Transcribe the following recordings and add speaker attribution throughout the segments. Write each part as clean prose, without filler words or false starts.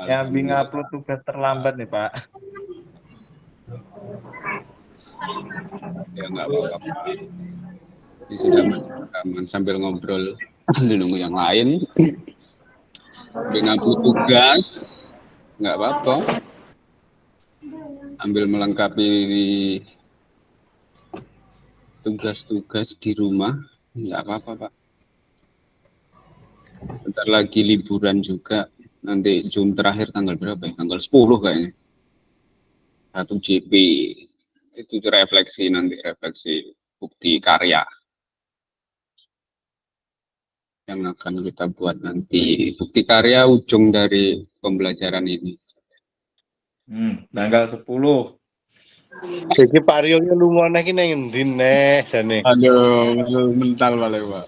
Speaker 1: Yang ngupload tugas terlambat nih Pak.
Speaker 2: Ya nggak apa-apa Pak. Ini sudah rekaman sambil ngobrol sambil nunggu yang lain. Dengan tugas nggak apa-apa. Ambil melengkapi tugas-tugas di rumah nggak apa-apa Pak. Bentar lagi liburan juga. Nanti Zoom terakhir tanggal berapa ya? Tanggal 10 kayaknya. 1 JP. Itu refleksi nanti, refleksi bukti karya yang akan kita buat nanti. Bukti karya ujung dari pembelajaran ini.
Speaker 3: Tanggal 10.
Speaker 1: Jadi Pak Rio ini lunga nek ning endi neh jane.
Speaker 2: Aduh, mental balik Pak.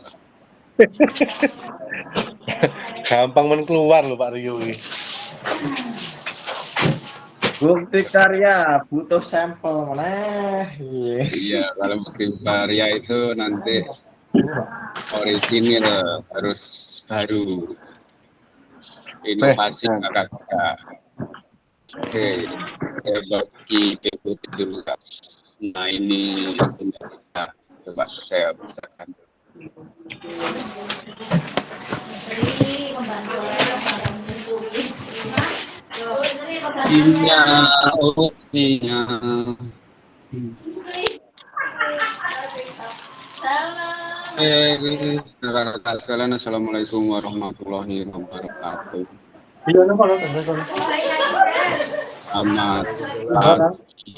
Speaker 1: Gampang men keluar loh Pak Rio ini.
Speaker 3: Bukti karya butuh sampel mana?
Speaker 2: Iya, kalau bukti karya itu nanti orisinil harus baru. Inovasi kakak-kakak. Oke, saya bagi PPT dulu Kak. Nah ini kita coba saya bacakan. Sinyal. Kakak-kakak sekalian, assalamualaikum warahmatullahi wabarakatuh. Selamat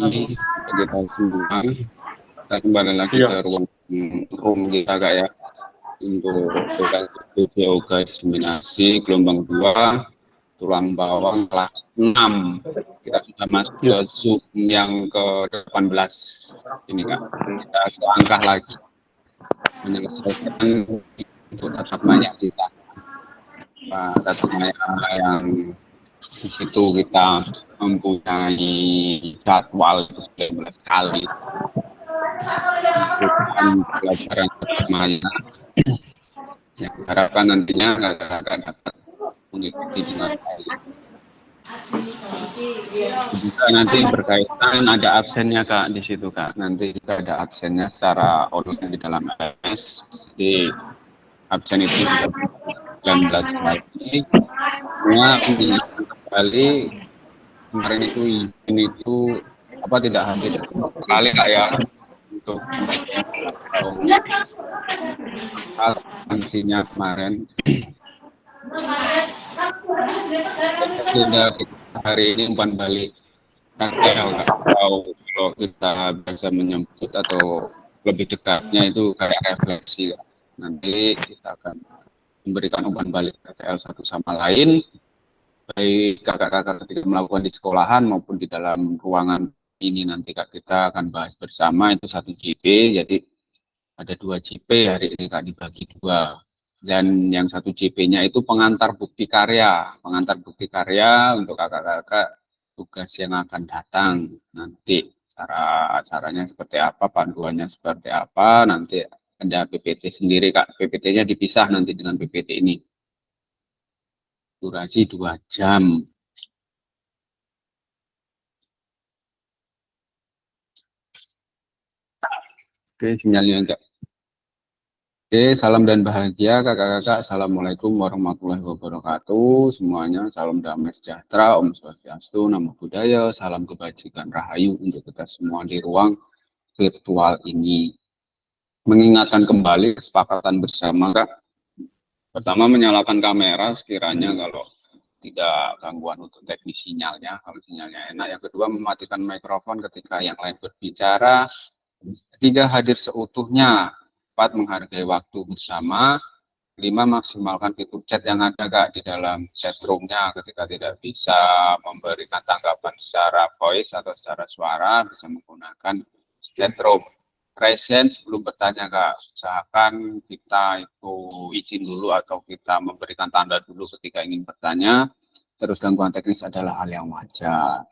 Speaker 2: pagi kita semua. Kita kembali lagi ke ruang room kita Kak ya, untuk yoga diseminasi gelombang 2 tulang bawang kelas 6. Kita sudah masuk ke Zoom yang ke-18 ini Kak. Kita selangkah lagi menyelesaikan untuk tatap maya kita. Tatap maya yang di situ kita mempunyai jadwal 19 kali pelajaran tatap maya yang diharapkan nantinya akan dapat mengikuti dengan baik. Juga nanti berkaitan ada absennya Kak di situ Kak. Nanti jika ada absennya secara online di dalam MS, di absen itu 19 kali. Semua kembali kemarin itu apa tidak hadir kali Kak ya untuk sanksinya kemarin. Sudah hari ini umpan balik karya atau kalau kita bisa menyebut atau lebih dekatnya itu kayak refleksi. Nanti kita akan memberikan umpan balik KTL satu sama lain, baik kakak-kakak ketika melakukan di sekolahan maupun di dalam ruangan ini. Nanti Kak kita akan bahas bersama itu 1 JP, jadi ada 2 JP hari ini Kak dibagi 2. Dan yang 1 JP-nya itu pengantar bukti karya. Pengantar bukti karya untuk kakak-kakak tugas yang akan datang. Nanti caranya seperti apa, panduannya seperti apa, nanti ada PPT sendiri Kak. PPT-nya dipisah nanti dengan PPT ini. Durasi 2 jam. Oke, sinyalnya enggak. Oke, salam dan bahagia kakak-kakak. Assalamualaikum warahmatullahi wabarakatuh. Semuanya salam damai sejahtera, Om Swastiastu, Namo Buddhaya, salam kebajikan rahayu untuk kita semua di ruang virtual ini. Mengingatkan kembali kesepakatan bersama Kak. Pertama menyalakan kamera sekiranya kalau tidak gangguan untuk teknis sinyalnya, kalau sinyalnya enak. Yang kedua mematikan mikrofon ketika yang lain berbicara. Ketiga hadir seutuhnya. 4 menghargai waktu bersama. 5 maksimalkan fitur chat yang ada Kak di dalam chat room-nya ketika tidak bisa memberikan tanggapan secara voice atau secara suara, bisa menggunakan chat room. Present sebelum bertanya Kak, usahakan kita itu izin dulu atau kita memberikan tanda dulu ketika ingin bertanya. Terus gangguan teknis adalah hal yang wajar.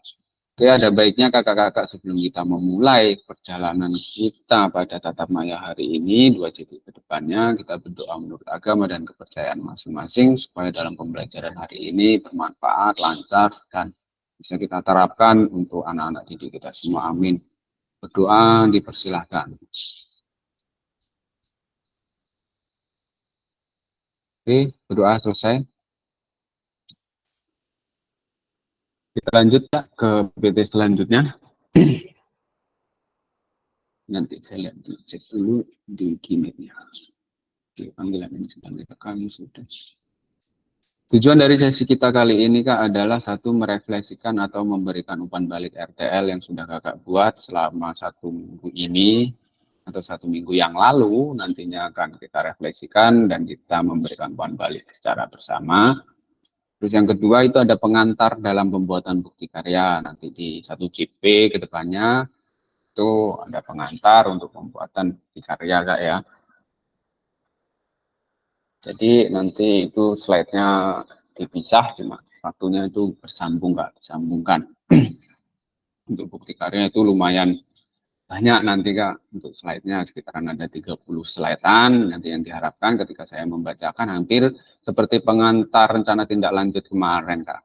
Speaker 2: Oke, ada baiknya kakak-kakak sebelum kita memulai perjalanan kita pada tatap maya hari ini, 2 GP ke depannya, kita berdoa menurut agama dan kepercayaan masing-masing, supaya dalam pembelajaran hari ini bermanfaat, lancar, dan bisa kita terapkan untuk anak-anak didik kita semua. Amin. Berdoa dipersilahkan. Oke, berdoa selesai. Kita lanjut Kak, ke PT selanjutnya. Nanti saya lihat dulu, cek dulu di Gmail-nya. Oke, panggilan ini sedang direkam sudah. Tujuan dari sesi kita kali ini Kak adalah satu, merefleksikan atau memberikan umpan balik RTL yang sudah Kakak buat selama 1 minggu ini atau 1 minggu yang lalu. Nantinya akan kita refleksikan dan kita memberikan umpan balik secara bersama. Terus yang kedua itu ada pengantar dalam pembuatan bukti karya. Nanti di 1 GP ke depannya itu ada pengantar untuk pembuatan bukti karya Kak ya. Jadi nanti itu slide-nya dipisah, cuma waktunya itu bersambung Kak, disambungkan. Untuk bukti karya itu lumayan banyak nanti Kak, untuk slide-nya sekitaran ada 30 slide-an, nanti yang diharapkan ketika saya membacakan hampir seperti pengantar rencana tindak lanjut kemarin Kak.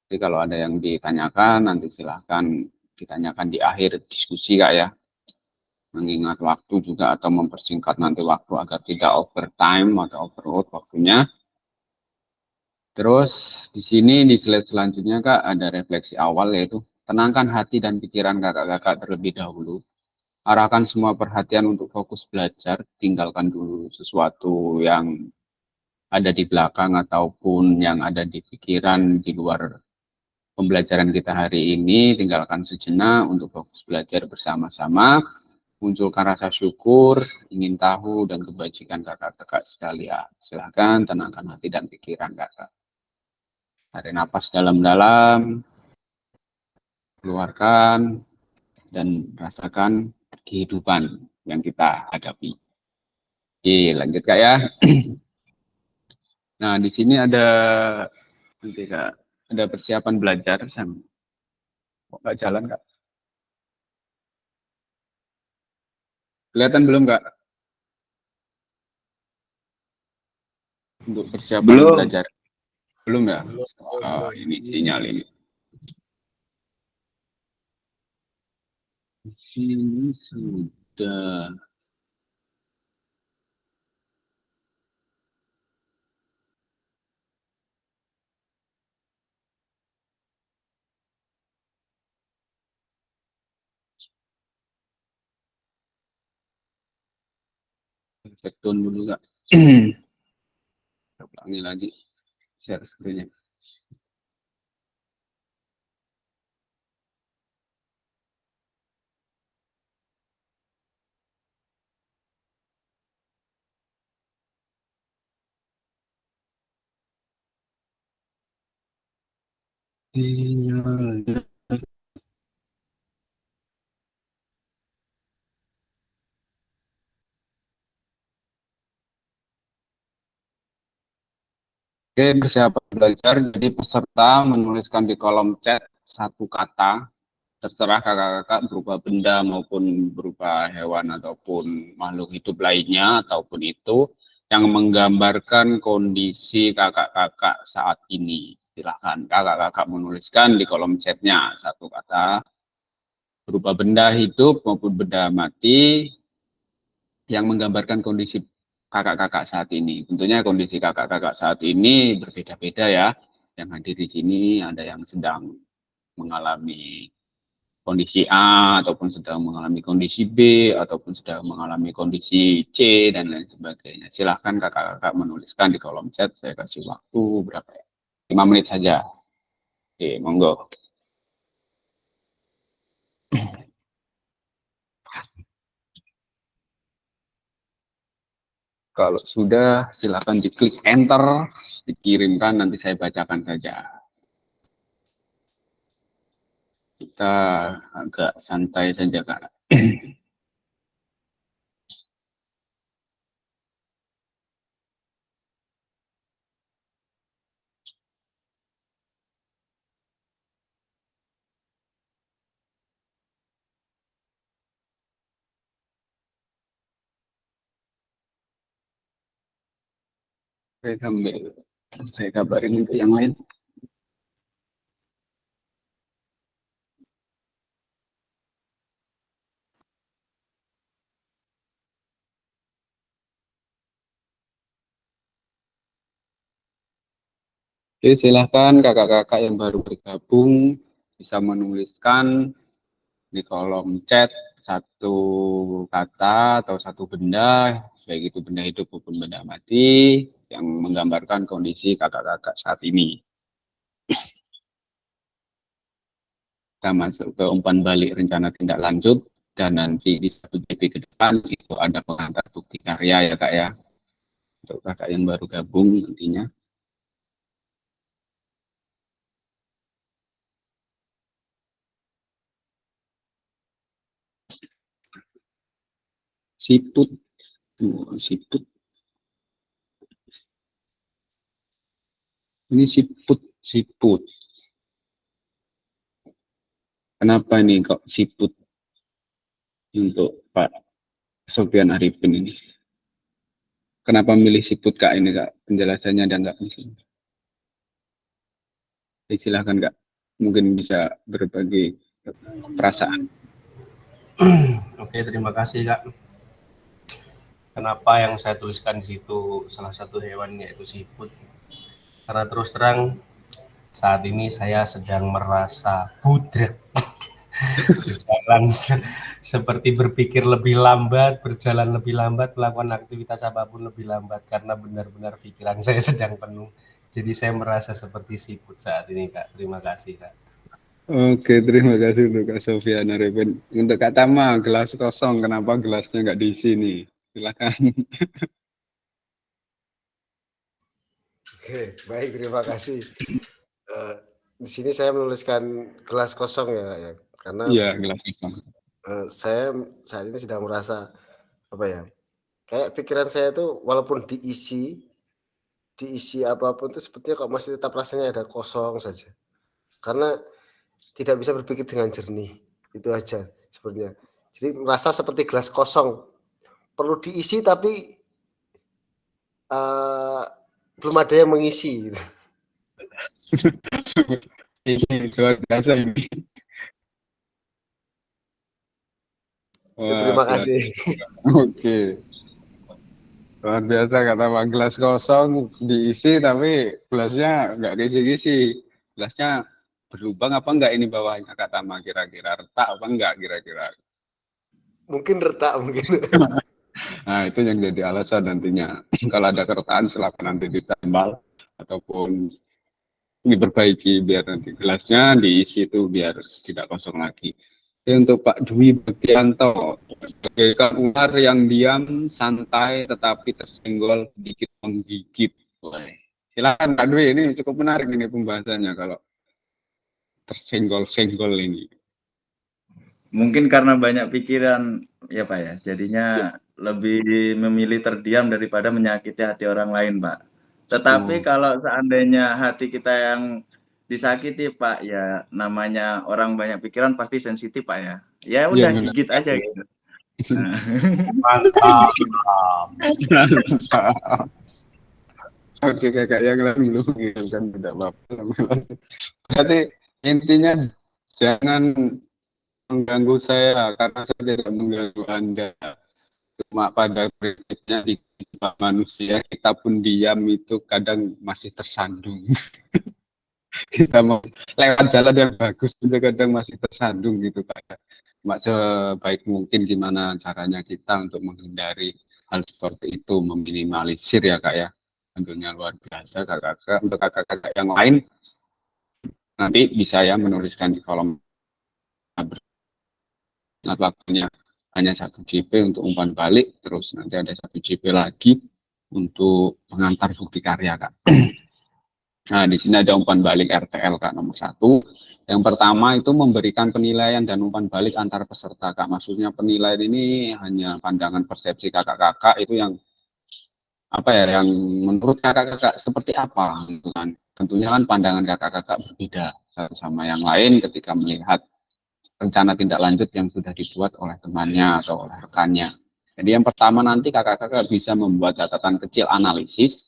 Speaker 2: Jadi kalau ada yang ditanyakan, nanti silahkan ditanyakan di akhir diskusi Kak ya. Mengingat waktu juga atau mempersingkat nanti waktu agar tidak overtime atau overload waktunya. Terus di sini di slide selanjutnya Kak ada refleksi awal, yaitu tenangkan hati dan pikiran kakak-kakak terlebih dahulu. Arahkan semua perhatian untuk fokus belajar, tinggalkan dulu sesuatu yang ada di belakang ataupun yang ada di pikiran di luar pembelajaran kita hari ini, tinggalkan sejenak untuk fokus belajar bersama-sama. Munculkan rasa syukur, ingin tahu, dan kebajikan kakak-kakak sekalian. Silahkan tenangkan hati dan pikiran kakak. Tarik napas dalam-dalam, keluarkan, dan rasakan kehidupan yang kita hadapi. Oke, lanjut Kak ya. Nah, di sini ada nanti Kak, ada persiapan belajar. Kok nggak jalan Kak? Kelihatan belum Kak? Untuk persiapan
Speaker 3: Belum.
Speaker 2: belajar. Belum ya? Oh, ini sinyal ini. Di sini sudah. Cek down dulu Kak. Ulangi lagi share screen-nya. Oke, persiapan belajar. Jadi peserta menuliskan di kolom chat satu kata, terserah kakak-kakak berupa benda maupun berupa hewan ataupun makhluk hidup lainnya ataupun itu yang menggambarkan kondisi kakak-kakak saat ini. Silahkan kakak-kakak menuliskan di kolom chatnya satu kata berupa benda hidup maupun benda mati yang menggambarkan kondisi kakak-kakak saat ini. Tentunya kondisi kakak-kakak saat ini berbeda-beda ya. Yang hadir di sini ada yang sedang mengalami kondisi A, ataupun sedang mengalami kondisi B, ataupun sedang mengalami kondisi C, dan lain sebagainya. Silahkan kakak-kakak menuliskan di kolom chat, saya kasih waktu berapa ya? 5 menit saja. Oke, monggo. Kalau sudah, silakan diklik enter, dikirimkan, nanti saya bacakan saja. Kita agak santai saja, Kak. sambil saya kabarin untuk yang lain. Oke, silahkan kakak-kakak yang baru bergabung bisa menuliskan di kolom chat satu kata atau satu benda, baik itu benda hidup maupun benda mati, yang menggambarkan kondisi kakak-kakak saat ini. Kita masuk ke umpan balik rencana tindak lanjut, dan nanti di 1 JP ke depan itu ada pengantar bukti karya ya kak ya, untuk kakak yang baru gabung nantinya. Siput, siput. Ini siput. Kenapa nih kok siput untuk Pak Sofyan Arifin ini? Kenapa milih siput kak ini kak? Penjelasannya ada nggak di sini? Silahkan kak, mungkin bisa berbagi perasaan.
Speaker 4: Oke, terima kasih kak. Kenapa yang saya tuliskan di situ salah satu hewan yaitu siput? Karena terus terang saat ini saya sedang merasa budrek, berjalan seperti berpikir lebih lambat, berjalan lebih lambat, melakukan aktivitas apapun lebih lambat karena benar-benar pikiran saya sedang penuh. Jadi saya merasa seperti siput saat ini kak. Terima kasih kak.
Speaker 2: Oke, terima kasih untuk Kak Sofyan Arifin. Untuk Kak Tama, gelas kosong, kenapa gelasnya nggak diisi nih? Silakan.
Speaker 5: Oke, baik, terima kasih. Di sini saya menuliskan gelas kosong ya, karena
Speaker 2: Iya, gelas kosong.
Speaker 5: saya saat ini sedang merasa apa ya? Kayak pikiran saya itu walaupun diisi apapun itu sepertinya kok masih tetap rasanya ada kosong saja. Karena tidak bisa berpikir dengan jernih. Itu aja sebenarnya. Jadi merasa seperti gelas kosong. Perlu diisi tapi belum ada yang mengisi gitu.
Speaker 2: Ini luar biasa ini. Wah,
Speaker 5: Terima kasih.
Speaker 2: Oke. Luar biasa kata Pak, gelas kosong diisi tapi gelasnya nggak kisi-kisi. Gelasnya berlubang apa enggak ini bawahnya kata Tama, kira-kira retak apa enggak kira-kira?
Speaker 5: Mungkin retak mungkin.
Speaker 2: Nah, itu yang jadi alasan nantinya. Kalau ada keretakan silakan nanti ditambal ataupun diperbaiki biar nanti gelasnya diisi itu biar tidak kosong lagi. Untuk Pak Dwi Bektianto, bagaikan ular yang diam, santai, tetapi tersenggol sedikit menggigit. Silakan Pak Dwi, ini cukup menarik ini pembahasannya kalau tersenggol-senggol ini.
Speaker 6: Mungkin karena banyak pikiran ya Pak ya, jadinya lebih memilih terdiam daripada menyakiti hati orang lain Pak. Tetapi kalau seandainya hati kita yang disakiti Pak, ya namanya orang banyak pikiran pasti sensitif Pak ya. Ya udah
Speaker 2: Ya,
Speaker 6: gigit aja gitu.
Speaker 4: Mantap.
Speaker 2: Oke, kakak yang lain belum mengingatkan tidak apa-apa. Berarti intinya jangan mengganggu saya karena saya tidak mengganggu Anda. Cuma pada prinsipnya di manusia kita pun diam itu kadang masih tersandung. Kita mau lewat jalan yang bagus juga kadang masih tersandung gitu Pak. Cuma sebaik mungkin gimana caranya kita untuk menghindari hal seperti itu, meminimalisir ya Kak ya. Tentunya luar biasa kakak-kakak. Untuk kakak-kakak yang lain nanti bisa ya menuliskan di kolom. Nah, waktunya hanya 1 JP untuk umpan balik, terus nanti ada 1 JP lagi untuk pengantar bukti karya Kak. Nah, di sini ada umpan balik RTL Kak nomor 1. Yang pertama itu memberikan penilaian dan umpan balik antar peserta Kak. Maksudnya penilaian ini hanya pandangan persepsi kakak-kakak itu yang apa ya, yang menurut kakak-kakak seperti apa gitu kan. Tentunya kan pandangan kakak-kakak berbeda satu sama yang lain ketika melihat rencana tindak lanjut yang sudah dibuat oleh temannya atau oleh rekannya. Jadi yang pertama nanti kakak-kakak bisa membuat catatan kecil analisis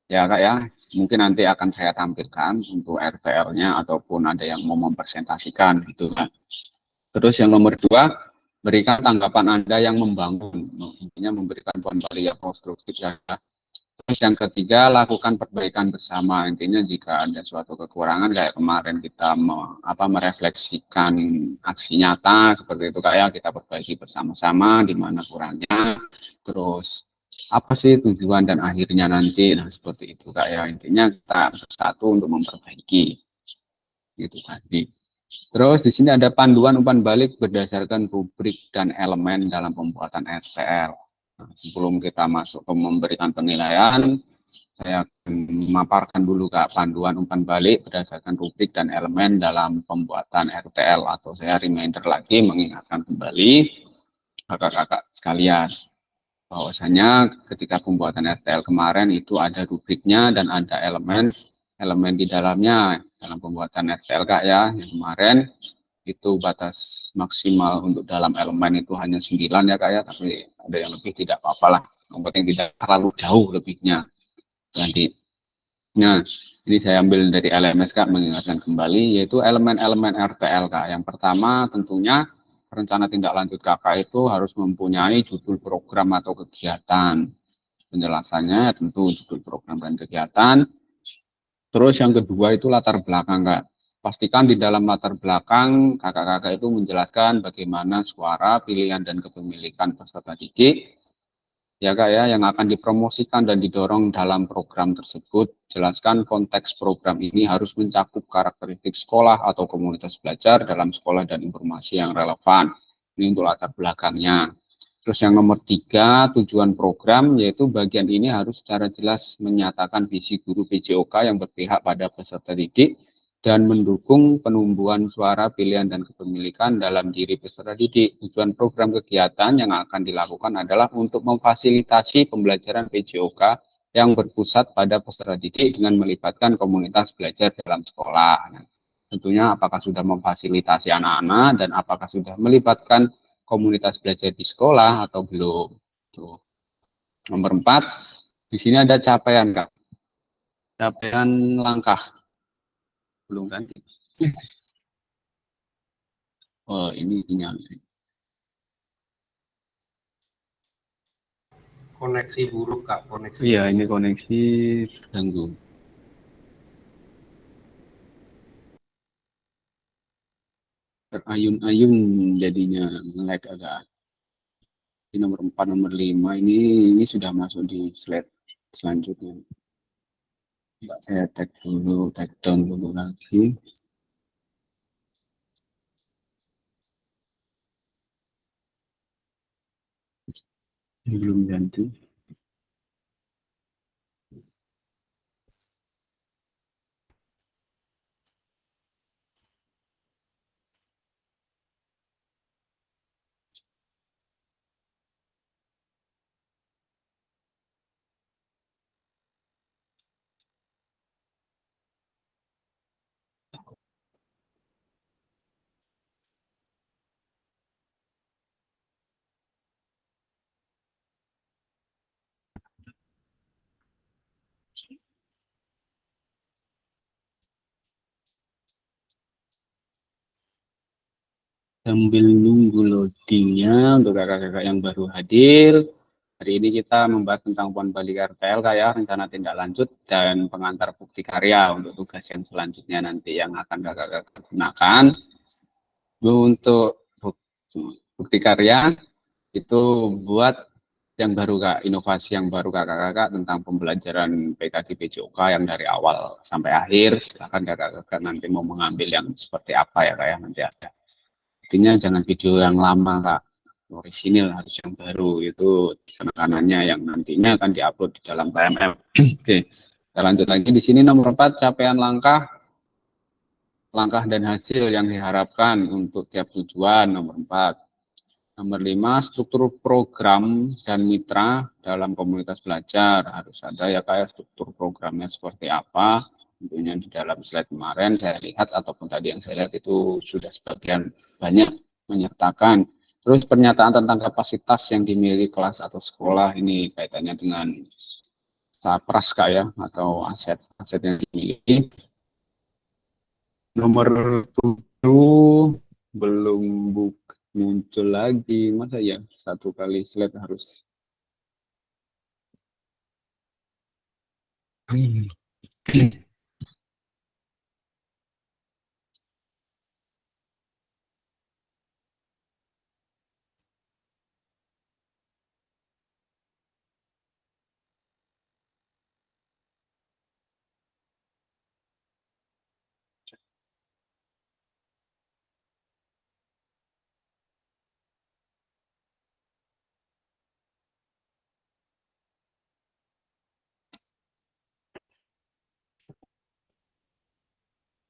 Speaker 2: Ya Kak ya, mungkin nanti akan saya tampilkan untuk RTL-nya ataupun ada yang mau mempresentasikan gitu kan. Terus yang nomor 2, berikan tanggapan Anda yang membangun, intinya memberikan kembali yang konstruktif ya. Terus yang ketiga, lakukan perbaikan bersama. Intinya jika ada suatu kekurangan kayak kemarin kita merefleksikan aksi nyata seperti itu kayak kita perbaiki bersama-sama di mana kurangnya. Terus apa sih tujuan dan akhirnya nanti, nah seperti itu kayak intinya kita bersatu untuk memperbaiki gitu tadi. Terus di sini ada panduan umpan balik berdasarkan rubrik dan elemen dalam pembuatan RTL. Nah, sebelum kita masuk ke memberikan penilaian, saya akan memaparkan dulu Kak panduan umpan balik berdasarkan rubrik dan elemen dalam pembuatan RTL, atau saya reminder lagi mengingatkan kembali kakak-kakak sekalian bahwasanya ketika pembuatan RTL kemarin itu ada rubriknya dan ada elemen di dalamnya dalam pembuatan RTL Kak ya. Yang kemarin itu batas maksimal untuk dalam elemen itu hanya 9 ya Kak ya, tapi ada yang lebih tidak apa-apa lah, yang penting tidak terlalu jauh lebihnya nanti. Nah, ini saya ambil dari LMS Kak, mengingatkan kembali yaitu elemen-elemen RTL Kak. Yang pertama tentunya rencana tindak lanjut kakak itu harus mempunyai judul program atau kegiatan. Penjelasannya tentu judul program dan kegiatan. Terus yang kedua itu latar belakang Kak. Pastikan di dalam latar belakang kakak-kakak itu menjelaskan bagaimana suara, pilihan, dan kepemilikan peserta didik ya Kak ya, yang akan dipromosikan dan didorong dalam program tersebut. Jelaskan konteks program ini harus mencakup karakteristik sekolah atau komunitas belajar dalam sekolah dan informasi yang relevan. Ini untuk latar belakangnya. Terus yang nomor 3, tujuan program, yaitu bagian ini harus secara jelas menyatakan visi guru PJOK yang berpihak pada peserta didik dan mendukung penumbuhan suara, pilihan, dan kepemilikan dalam diri peserta didik. Tujuan program kegiatan yang akan dilakukan adalah untuk memfasilitasi pembelajaran PJOK yang berpusat pada peserta didik dengan melibatkan komunitas belajar dalam sekolah. Nah, tentunya apakah sudah memfasilitasi anak-anak dan apakah sudah melibatkan komunitas belajar di sekolah atau belum. Tuh. Nomor 4, di sini ada capaian Kak. Capaian langkah. Belum kan? Oh, ini sinyal.
Speaker 4: Koneksi buruk Kak, koneksi.
Speaker 2: Iya, ini koneksi terganggu. Terayun-ayun jadinya nge-lag agak. Di nomor 4, nomor 5 ini sudah masuk di slide selanjutnya. Saya tag dulu, tag down dulu lagi. Ini belum ganti. Sambil nunggu loadingnya untuk kakak-kakak yang baru hadir, hari ini kita membahas tentang umpan balik RTL kayak rencana tindak lanjut dan pengantar bukti karya untuk tugas yang selanjutnya nanti yang akan kakak-kakak gunakan. Untuk bukti karya itu buat yang baru Kak, inovasi yang baru kakak-kakak tentang pembelajaran PKG PJOK yang dari awal sampai akhir. Silakan kakak-kakak nanti mau mengambil yang seperti apa ya Kak ya, nanti ada. Intinya jangan video yang lama Kak, orisinil harus yang baru, itu penekanannya yang nantinya akan diupload di dalam PMM. Oke, kita lanjut lagi di sini nomor 4, capaian langkah dan hasil yang diharapkan untuk tiap tujuan. Nomor 4. Nomor 5, struktur program dan mitra dalam komunitas belajar harus ada ya Kak, struktur programnya seperti apa. Tentunya di dalam slide kemarin saya lihat ataupun tadi yang saya lihat itu sudah sebagian banyak menyertakan. Terus pernyataan tentang kapasitas yang dimiliki kelas atau sekolah, ini kaitannya dengan sapras Kak ya, atau aset yang dimiliki. Nomor 7 belum muncul lagi, masa ya satu kali slide harus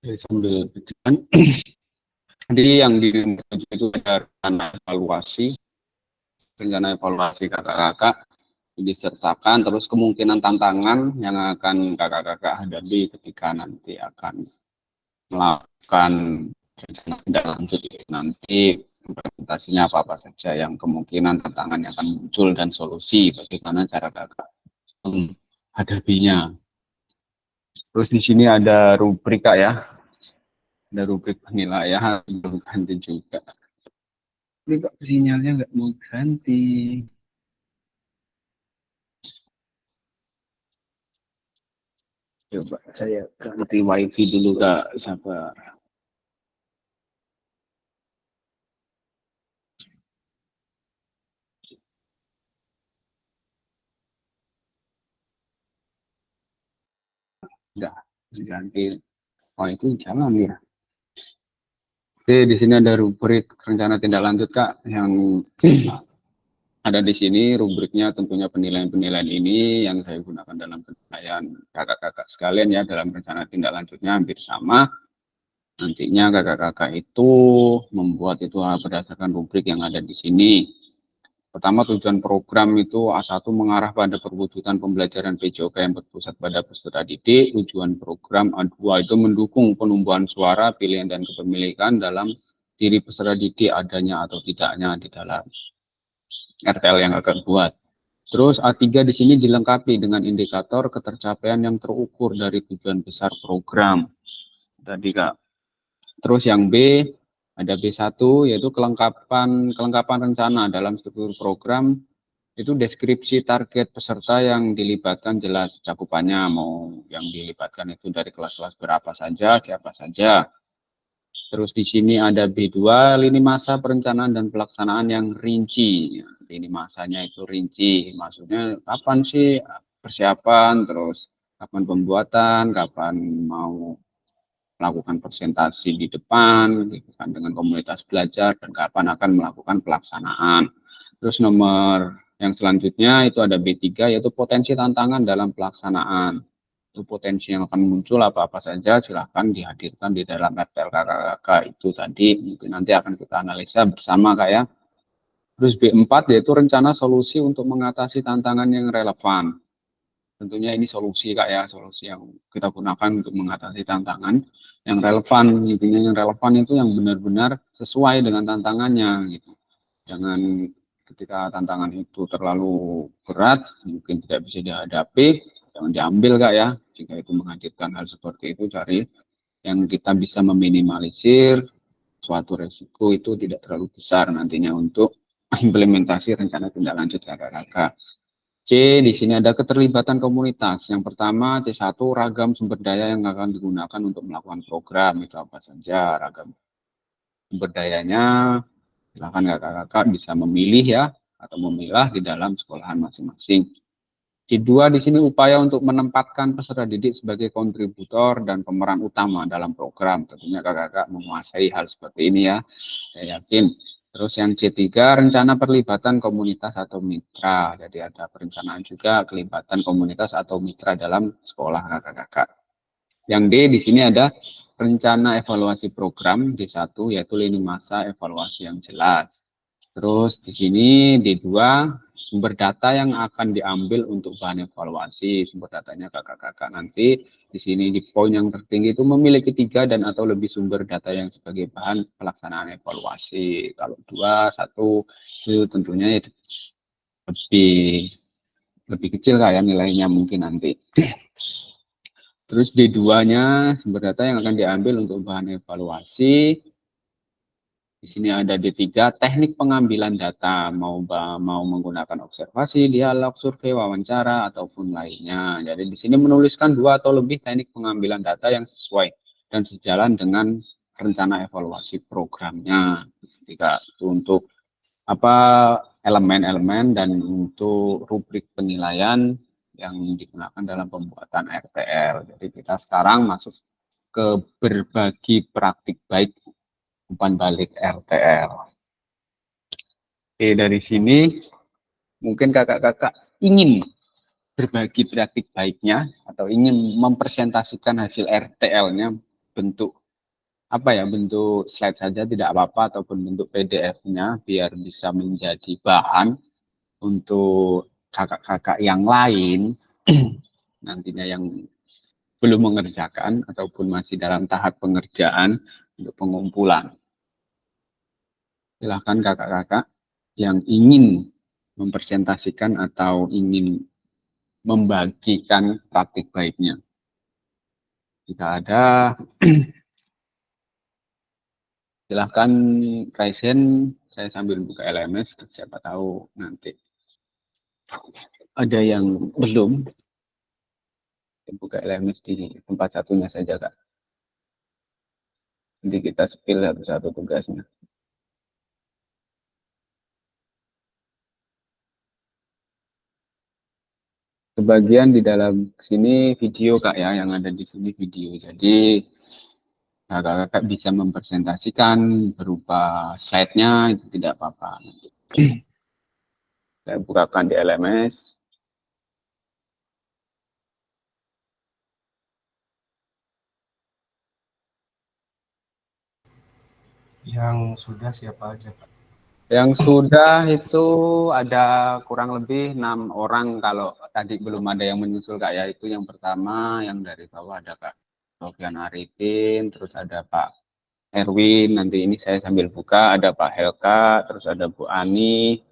Speaker 2: sambil berjalan. Jadi yang di itu ada rencana evaluasi kakak-kakak disertakan, terus kemungkinan tantangan yang akan kakak-kakak hadapi ketika nanti akan melakukan rencana tindak lanjut nanti presentasinya apa saja yang kemungkinan tantangan yang akan muncul dan solusi bagaimana cara kakak menghadapinya. Terus di sini ada rubrik Kak ya, ada rubrik penilaian, belum ganti juga. Ini kok sinyalnya nggak mau ganti. Coba saya ganti wifi dulu Kak, sabar. Udah ganti. Oh itu jalan ya. Oke, di sini ada rubrik rencana tindak lanjut Kak, yang ada di sini rubriknya tentunya penilaian-penilaian ini yang saya gunakan dalam penilaian kakak-kakak sekalian ya, dalam rencana tindak lanjutnya hampir sama. Nantinya kakak-kakak itu membuat itu berdasarkan rubrik yang ada di sini. Pertama, tujuan program itu A1 mengarah pada perwujudan pembelajaran PJOK yang berpusat pada peserta didik. Tujuan program A2 itu mendukung penumbuhan suara, pilihan, dan kepemilikan dalam diri peserta didik adanya atau tidaknya di dalam RTL yang akan buat. Terus A3 di sini dilengkapi dengan indikator ketercapaian yang terukur dari tujuan besar program. Tadi Kak. Terus yang B, ada B1 yaitu kelengkapan rencana dalam struktur program, itu deskripsi target peserta yang dilibatkan jelas cakupannya, mau yang dilibatkan itu dari kelas-kelas berapa saja, siapa saja. Terus di sini ada B2, lini masa perencanaan dan pelaksanaan yang rinci. Lini masanya itu rinci, maksudnya kapan sih persiapan, terus kapan pembuatan, kapan mau melakukan presentasi di depan gitu kan, dengan komunitas belajar, dan kapan akan melakukan pelaksanaan. Terus nomor yang selanjutnya itu ada B3 yaitu potensi tantangan dalam pelaksanaan. Itu potensi yang akan muncul apa-apa saja silahkan dihadirkan di dalam RTL kakak-kakak itu tadi, mungkin nanti akan kita analisa bersama Kak ya. Terus B4 yaitu rencana solusi untuk mengatasi tantangan yang relevan. Tentunya ini solusi Kak ya, solusi yang kita gunakan untuk mengatasi tantangan yang relevan. Intinya yang relevan itu yang benar-benar sesuai dengan tantangannya gitu. Jangan ketika tantangan itu terlalu berat, mungkin tidak bisa dihadapi, jangan diambil Kak ya. Jika itu menghadirkan hal seperti itu, cari yang kita bisa meminimalisir suatu resiko itu tidak terlalu besar nantinya untuk implementasi rencana tindak lanjut kakak-kakak. C, di sini ada keterlibatan komunitas. Yang pertama, C1, ragam sumber daya yang akan digunakan untuk melakukan program. Itu apa saja ragam sumber dayanya. Silakan kakak-kakak bisa memilih ya, atau memilah di dalam sekolahan masing-masing. C2, di sini upaya untuk menempatkan peserta didik sebagai kontributor dan pemeran utama dalam program. Tentunya kakak-kakak menguasai hal seperti ini ya, saya yakin. Terus yang C3, rencana perlibatan komunitas atau mitra. Jadi ada perencanaan juga kelibatan komunitas atau mitra dalam sekolah kakak-kakak. Yang D di sini ada rencana evaluasi program D1 yaitu lini masa evaluasi yang jelas. Terus di sini D2 sumber data yang akan diambil untuk bahan evaluasi. Sumber datanya kakak-kakak nanti di sini di poin yang tertinggi itu memiliki 3 dan atau lebih sumber data yang sebagai bahan pelaksanaan evaluasi. Kalau 2, 1 itu tentunya lebih lebih kecil kayak nilainya mungkin nanti. Terus D2-nya sumber data yang akan diambil untuk bahan evaluasi. Di sini ada D3, teknik pengambilan data, mau menggunakan observasi, dialog, survei, wawancara, ataupun lainnya. Jadi di sini menuliskan 2 atau lebih teknik pengambilan data yang sesuai dan sejalan dengan rencana evaluasi programnya. Jika untuk elemen-elemen dan untuk rubrik penilaian yang digunakan dalam pembuatan RTL. Jadi kita sekarang masuk ke berbagi praktik baik umpan balik RTL. Oke, dari sini mungkin kakak-kakak ingin berbagi praktik baiknya atau ingin mempresentasikan hasil RTL-nya bentuk bentuk slide saja tidak apa-apa ataupun bentuk PDF-nya biar bisa menjadi bahan untuk kakak-kakak yang lain nantinya yang belum mengerjakan ataupun masih dalam tahap pengerjaan untuk pengumpulan. Silahkan kakak-kakak yang ingin mempresentasikan atau ingin membagikan praktik baiknya. Jika ada, silahkan Kaisen, saya sambil buka LMS, siapa tahu nanti ada yang belum, buka LMS di tempat satunya saja Kak. Nanti kita spill satu-satu tugasnya. Sebagian di dalam sini video Kak ya, yang ada di sini video. Jadi kakak-kakak bisa mempresentasikan berupa slide-nya, itu tidak apa-apa. Saya bukakan di LMS.
Speaker 4: Yang sudah siapa aja, Pak?
Speaker 2: Yang sudah itu ada kurang lebih 6 orang, kalau tadi belum ada yang menyusul Kak ya. Itu yang pertama, yang dari bawah ada Kak Sofyan Arifin, terus ada Pak Erwin, nanti ini saya sambil buka, ada Pak Helka, terus ada Bu Ani,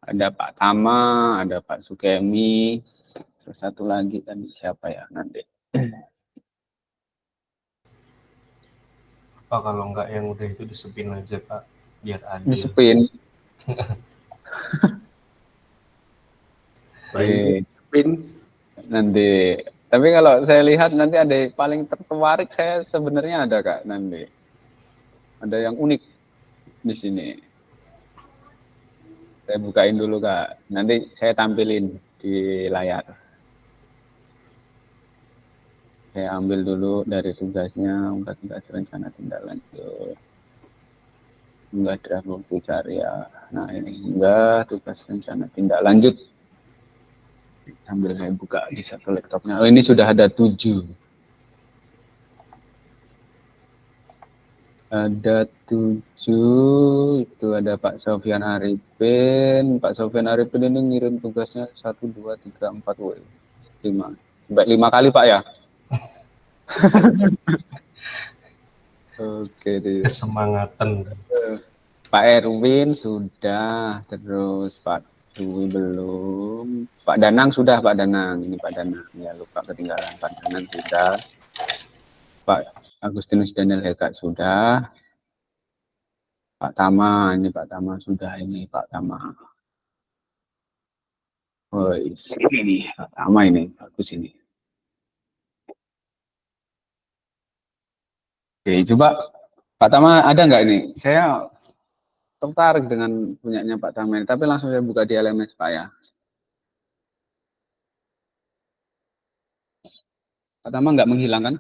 Speaker 2: ada Pak Tama, ada Pak Sukemi, terus satu lagi tadi siapa ya nanti.
Speaker 4: Pak, kalau enggak yang udah itu disepin aja Pak, biar adil.
Speaker 2: Disepin.
Speaker 5: Spin.
Speaker 2: Nanti. Tapi kalau saya lihat nanti ada paling tertarik, saya sebenarnya ada Kak nanti. Ada yang unik di sini. Saya bukain dulu Kak. Nanti saya tampilin di layar. Saya ambil dulu dari tugasnya, tugas rencana tindak lanjut. Enggak draft bukti karya. Nah ini enggak tugas rencana tindak lanjut. Sambil saya buka di satu laptopnya. Oh ini sudah ada 7. Ada 7, itu ada Pak Sofyan Arifin. Pak Sofyan Arifin ini ngirim tugasnya 1, 2, 3, 4, 5. Sampai 5 kali Pak ya? Oke deh.
Speaker 4: Kesemangatan.
Speaker 2: Pak Erwin sudah, terus Pak Dwi belum, Pak Danang sudah, Pak Danang, ini Pak Danang, ya lupa ketinggalan, Pak Danang sudah, Pak Agustinus Daniel Heka sudah, Pak Tama, ini Pak Tama sudah, ini Pak Tama. Oh ini Pak Tama ini, bagus ini. Oke, coba Pak Tama ada nggak ini? Saya tertarik dengan punyanya Pak Tama ini, tapi langsung saya buka di LMS Pak ya. Pak Tama nggak menghilangkan?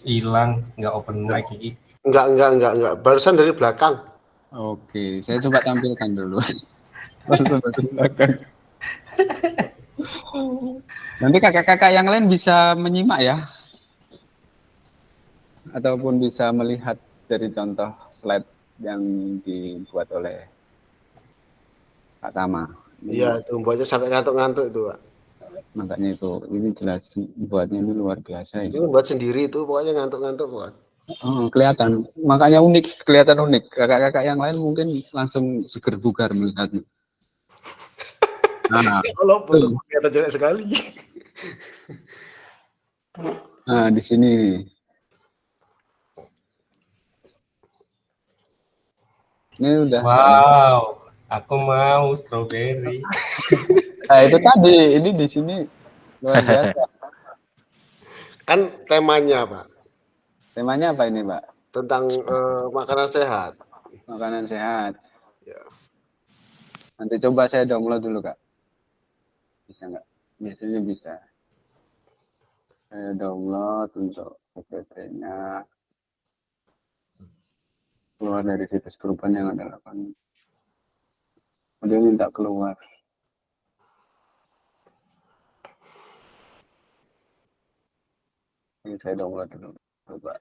Speaker 4: Hilang, nggak open mic ini.
Speaker 5: Enggak. Barusan dari belakang.
Speaker 2: Oke, saya coba tampilkan dulu. Nanti kakak-kakak yang lain bisa menyimak ya, ataupun bisa melihat dari contoh slide yang dibuat oleh Pak Tama.
Speaker 5: Iya, itu buatnya sampai ngantuk-ngantuk itu, Pak.
Speaker 2: Makanya itu, ini jelas buatnya ini luar biasa ini.
Speaker 5: Itu buat sendiri itu, pokoknya ngantuk-ngantuk, Pak.
Speaker 2: Oh, kelihatan, makanya unik, kelihatan unik. Kakak-kakak yang lain mungkin langsung seger bugar melihatnya. Nah,
Speaker 5: Kalau foto kelihatan jelek sekali.
Speaker 2: nah di sini. Ini udah.
Speaker 4: Wow, aku mau strawberry.
Speaker 2: Nah, itu tadi, ini di sini luar biasa.
Speaker 5: Kan temanya, Pak,
Speaker 2: Temanya apa ini, Pak?
Speaker 5: tentang makanan sehat.
Speaker 2: Makanan sehat.
Speaker 5: Ya.
Speaker 2: Nanti coba saya download dulu, Kak. Bisa nggak? Biasanya bisa. Saya download untuk app-nya. Keluar dari situs perubahan yang ada 8. Dia minta keluar. Ini saya download dulu. Coba.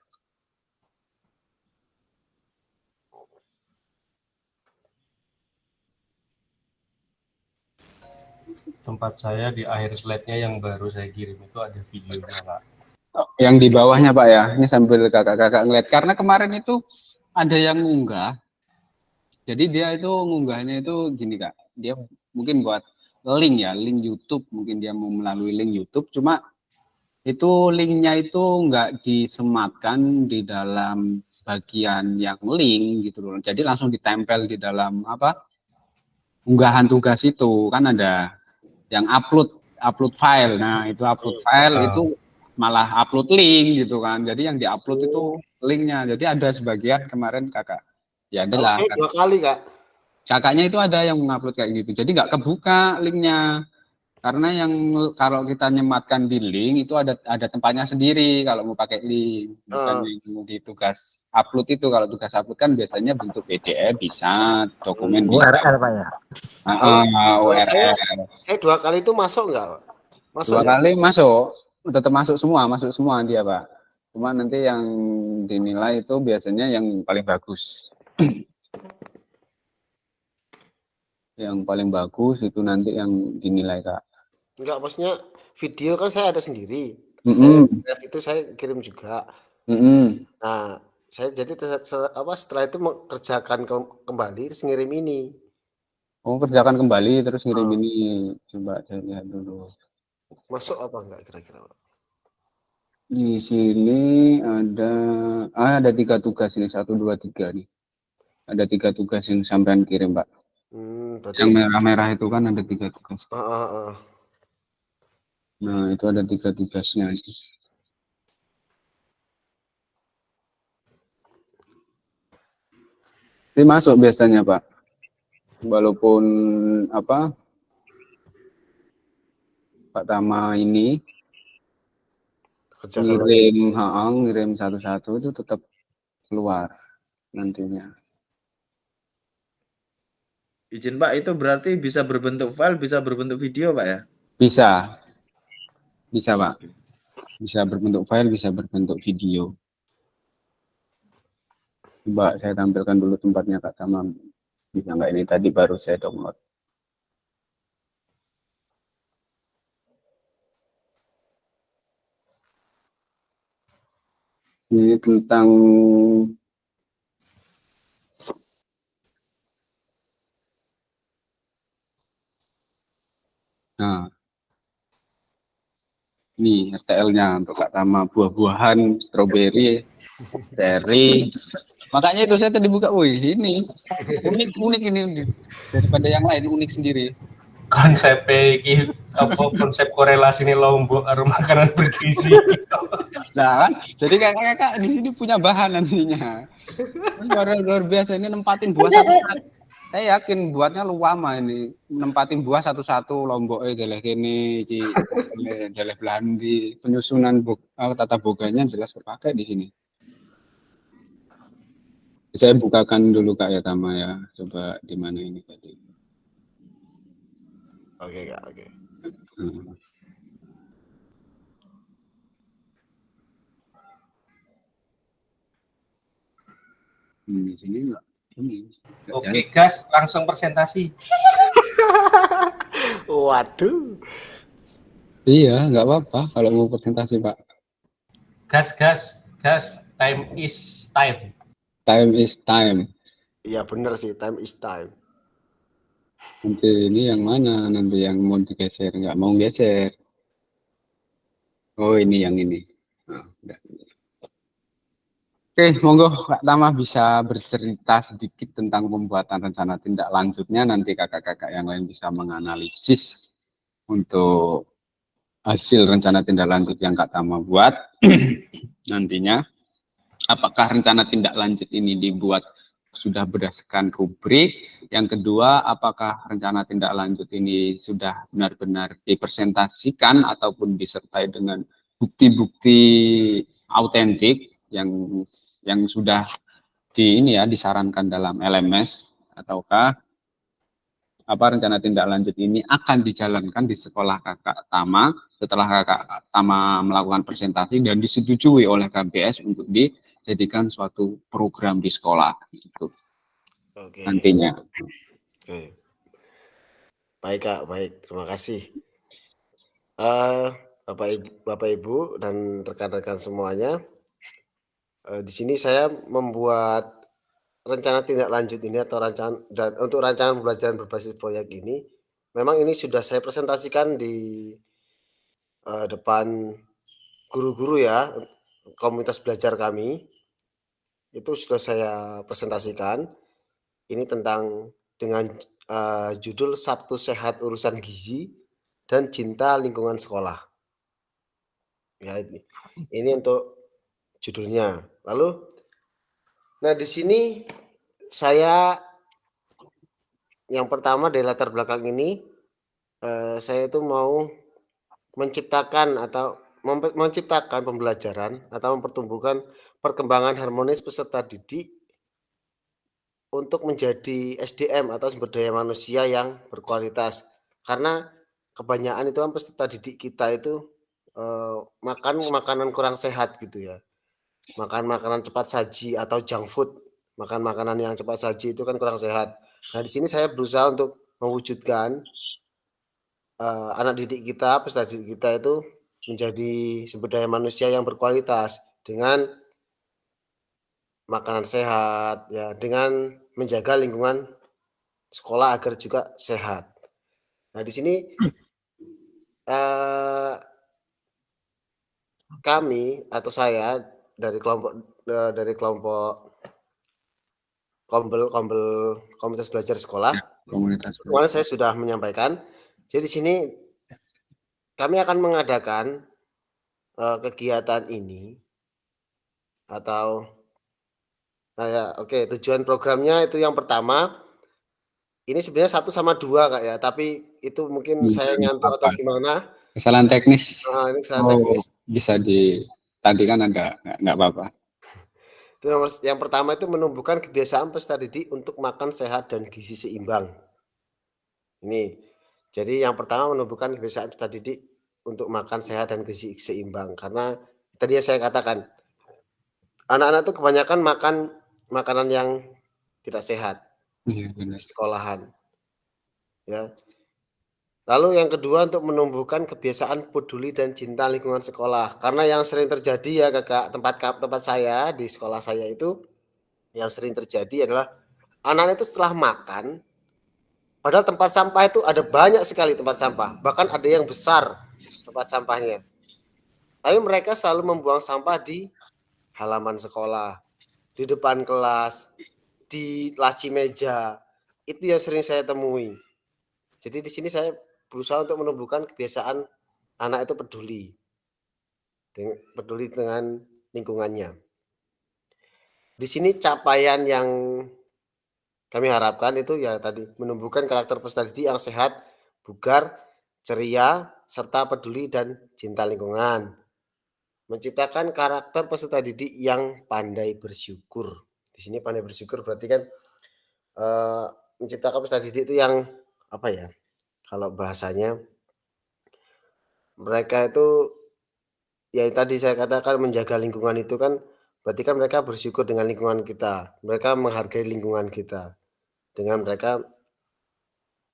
Speaker 4: Tempat saya di akhir slide-nya yang baru saya kirim itu ada videonya, Pak.
Speaker 2: Yang di bawahnya, Pak ya. Ini sambil kakak-kakak ngeliat. Karena kemarin itu ada yang ngunggah. Jadi dia itu ngunggahnya itu gini, Kak. Dia mungkin buat link ya, link YouTube. Mungkin dia mau melalui link YouTube. Cuma itu linknya itu nggak disematkan di dalam bagian yang link gitu loh. Jadi langsung ditempel di dalam unggahan tugas itu. Kan ada yang upload file. Nah, itu upload file itu malah upload link gitu kan. Jadi yang diupload itu linknya. Jadi ada sebagian kemarin kakak. Ya adalah.
Speaker 5: Saya 2 kali, Kak.
Speaker 2: Kakaknya itu ada yang mengupload kayak gitu. Jadi nggak kebuka linknya. Karena yang kalau kita nyematkan di link itu ada tempatnya sendiri kalau mau pakai link. Bukan yang di tugas upload itu. Kalau tugas upload kan biasanya bentuk PDF bisa, dokumen bisa.
Speaker 7: URL, Pak ya.
Speaker 2: URL.
Speaker 5: Saya 2 kali itu masuk nggak, Pak? Masuk
Speaker 2: 2 kali masuk, tetap masuk semua dia, Pak. Cuma nanti yang dinilai itu biasanya yang paling bagus. Yang paling bagus itu nanti yang dinilai, Kak.
Speaker 5: Enggak, maksudnya video kan saya ada sendiri. Itu saya kirim juga. Nah, saya jadi setelah itu mengerjakan kembali terus ngirim ini.
Speaker 2: Oh, kerjakan kembali terus ngirim ini. Coba saya lihat dulu.
Speaker 5: Masuk apa enggak kira-kira, Pak?
Speaker 2: Di sini ada 3 tugas ini, 1, 2, 3 nih. Ada 3 tugas yang sampean kirim, Pak.
Speaker 5: Berarti...
Speaker 2: Yang merah-merah itu kan ada 3 tugas. Nah, itu ada 3 tugasnya. Ini masuk biasanya, Pak. Walaupun Pak Tama ini ngirim satu-satu itu tetap keluar nantinya.
Speaker 6: Izin Pak, itu berarti bisa berbentuk file, bisa berbentuk video, Pak ya?
Speaker 2: Bisa, Pak. Bisa berbentuk file, bisa berbentuk video. Coba saya tampilkan dulu tempatnya Kak Tama. Bisa nggak ini tadi baru saya download. Ini tentang ini RTL-nya untuk Kak Tama, buah-buahan, stroberi, cherry. Makanya itu saya tadi buka, wih ini unik ini daripada yang lain, unik sendiri.
Speaker 4: Konsep konsep korelasi ini lombok karo makanan bergizi.
Speaker 2: Nah kan, jadi kakak di sini punya bahan nantinya. Luar biasa ini nempatin buah satu-satu. Saya yakin buatnya luama ini, nempatin buah satu-satu lombok deleh kene iki deleh belandi, penyusunan tata boganya jelas terpakai di sini. Saya bukakan dulu Kak ya Tama ya, coba di mana ini tadi.
Speaker 5: Oke Kak, oke.
Speaker 2: Di sini enggak.
Speaker 4: Oke, gas, langsung presentasi.
Speaker 5: Waduh.
Speaker 2: Iya, nggak apa-apa kalau mau presentasi Pak.
Speaker 4: Gas. Time is time.
Speaker 2: Time is time.
Speaker 5: Iya bener sih, time is time.
Speaker 2: Nanti ini yang mana? Nanti yang mau digeser, nggak mau geser. Oh, ini yang ini. Nah, udah. Oke, monggo Kak Tama bisa bercerita sedikit tentang pembuatan rencana tindak lanjutnya. Nanti kakak-kakak yang lain bisa menganalisis untuk hasil rencana tindak lanjut yang Kak Tama buat nantinya. Apakah rencana tindak lanjut ini dibuat sudah berdasarkan rubrik? Yang kedua, apakah rencana tindak lanjut ini sudah benar-benar dipresentasikan ataupun disertai dengan bukti-bukti autentik yang sudah disarankan dalam LMS, ataukah apa rencana tindak lanjut ini akan dijalankan di sekolah kakak Tama setelah kakak Tama melakukan presentasi dan disetujui oleh KBS untuk dijadikan suatu program di sekolah gitu
Speaker 5: Oke.
Speaker 2: nantinya.
Speaker 5: Oke. Baik Kak, baik. Terima kasih. Bapak Ibu dan rekan-rekan semuanya, di sini saya membuat rencana tindak lanjut ini atau untuk rancangan pembelajaran berbasis proyek ini, memang ini sudah saya presentasikan di depan guru-guru ya, komunitas belajar kami. Itu sudah saya presentasikan. Ini dengan judul Sabtu Sehat Urusan Gizi dan Cinta Lingkungan Sekolah. Ya, ini untuk judulnya. Lalu, nah di sini saya yang pertama dari latar belakang ini, saya itu mau menciptakan pembelajaran atau mempertumbuhkan perkembangan harmonis peserta didik untuk menjadi SDM atau sumber daya manusia yang berkualitas. Karena kebanyakan itu kan peserta didik kita itu makan makanan kurang sehat gitu ya. Makan makanan cepat saji atau junk food, makan makanan yang cepat saji itu kan kurang sehat. Nah, di sini saya berusaha untuk mewujudkan anak didik kita, peserta didik kita itu menjadi sumber daya manusia yang berkualitas dengan makanan sehat ya, dengan menjaga lingkungan sekolah agar juga sehat. Nah, di sini kami atau saya dari kelompok komunitas belajar sekolah.
Speaker 2: Komunitas
Speaker 5: Kemarin saya sudah menyampaikan. Jadi di sini kami akan mengadakan kegiatan ini atau tujuan programnya itu yang pertama ini sebenarnya 1 sama 2 Kak ya, tapi itu mungkin saya ngantuk atau gimana.
Speaker 2: Kesalahan teknis.
Speaker 5: Ini kesalahan teknis.
Speaker 2: Bisa tadi kan nggak apa-apa.
Speaker 5: Itu yang pertama itu menumbuhkan kebiasaan peserta didik untuk makan sehat dan gizi seimbang. Ini. Jadi yang pertama menumbuhkan kebiasaan peserta didik untuk makan sehat dan gizi seimbang. Karena tadi yang saya katakan, anak-anak itu kebanyakan makan makanan yang tidak sehat
Speaker 2: Iya,
Speaker 5: di
Speaker 2: benar.
Speaker 5: sekolahan. Ya. Lalu yang kedua untuk menumbuhkan kebiasaan peduli dan cinta lingkungan sekolah. Karena yang sering terjadi ya Kakak, tempat saya di sekolah saya itu yang sering terjadi adalah anak-anak itu setelah makan, padahal tempat sampah itu ada banyak sekali tempat sampah, bahkan ada yang besar tempat sampahnya. Tapi mereka selalu membuang sampah di halaman sekolah, di depan kelas, di laci meja. Itu yang sering saya temui. Jadi di sini saya berusaha untuk menumbuhkan kebiasaan anak itu peduli dengan lingkungannya. Di sini capaian yang kami harapkan itu ya tadi menumbuhkan karakter peserta didik yang sehat, bugar, ceria, serta peduli dan cinta lingkungan. Menciptakan karakter peserta didik yang pandai bersyukur. Di sini pandai bersyukur berarti kan menciptakan peserta didik itu yang apa ya? Kalau bahasanya mereka itu ya tadi saya katakan menjaga lingkungan itu kan berarti kan mereka bersyukur dengan lingkungan kita. Mereka menghargai lingkungan kita. Dengan mereka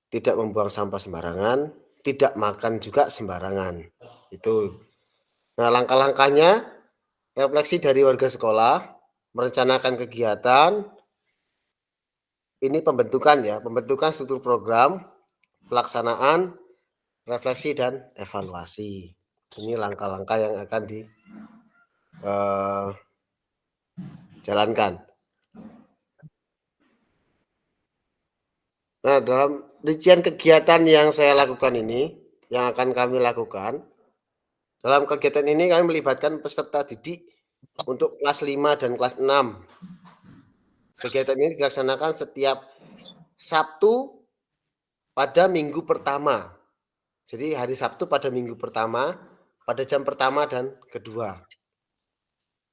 Speaker 5: tidak membuang sampah sembarangan, tidak makan juga sembarangan. Itu. Nah, langkah-langkahnya refleksi dari warga sekolah, merencanakan kegiatan ini pembentukan ya, pembentukan struktur program, pelaksanaan, refleksi dan evaluasi. Ini langkah-langkah yang akan dijalankan. Nah, dalam rincian kegiatan yang saya lakukan ini, yang akan kami lakukan, dalam kegiatan ini kami melibatkan peserta didik untuk kelas 5 dan kelas 6. Kegiatan ini dilaksanakan setiap Sabtu pada minggu pertama. Jadi hari Sabtu pada minggu pertama, pada jam pertama dan kedua.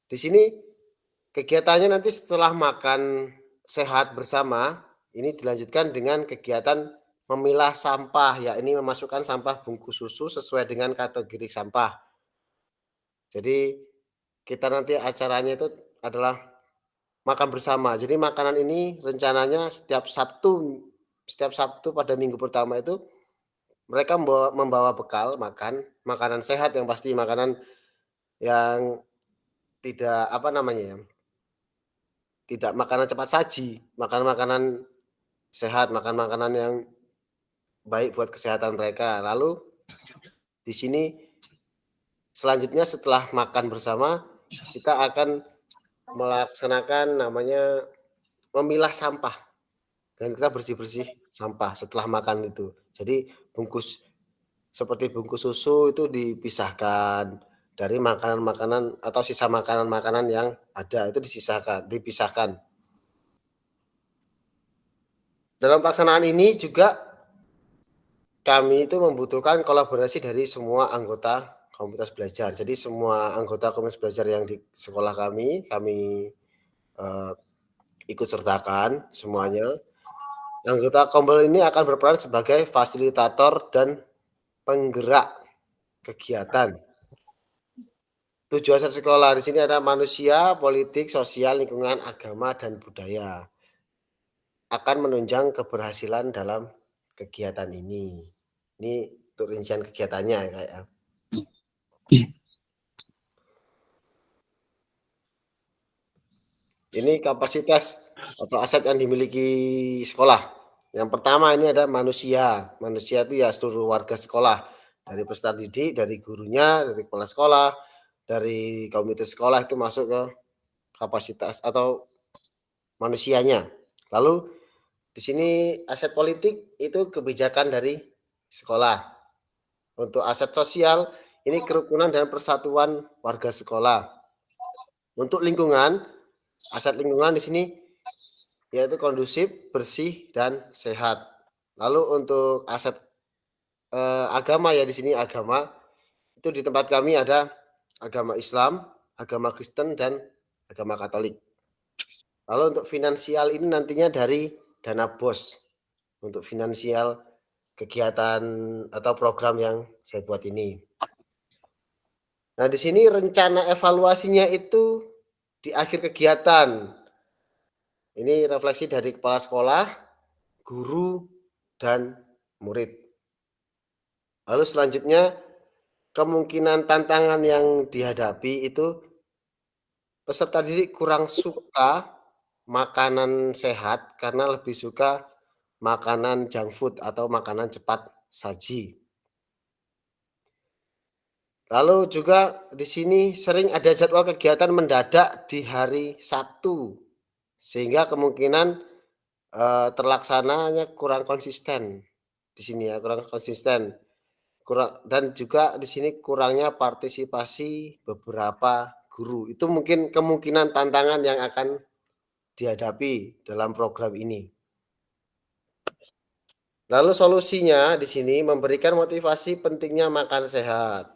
Speaker 5: Di sini kegiatannya nanti setelah makan sehat bersama, ini dilanjutkan dengan kegiatan memilah sampah, ya ini memasukkan sampah bungkus susu sesuai dengan kategori sampah. Jadi kita nanti acaranya itu adalah makan bersama. Jadi makanan ini rencananya setiap Sabtu pada minggu pertama itu mereka membawa bekal makanan sehat yang pasti, makanan yang tidak apa namanya ya, tidak makanan cepat saji, makanan sehat, makanan yang baik buat kesehatan mereka. Lalu di sini selanjutnya setelah makan bersama kita akan melaksanakan namanya memilah sampah dan kita bersih-bersih sampah setelah makan itu. Jadi seperti bungkus susu itu dipisahkan dari makanan-makanan atau sisa makanan-makanan yang ada itu dipisahkan. Dalam pelaksanaan ini juga kami itu membutuhkan kolaborasi dari semua anggota komunitas belajar. Jadi semua anggota komunitas belajar yang di sekolah kami ikut sertakan semuanya. Anggota Kombel ini akan berperan sebagai fasilitator dan penggerak kegiatan. Tujuan sekolah di sini ada manusia, politik, sosial, lingkungan, agama, dan budaya. Akan menunjang keberhasilan dalam kegiatan ini. Ini untuk rincian kegiatannya ya, Kak ya. Ini kapasitas atau aset yang dimiliki sekolah. Yang pertama ini ada manusia. Manusia itu ya seluruh warga sekolah. Dari peserta didik, dari gurunya, dari kepala sekolah, dari komite sekolah itu masuk ke kapasitas atau manusianya. Lalu di sini aset politik itu kebijakan dari sekolah. Untuk aset sosial ini kerukunan dan persatuan warga sekolah. Untuk lingkungan, aset lingkungan di sini yaitu kondusif, bersih dan sehat. Lalu untuk aset agama ya di sini agama itu di tempat kami ada agama Islam, agama Kristen dan agama Katolik. Lalu untuk finansial ini nantinya dari dana BOS untuk finansial kegiatan atau program yang saya buat ini. Nah, di sini rencana evaluasinya itu di akhir kegiatan. Ini refleksi dari kepala sekolah, guru, dan murid. Lalu selanjutnya kemungkinan tantangan yang dihadapi itu peserta didik kurang suka makanan sehat karena lebih suka makanan junk food atau makanan cepat saji. Lalu juga di sini sering ada jadwal kegiatan mendadak di hari Sabtu, sehingga kemungkinan terlaksananya kurang konsisten di sini ya, kurang konsisten. Dan juga di sini kurangnya partisipasi beberapa guru. Itu mungkin kemungkinan tantangan yang akan dihadapi dalam program ini. Lalu solusinya di sini memberikan motivasi pentingnya makan sehat.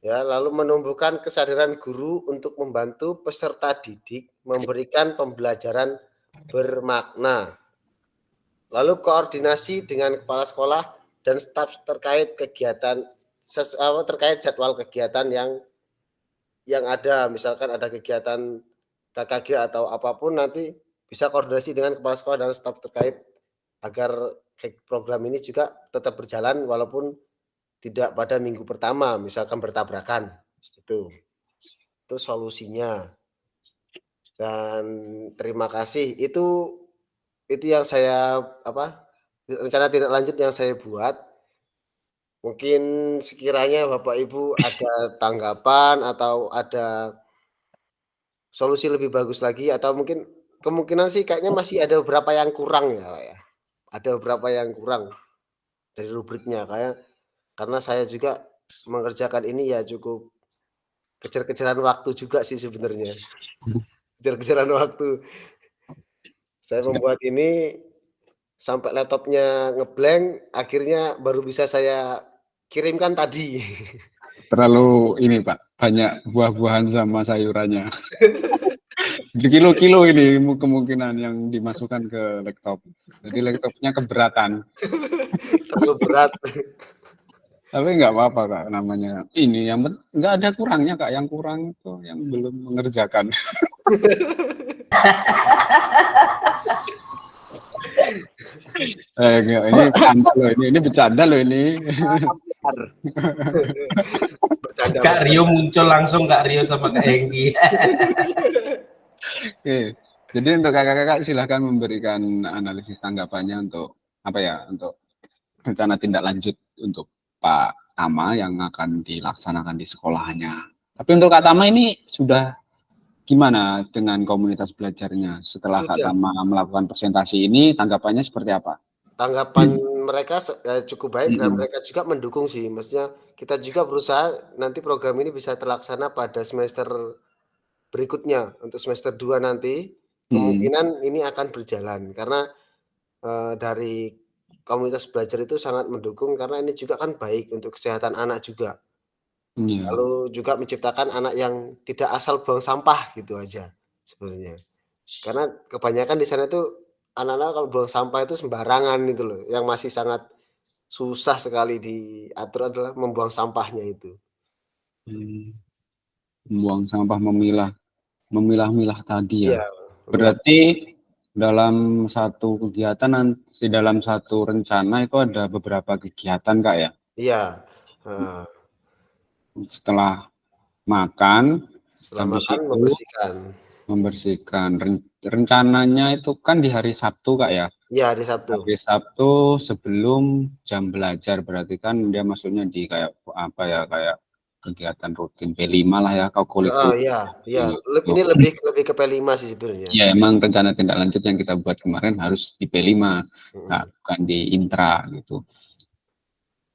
Speaker 5: Ya, lalu menumbuhkan kesadaran guru untuk membantu peserta didik memberikan pembelajaran bermakna. Lalu koordinasi dengan kepala sekolah dan staf terkait kegiatan terkait jadwal kegiatan yang ada, misalkan ada kegiatan KKG atau apapun nanti bisa koordinasi dengan kepala sekolah dan staf terkait agar program ini juga tetap berjalan walaupun tidak pada minggu pertama, misalkan bertabrakan. Itu solusinya. Dan terima kasih. Itu itu yang saya rencana tindak lanjut yang saya buat. Mungkin sekiranya Bapak Ibu ada tanggapan atau ada solusi lebih bagus lagi atau mungkin kemungkinan sih kayaknya masih ada beberapa yang kurang ya, Pak, ya. Ada beberapa yang kurang dari rubriknya karena saya juga mengerjakan ini ya cukup kejar-kejaran waktu juga sih sebenarnya. Kejar-kejaran waktu. Saya membuat ini sampai laptopnya nge-blank, akhirnya baru bisa saya kirimkan tadi.
Speaker 2: Terlalu ini Pak, banyak buah-buahan sama sayurannya. Kilo-kilo ini kemungkinan yang dimasukkan ke laptop. Jadi laptopnya keberatan.
Speaker 5: Terlalu berat.
Speaker 2: Tapi nggak apa-apa Kak, namanya ini yang nggak ada kurangnya Kak, yang kurang itu yang belum mengerjakan. Enggak, ini bercanda loh, ini bercanda loh ini.
Speaker 5: Bercanda,
Speaker 4: Kak Rio muncul langsung, Kak Rio sama Kak Hengki.
Speaker 2: Oke, jadi untuk kakak-kakak silahkan memberikan analisis tanggapannya untuk apa ya, untuk rencana tindak lanjut untuk Pak Tama yang akan dilaksanakan di sekolahnya. Tapi untuk Kak Tama ini sudah gimana dengan komunitas belajarnya setelah Kak
Speaker 5: Sudah.
Speaker 2: Tama melakukan presentasi ini, tanggapannya seperti apa?
Speaker 5: Tanggapan mereka cukup baik dan
Speaker 2: Mm-mm.
Speaker 5: mereka juga mendukung sih. Maksudnya kita juga berusaha nanti program ini bisa terlaksana pada semester berikutnya. Untuk semester 2 nanti kemungkinan ini akan berjalan karena dari komunitas belajar itu sangat mendukung karena ini juga kan baik untuk kesehatan anak juga.
Speaker 2: Iya.
Speaker 5: Lalu juga menciptakan anak yang tidak asal buang sampah gitu aja sebenarnya. Karena kebanyakan di sana itu anak-anak kalau buang sampah itu sembarangan itu loh, yang masih sangat susah sekali diatur adalah membuang sampahnya itu.
Speaker 2: Membuang sampah, memilah-milah tadi ya.
Speaker 5: Iya,
Speaker 2: Berarti dalam satu kegiatan, dalam satu rencana itu ada beberapa kegiatan Kak ya.
Speaker 5: iya, heeh.
Speaker 2: Setelah makan,
Speaker 5: Setelah
Speaker 2: habis
Speaker 5: makan
Speaker 2: itu membersihkan. Rencananya itu kan di hari Sabtu Kak ya.
Speaker 5: Iya, hari Sabtu.
Speaker 2: Hari Sabtu sebelum jam belajar, berarti kan dia masuknya di kayak apa ya, kayak kegiatan rutin P5 lah ya,
Speaker 5: Heeh, iya. Ini lebih ke P5 sih sebenarnya.
Speaker 2: Ya emang rencana tindak lanjut yang kita buat kemarin harus di P5, nah, bukan di intra gitu.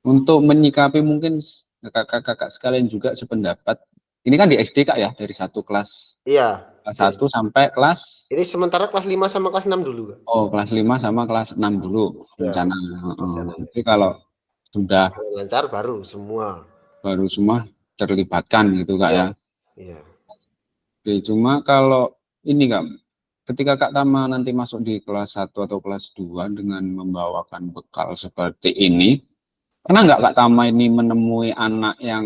Speaker 2: Untuk menyikapi mungkin kakak-kakak sekalian juga sependapat, ini kan di SD Kak ya, dari satu kelas
Speaker 5: Iya.
Speaker 2: kelas 1 sampai kelas
Speaker 5: Ini sementara kelas 5 sama kelas 6 dulu, Kak.
Speaker 2: oh kelas 5 sama kelas 6 dulu
Speaker 5: Ya,
Speaker 2: rencana.
Speaker 5: rencananya.
Speaker 2: Jadi kalau sudah
Speaker 5: Lancar baru semua
Speaker 2: terlibatkan gitu Kak ya.
Speaker 5: Iya.
Speaker 2: Oke, cuma kalau ini Kak, ketika Kak Tama nanti masuk di kelas 1 atau kelas 2 dengan membawakan bekal seperti ini, pernah nggak Kak Tama ini menemui anak yang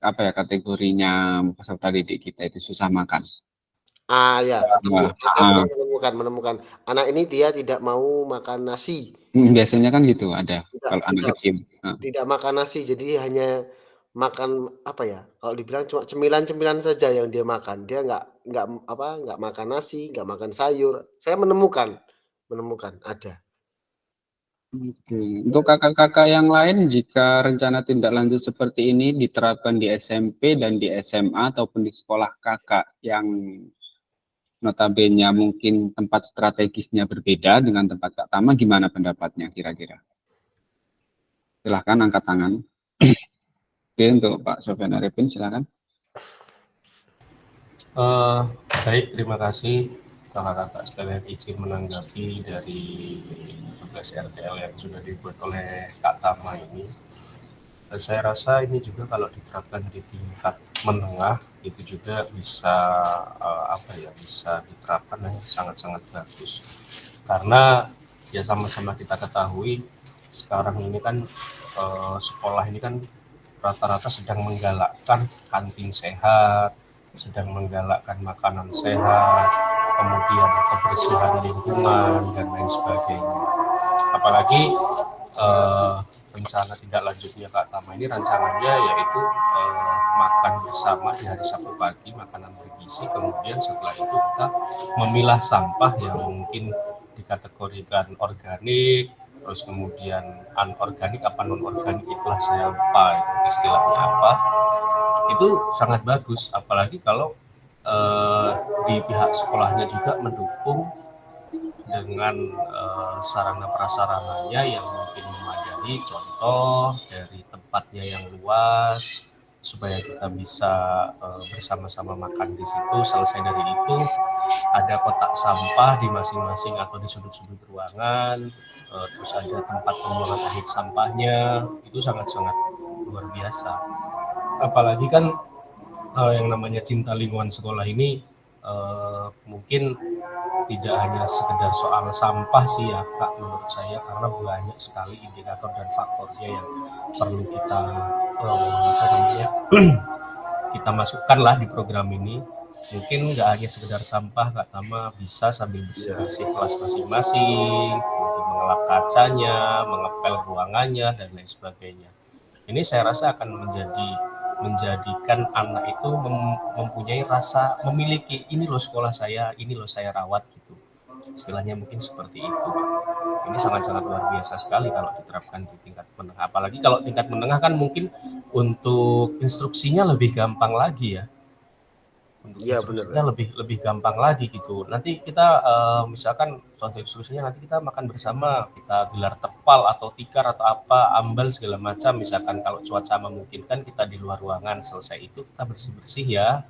Speaker 2: apa ya kategorinya peserta didik kita itu susah makan?
Speaker 5: Ya, saya menemukan anak ini dia tidak mau makan nasi.
Speaker 2: Biasanya kan gitu ada kalau anak kecil.
Speaker 5: Tidak makan nasi, jadi hanya makan apa ya? Kalau dibilang cuma cemilan-cemilan saja yang dia makan. Dia nggak makan nasi, nggak makan sayur. Saya menemukan ada.
Speaker 2: Oke. Untuk kakak-kakak yang lain, jika rencana tindak lanjut seperti ini diterapkan di SMP dan di SMA ataupun di sekolah kakak yang notabene mungkin tempat strategisnya berbeda dengan tempat Kak Tama, gimana pendapatnya kira-kira? Silahkan angkat tangan. Oke, untuk Pak Sofyan Arifin silahkan.
Speaker 4: Baik, terima kasih kakak-kakak sekalian izin menanggapi dari tugas RTL yang sudah dibuat oleh Kak Tama ini. Saya rasa ini juga kalau diterapkan di tingkat menengah itu juga bisa bisa diterapkan yang sangat-sangat bagus. Karena ya sama-sama kita ketahui sekarang ini kan sekolah ini kan rata-rata sedang menggalakkan kantin sehat, sedang menggalakkan makanan sehat, kemudian kebersihan lingkungan dan lain sebagainya. Apalagi rencana tindak lanjutnya Kak Tama ini rancangannya yaitu makan bersama di hari Sabtu pagi, makanan bergizi. Kemudian setelah itu kita memilah sampah yang mungkin dikategorikan organik, terus kemudian anorganik apa non organik, itulah saya lupa itu istilahnya apa. Itu sangat bagus, apalagi kalau di pihak sekolahnya juga mendukung dengan sarana prasarananya yang mungkin memadai, contoh dari tempatnya yang luas supaya kita bisa bersama-sama makan di situ. Selesai dari itu ada kotak sampah di masing-masing atau di sudut-sudut ruangan, terus ada tempat pembuangan akhir sampahnya. Itu sangat-sangat luar biasa, apalagi kan yang namanya cinta lingkungan sekolah ini mungkin tidak hanya sekedar soal sampah sih ya Kak, menurut saya, karena banyak sekali indikator dan faktornya yang perlu kita kita masukkan lah di program ini. Mungkin nggak hanya sekedar sampah, Kak Tama, bisa sambil bersih-bersih kelas masing-masing, mungkin mengelap kacanya, mengepel ruangannya, dan lain sebagainya. Ini saya rasa akan menjadikan anak itu mempunyai rasa memiliki, ini loh sekolah saya, ini loh saya rawat gitu. Istilahnya mungkin seperti itu. Ini sangat-sangat luar biasa sekali kalau diterapkan di tingkat menengah. Apalagi kalau tingkat menengah kan mungkin untuk instruksinya lebih gampang lagi ya. Untuk
Speaker 5: Iya,
Speaker 4: instruksinya lebih gampang lagi gitu. Nanti kita misalkan contoh instruksinya, nanti kita makan bersama, kita gelar terpal atau tikar atau apa, ambal segala macam. Misalkan kalau cuaca memungkinkan kita di luar ruangan, selesai itu kita bersih-bersih ya.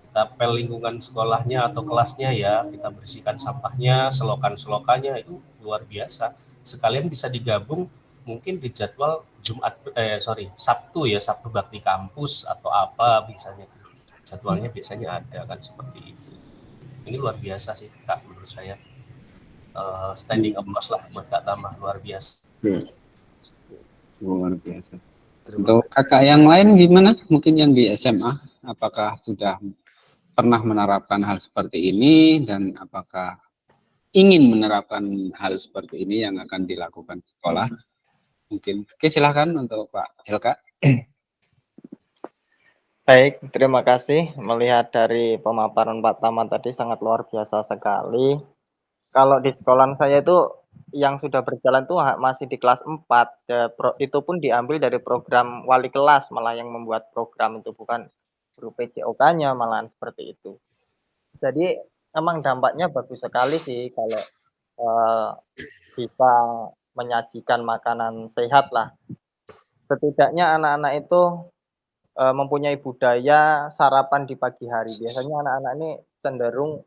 Speaker 4: Kita pel lingkungan sekolahnya atau kelasnya ya, kita bersihkan sampahnya, selokan-selokannya, itu luar biasa. Sekalian bisa digabung mungkin di jadwal Sabtu ya, Sabtu bakti kampus atau apa biasanya. Jadwalnya biasanya ada kan seperti itu. Ini luar biasa sih Kak, menurut saya. Standing applause lah buat Kak Tama, luar biasa.
Speaker 2: Luar biasa. Untuk kakak yang lain gimana? Mungkin yang di SMA, apakah sudah pernah menerapkan hal seperti ini, dan apakah ingin menerapkan hal seperti ini yang akan dilakukan di sekolah? Mungkin. Oke, silahkan untuk Pak Helka.
Speaker 7: Baik, terima kasih. Melihat dari pemaparan Pak Tama tadi sangat luar biasa sekali. Kalau di sekolah saya itu yang sudah berjalan tuh masih di kelas 4. Itu pun diambil dari program wali kelas, malah yang membuat program itu, bukan guru PJOK-nya, malahan seperti itu. Jadi emang dampaknya bagus sekali sih kalau bisa menyajikan makanan sehat lah. Setidaknya anak-anak itu mempunyai budaya sarapan di pagi hari. Biasanya anak-anak ini cenderung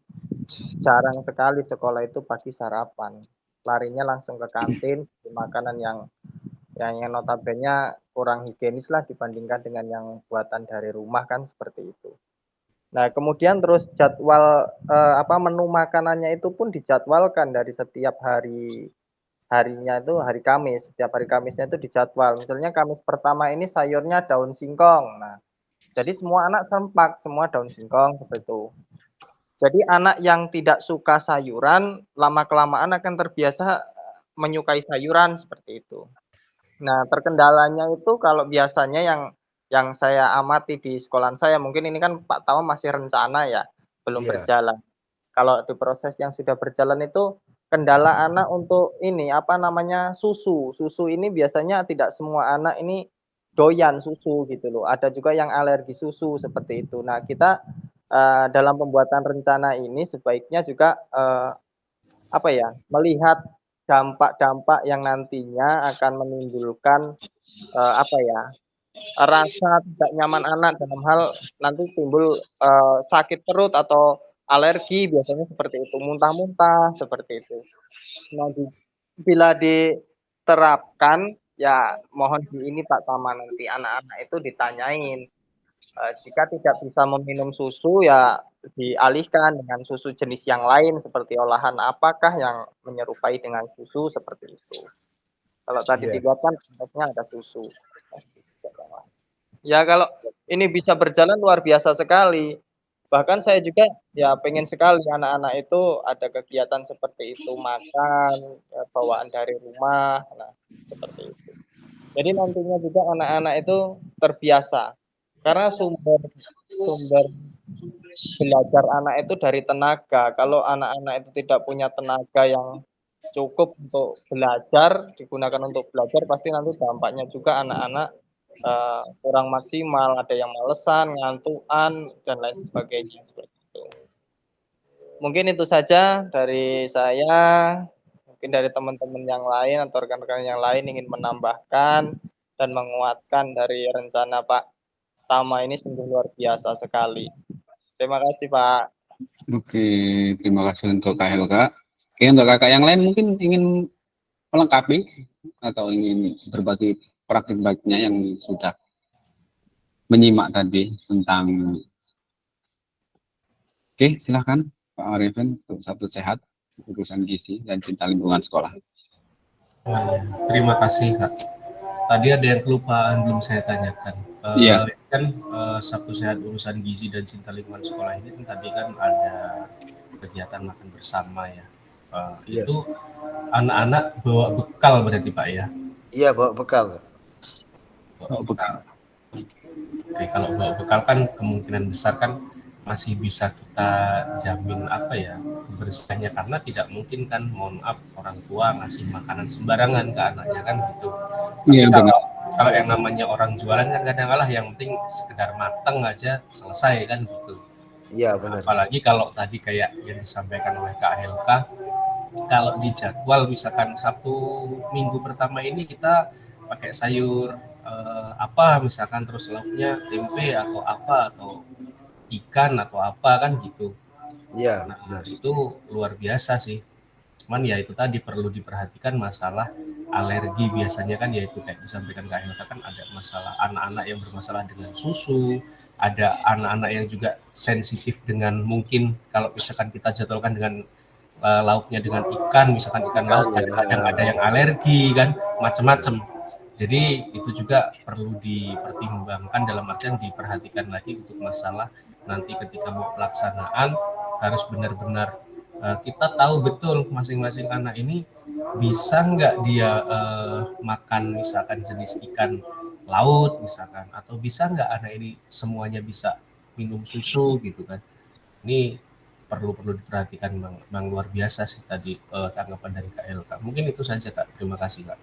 Speaker 7: jarang sekali sekolah itu pagi sarapan. Larinya langsung ke kantin, makanan yang notabene kurang higienis lah dibandingkan dengan yang buatan dari rumah kan, seperti itu. Nah, kemudian terus jadwal menu makanannya itu pun dijadwalkan dari setiap harinya itu hari Kamis. Setiap hari Kamisnya itu dijadwal. Misalnya Kamis pertama ini sayurnya daun singkong. Nah, jadi semua anak serempak, semua daun singkong seperti itu. Jadi anak yang tidak suka sayuran, lama-kelamaan akan terbiasa menyukai sayuran seperti itu. Nah, terkendalanya itu kalau biasanya yang saya amati di sekolah saya, mungkin ini kan Pak Tama masih rencana ya, belum berjalan. Kalau di proses yang sudah berjalan itu kendala anak untuk ini susu. Susu ini biasanya tidak semua anak ini doyan susu gitu loh. Ada juga yang alergi susu seperti itu. Nah, kita dalam pembuatan rencana ini sebaiknya juga melihat dampak-dampak yang nantinya akan menimbulkan rasa tidak nyaman anak, dalam hal nanti timbul sakit perut atau alergi, biasanya seperti itu, muntah-muntah seperti itu. Nah, bila diterapkan ya, mohon ini Pak Tama, nanti anak-anak itu ditanyain, jika tidak bisa meminum susu ya dialihkan dengan susu jenis yang lain, seperti olahan apakah yang menyerupai dengan susu, seperti itu. Kalau tadi dibuatkan contohnya ada susu. Ya, kalau ini bisa berjalan luar biasa sekali. Bahkan saya juga ya pengen sekali anak-anak itu ada kegiatan seperti itu, makan bawaan dari rumah. Nah, seperti itu. Jadi nantinya juga anak-anak itu terbiasa Karena sumber belajar anak itu dari tenaga. Kalau anak-anak itu tidak punya tenaga yang cukup untuk belajar, digunakan untuk belajar, pasti nanti dampaknya juga anak-anak kurang maksimal, ada yang malesan, ngantukan, dan lain sebagainya seperti itu. Mungkin itu saja dari saya. Mungkin dari teman-teman yang lain atau rekan-rekan yang lain ingin menambahkan dan menguatkan dari rencana Pak Tama ini sungguh luar biasa sekali. Terima kasih Pak.
Speaker 2: Oke, terima kasih untuk Kak Helga. Oke, untuk kakak yang lain mungkin ingin melengkapi atau ingin berbagi praktik-praktiknya yang sudah menyimak tadi tentang. Oke, silakan Pak Arifin untuk Sabtu Sehat, urusan gizi dan cinta lingkungan sekolah.
Speaker 4: Terima kasih Kak. Tadi ada yang kelupaan belum saya tanyakan.
Speaker 2: Iya.
Speaker 4: Kan Sabtu Sehat urusan gizi dan cinta lingkungan sekolah ini kan tadi kan ada kegiatan makan bersama ya. Itu anak-anak bawa bekal berarti Pak ya?
Speaker 5: Iya, bawa bekal.
Speaker 4: Bawa bekal. Oke, kalau bawa bekal kan kemungkinan besar kan masih bisa kita jamin apa ya kebersihannya, karena tidak mungkin kan, mohon maaf, orang tua ngasih makanan sembarangan ke anaknya kan gitu.
Speaker 2: Iya, benar.
Speaker 4: Kalau yang namanya orang jualan kan kadang-kadang yang penting sekedar mateng aja selesai kan gitu.
Speaker 5: Iya, benar.
Speaker 4: Apalagi kalau tadi kayak yang disampaikan oleh Kak Helka, kalau di jadwal misalkan Sabtu minggu pertama ini kita pakai sayur apa misalkan, terus lauknya tempe atau apa atau ikan atau apa kan gitu.
Speaker 5: Iya.
Speaker 4: Nah, itu luar biasa sih. Cuman ya itu tadi perlu diperhatikan masalah alergi, biasanya kan yaitu kayak disampaikan Kak Helka kan ada masalah anak-anak yang bermasalah dengan susu, ada anak-anak yang juga sensitif dengan mungkin kalau misalkan kita jadwalkan dengan lauknya dengan ikan, misalkan ikan laut, kadang-kadang ada yang alergi kan, macam-macam. Jadi itu juga perlu dipertimbangkan, dalam artian diperhatikan lagi untuk masalah nanti ketika mau pelaksanaan harus benar-benar kita tahu betul masing-masing anak ini bisa nggak dia makan misalkan jenis ikan laut misalkan, atau bisa nggak anak ini semuanya bisa minum susu gitu kan. Ini perlu diperhatikan, Bang, luar biasa sih tadi tanggapan dari Kak Helka. Mungkin itu saja Kak, terima kasih Kak.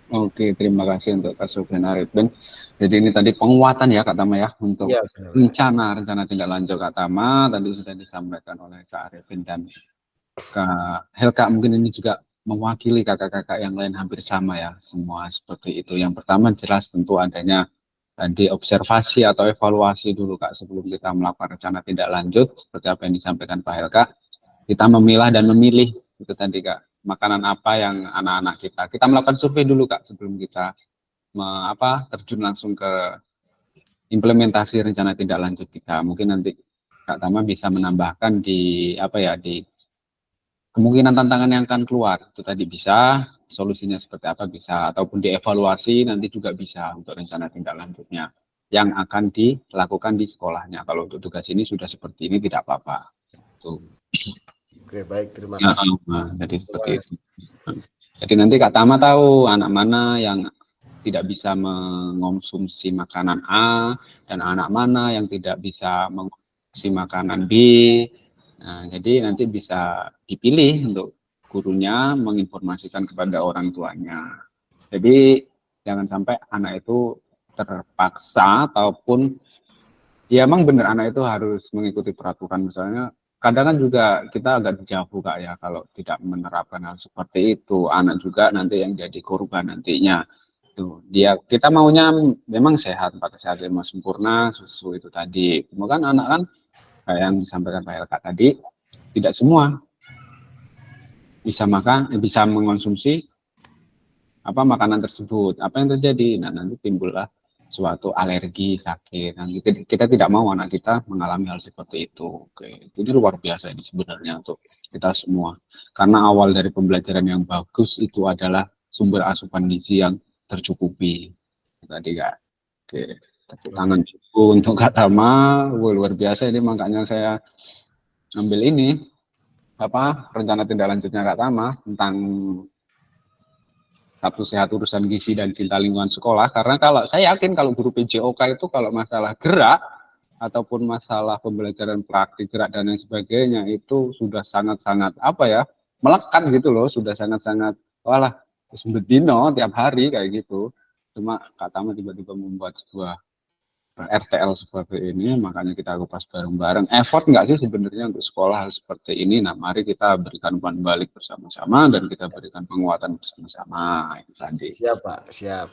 Speaker 2: Oke, terima kasih untuk Kak Sofyan Arifin. Jadi ini tadi penguatan ya Kak Tama ya, untuk rencana tindak lanjut Kak Tama tadi sudah disampaikan oleh Kak Arifin dan Kak Helka. Mungkin ini juga mewakili kakak-kakak yang lain hampir sama ya, semua seperti itu. Yang pertama jelas tentu adanya tadi observasi atau evaluasi dulu Kak sebelum kita melakukan rencana tindak lanjut, seperti apa yang disampaikan Pak Helka. Kita memilah dan memilih itu tadi Kak, makanan apa yang anak-anak kita melakukan survei dulu Kak sebelum kita terjun langsung ke implementasi rencana tindak lanjut kita. Mungkin nanti Kak Tama bisa menambahkan di di kemungkinan tantangan yang akan keluar itu tadi, bisa solusinya seperti apa bisa, ataupun dievaluasi nanti juga bisa untuk rencana tindak lanjutnya yang akan dilakukan di sekolahnya. Kalau untuk tugas ini sudah seperti ini tidak apa-apa. Tuh.
Speaker 5: Oke, baik, terima kasih.
Speaker 2: Jadi seperti itu. Jadi nanti Kak Tama tahu anak mana yang tidak bisa mengonsumsi makanan A dan anak mana yang tidak bisa mengonsumsi makanan B. Nah, jadi nanti bisa dipilih untuk gurunya menginformasikan kepada orang tuanya. Jadi jangan sampai anak itu terpaksa ataupun ya emang benar anak itu harus mengikuti peraturan. Misalnya kadang kan juga kita agak jauh Kak ya kalau tidak menerapkan hal seperti itu, anak juga nanti yang jadi korban nantinya. Tuh, kita maunya memang sehat, pakai sehat 5 sempurna, susu itu tadi. Kemudian anak kan kayak yang disampaikan Pak Helka tadi, tidak semua bisa bisa mengonsumsi makanan tersebut. Apa yang terjadi? Nah, nanti timbullah suatu alergi, sakit. Nah, kita tidak mau anak kita mengalami hal seperti itu. Oke, jadi luar biasa ini sebenarnya untuk kita semua. Karena awal dari pembelajaran yang bagus itu adalah sumber asupan gizi yang tercukupi. Tadi Kak. Oke, tepuk tangan untuk Kak Tama. Luar biasa ini, makanya saya ambil ini rencana tindak lanjutnya Kak Tama tentang Sabtu Sehat Urusan Gizi dan Cinta Lingkungan Sekolah. Karena kalau saya yakin kalau guru PJOK itu kalau masalah gerak ataupun masalah pembelajaran praktik gerak dan lain sebagainya itu sudah sangat-sangat apa ya, melekat gitu loh, sudah sangat-sangat walah sebetino tiap hari kayak gitu. Cuma Kak Tama tiba-tiba membuat sebuah RTL seperti ini, makanya kita kupas bareng-bareng. Effort nggak sih sebenarnya untuk sekolah hal seperti ini? Nah, mari kita berikan umpan balik bersama-sama dan kita berikan penguatan bersama-sama. Itu tadi.
Speaker 5: Siap, Pak. Siap.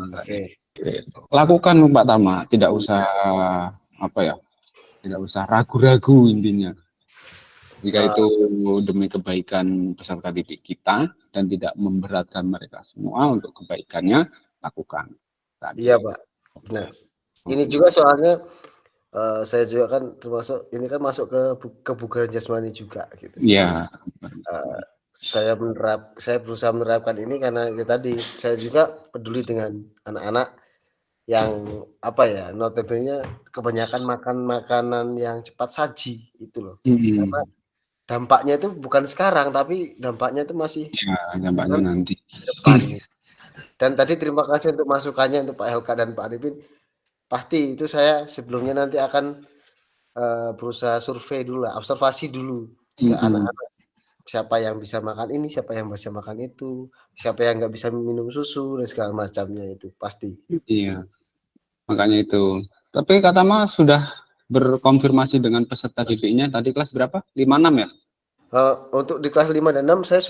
Speaker 2: Nah,
Speaker 5: Oke.
Speaker 2: gitu. Lakukan Pak Tama, tidak usah apa ya, tidak usah ragu-ragu intinya. Jika itu demi kebaikan peserta didik kita dan tidak memberatkan mereka semua, untuk kebaikannya lakukan. Tadi.
Speaker 5: Iya, Pak. Benar. Ini juga soalnya saya juga kan termasuk ini kan masuk ke kebugaran jasmani juga gitu.
Speaker 2: Iya.
Speaker 5: Saya berusaha menerapkan ini karena ya tadi saya juga peduli dengan anak-anak yang apa ya, notabene kebanyakan makan makanan yang cepat saji itu loh. Karena dampaknya itu bukan sekarang tapi dampaknya itu masih
Speaker 2: dampaknya nanti
Speaker 5: ke depan. Dan tadi terima kasih untuk masukannya untuk Pak Helka dan Pak Arifin. Pasti itu saya sebelumnya nanti akan berusaha survei dulu lah, observasi dulu ke anak-anak. Siapa yang bisa makan ini, siapa yang bisa makan itu, siapa yang nggak bisa minum susu dan segala macamnya itu pasti.
Speaker 2: Iya, makanya itu. Tapi Kak Tama sudah berkonfirmasi dengan peserta didiknya tadi kelas berapa? 5-6 ya?
Speaker 5: Untuk di kelas 5 dan 6 saya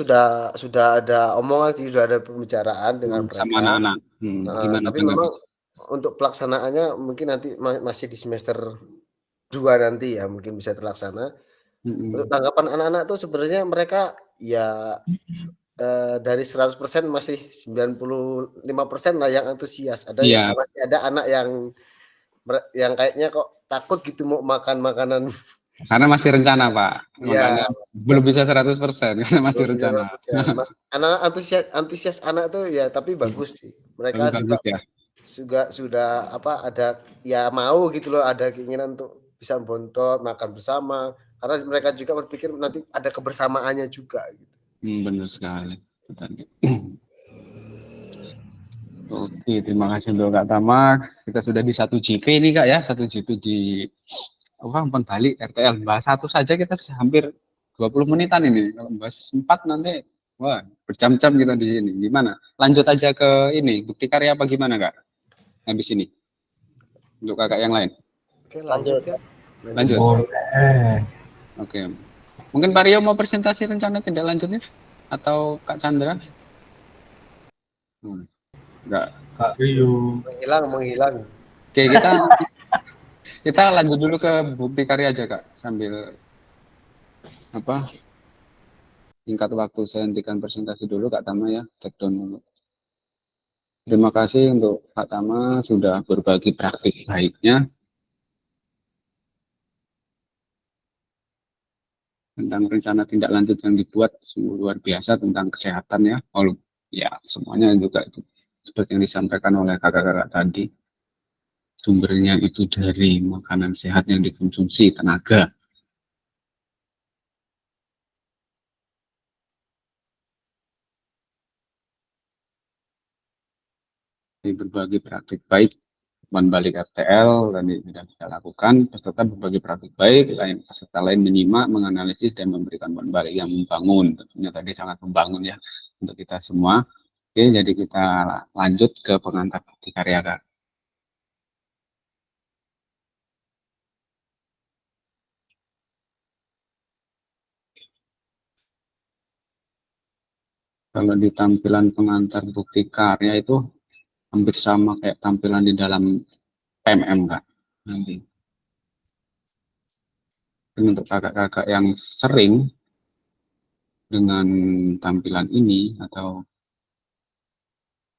Speaker 5: sudah ada omongan sih, sudah ada pembicaraan dengan mereka.
Speaker 2: Sama anak-anak.
Speaker 5: Tapi memang untuk pelaksanaannya mungkin nanti masih di semester 2 nanti ya mungkin bisa terlaksana. Untuk tanggapan anak-anak tuh sebenarnya mereka ya dari 100% masih 95% lah yang antusias. Masih ada anak yang kayaknya kok takut gitu mau makan makanan.
Speaker 2: Karena masih rencana, Pak.
Speaker 5: Makanya
Speaker 2: belum bisa 100% karena masih rencana.
Speaker 5: Anak antusias anak tuh ya, tapi bagus sih. Mereka juga sudah apa ada ya mau gitu loh, ada keinginan untuk bisa bontot makan bersama karena mereka juga berpikir nanti ada kebersamaannya juga gitu.
Speaker 2: Benar sekali. Oke, terima kasih untuk Kak Tama. Kita sudah di 1 JP ini Kak ya, 1 JP di umpan balik RTL. Bahas 1 saja kita sudah hampir 20 menitan ini. Kalau bahas 4 nanti wah, berjam-jam kita di sini. Gimana? Lanjut aja ke ini, bukti karya apa gimana Kak? Habis ini. Untuk kakak yang lain.
Speaker 5: Oke, lanjut.
Speaker 2: Oke. Mungkin Pak Rio mau presentasi rencana tindak lanjutnya atau Kak Chandra? Enggak.
Speaker 4: Kak Rio.
Speaker 5: Menghilang.
Speaker 2: Oke, kita lanjut dulu ke bukti karya aja Kak, sambil apa? Singkat waktu saya hentikan presentasi dulu Kak Tama ya, take down dulu. Terima kasih untuk Kak Tama sudah berbagi praktik baiknya tentang rencana tindak lanjut yang dibuat luar biasa tentang kesehatan ya. Ya semuanya juga itu seperti yang disampaikan oleh kakak-kakak tadi. Sumbernya itu dari makanan sehat yang dikonsumsi, tenaga. Ini berbagi praktik baik, umpan balik RTL dan sudah kita lakukan. Peserta berbagi praktik baik, peserta lain menyimak, menganalisis dan memberikan umpan balik yang membangun. Tentunya tadi sangat membangun ya untuk kita semua. Oke, jadi kita lanjut ke pengantar bukti karya Kak. Kalau di tampilan pengantar bukti karya itu hampir sama kayak tampilan di dalam PMM Kak. Nanti. Untuk kakak-kakak yang sering dengan tampilan ini atau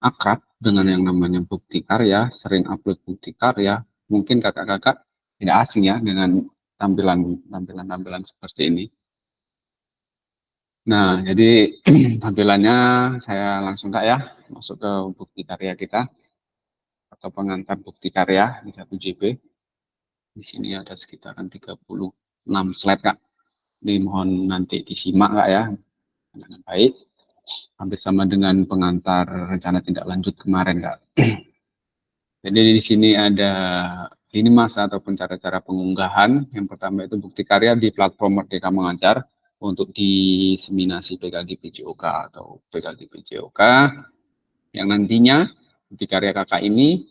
Speaker 2: akrab dengan yang namanya bukti karya, sering upload bukti karya, mungkin kakak-kakak tidak asing ya dengan tampilan seperti ini. Nah, jadi tampilannya saya langsung Kak ya, masuk ke bukti karya kita atau pengantar bukti karya di 1 JP. Di sini ada sekitaran 36 slide Kak. Ini mohon nanti disimak Kak ya, dengan baik. hampir sama dengan pengantar rencana tindak lanjut kemarin, Kak. Jadi di sini ada ini masa ataupun cara-cara pengunggahan. Yang pertama itu bukti karya di platform Merdeka Mengajar untuk diseminasi PKG PJOK atau PKG PJOK, yang nantinya bukti karya kakak ini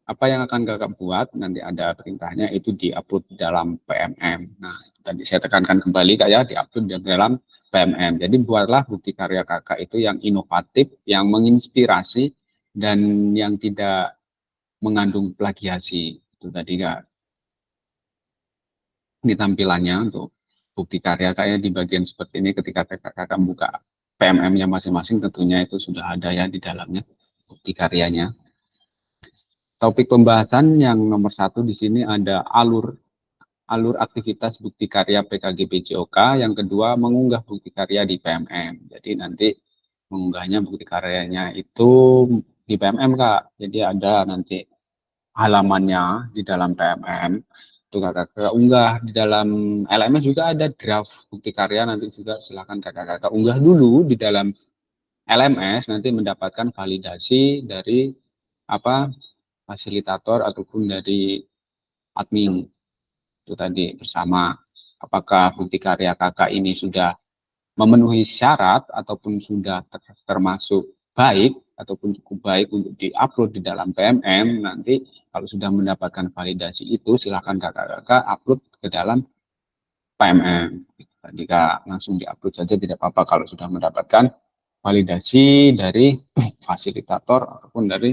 Speaker 2: apa yang akan kakak buat, nanti ada perintahnya itu diupload di dalam PMM. Nah, tadi saya tekankan kembali Kak ya, diupload di dalam PMM. Jadi buatlah bukti karya kakak itu yang inovatif, yang menginspirasi, dan yang tidak mengandung plagiasi. Itu tadi Kak. Ini tampilannya untuk bukti karya Kak ya, di bagian seperti ini ketika kakak buka PMM-nya masing-masing, tentunya itu sudah ada ya di dalamnya bukti karyanya. Topik pembahasan yang nomor 1 di sini ada alur aktivitas bukti karya PKG PJOK. Yang kedua, mengunggah bukti karya di PMM. Jadi nanti mengunggahnya bukti karyanya itu di PMM Kak. Jadi ada nanti halamannya di dalam PMM. Itu kakak unggah. Di dalam LMS juga ada draft bukti karya, nanti juga silakan kakak unggah dulu di dalam LMS, nanti mendapatkan validasi dari fasilitator ataupun dari admin. Itu tadi bersama apakah bukti karya kakak ini sudah memenuhi syarat ataupun sudah termasuk baik ataupun cukup baik untuk diupload di dalam PMM. Nanti kalau sudah mendapatkan validasi itu, silahkan kakak-kakak upload ke dalam PMM. Tadi Kak, langsung diupload saja, tidak apa-apa kalau sudah mendapatkan validasi dari fasilitator ataupun dari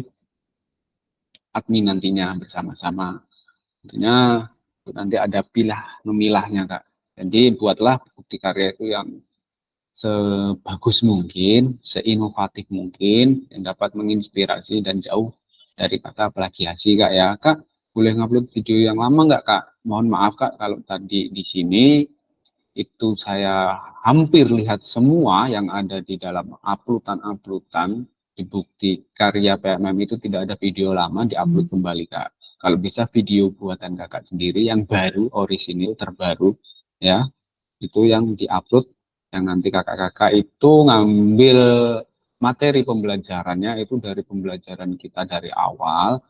Speaker 2: admin nantinya bersama-sama. Tentunya nanti ada memilahnya Kak. Jadi buatlah bukti karya itu yang sebagus mungkin, seinovatif mungkin, yang dapat menginspirasi dan jauh dari kata plagiasi Kak ya. Kak, boleh ngupload video yang lama nggak Kak? Mohon maaf Kak, kalau tadi di sini itu saya hampir lihat semua yang ada di dalam uploadan di bukti karya PMM itu tidak ada video lama, diupload kembali Kak. Kalau bisa video buatan kakak sendiri yang baru, orisinil, terbaru ya, itu yang diupload, yang nanti kakak-kakak itu ngambil materi pembelajarannya itu dari pembelajaran kita dari awal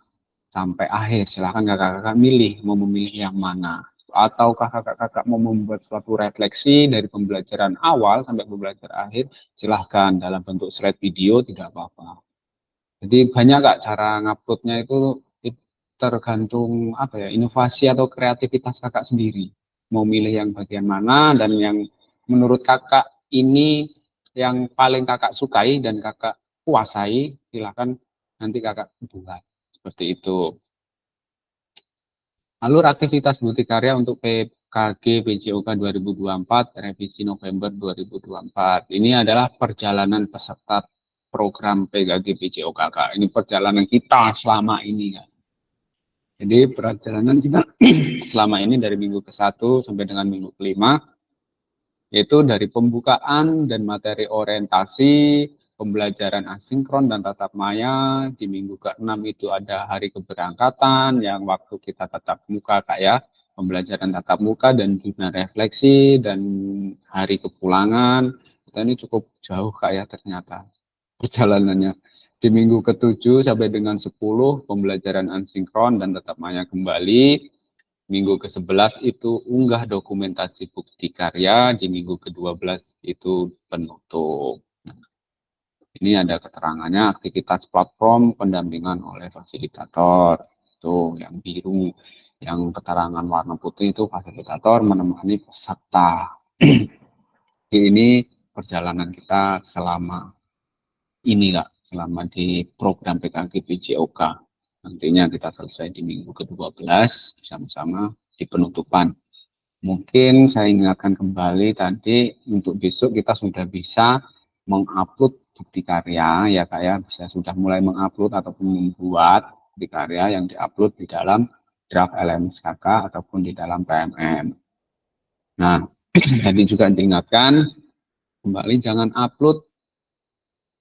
Speaker 2: sampai akhir. Silahkan kakak-kakak mau memilih yang mana. Atau kakak-kakak mau membuat suatu refleksi dari pembelajaran awal sampai pembelajaran akhir, silahkan dalam bentuk slide video, tidak apa-apa. Jadi banyak Kak cara nguploadnya itu tergantung inovasi atau kreativitas kakak sendiri. Mau milih yang bagian mana dan yang menurut kakak ini yang paling kakak sukai dan kakak kuasai, silahkan nanti kakak buat seperti itu. Alur aktivitas bukti karya untuk PKG PJOK 2024 revisi November 2024. Ini adalah perjalanan peserta program PKG PJOK Kak. Ini perjalanan kita selama ini Kak. Jadi perjalanan kita selama ini dari minggu ke-1 sampai dengan minggu ke-5, yaitu dari pembukaan dan materi orientasi, pembelajaran asinkron dan tatap maya. Di minggu ke-6 itu ada hari keberangkatan yang waktu kita tatap muka Kak ya, pembelajaran tatap muka dan juga refleksi, dan hari kepulangan. Kita ini cukup jauh Kak ya ternyata perjalanannya. Di minggu ke-7 sampai dengan 10 pembelajaran asinkron dan tatap maya kembali. Minggu ke-11 itu unggah dokumentasi bukti karya. Di minggu ke-12 itu penutup. Ini ada keterangannya, aktivitas platform pendampingan oleh fasilitator. Itu yang biru. Yang keterangan warna putih itu fasilitator menemani peserta. Ini perjalanan kita selama ini Kak, selama di program PKG PJOK. Nantinya kita selesai di minggu ke-12 bersama-sama di penutupan. Mungkin saya ingatkan kembali tadi, untuk besok kita sudah bisa mengupload bukti karya ya Kak ya, bisa sudah mulai mengupload ataupun membuat bukti karya yang diupload di dalam draft LMS kakak ataupun di dalam PMM. Nah, tadi juga diingatkan kembali, jangan upload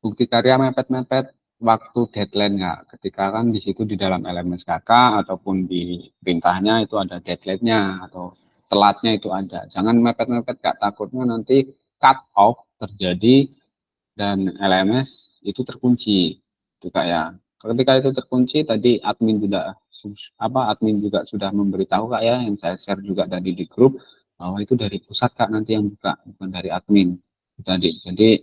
Speaker 2: bukti karya mepet-mepet waktu deadline Kak. Ketika kan di situ di dalam LMS kakak ataupun di perintahnya itu ada deadline-nya atau telatnya itu ada. Jangan mepet-mepet Kak, takutnya nanti cut off terjadi dan LMS itu terkunci. Itu Kak ya. Ketika itu terkunci tadi admin juga sudah memberitahu Kak ya, yang saya share juga tadi di grup bahwa itu dari pusat Kak nanti yang buka, bukan dari admin tadi. Jadi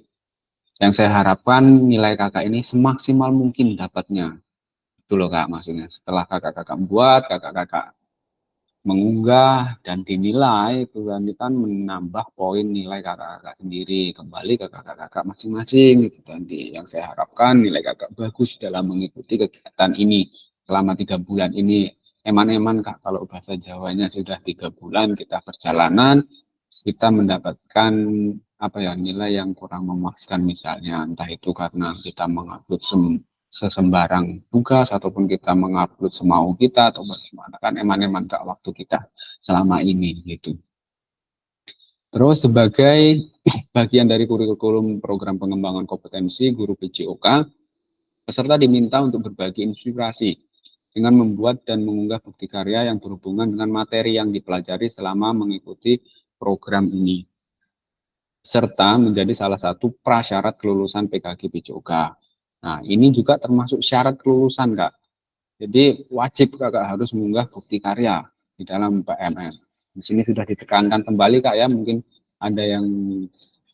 Speaker 2: yang saya harapkan nilai Kakak ini semaksimal mungkin dapatnya. Itu loh Kak maksudnya. Setelah Kakak-kakak buat, Kakak-kakak mengunggah dan dinilai itu kan menambah poin nilai kakak-kakak sendiri kembali ke kakak-kakak masing-masing gitu. Dan yang saya harapkan nilai kakak bagus dalam mengikuti kegiatan ini selama 3 bulan ini. Eman-eman Kak, kalau bahasa Jawanya sudah 3 bulan kita perjalanan, kita mendapatkan nilai yang kurang memuaskan misalnya, entah itu karena kita mengupload sesembarang tugas ataupun kita mengupload semau kita atau bagaimana, kan eman-eman Kak waktu kita selama ini gitu. Terus sebagai bagian dari kurikulum program pengembangan kompetensi guru PJOK, peserta diminta untuk berbagi inspirasi dengan membuat dan mengunggah bukti karya yang berhubungan dengan materi yang dipelajari selama mengikuti program ini, serta menjadi salah satu prasyarat kelulusan PKG PJOK. Nah, ini juga termasuk syarat kelulusan, Kak. Jadi, wajib Kakak harus mengunggah bukti karya di dalam PMS. Di sini sudah ditekankan kembali, Kak ya, mungkin ada yang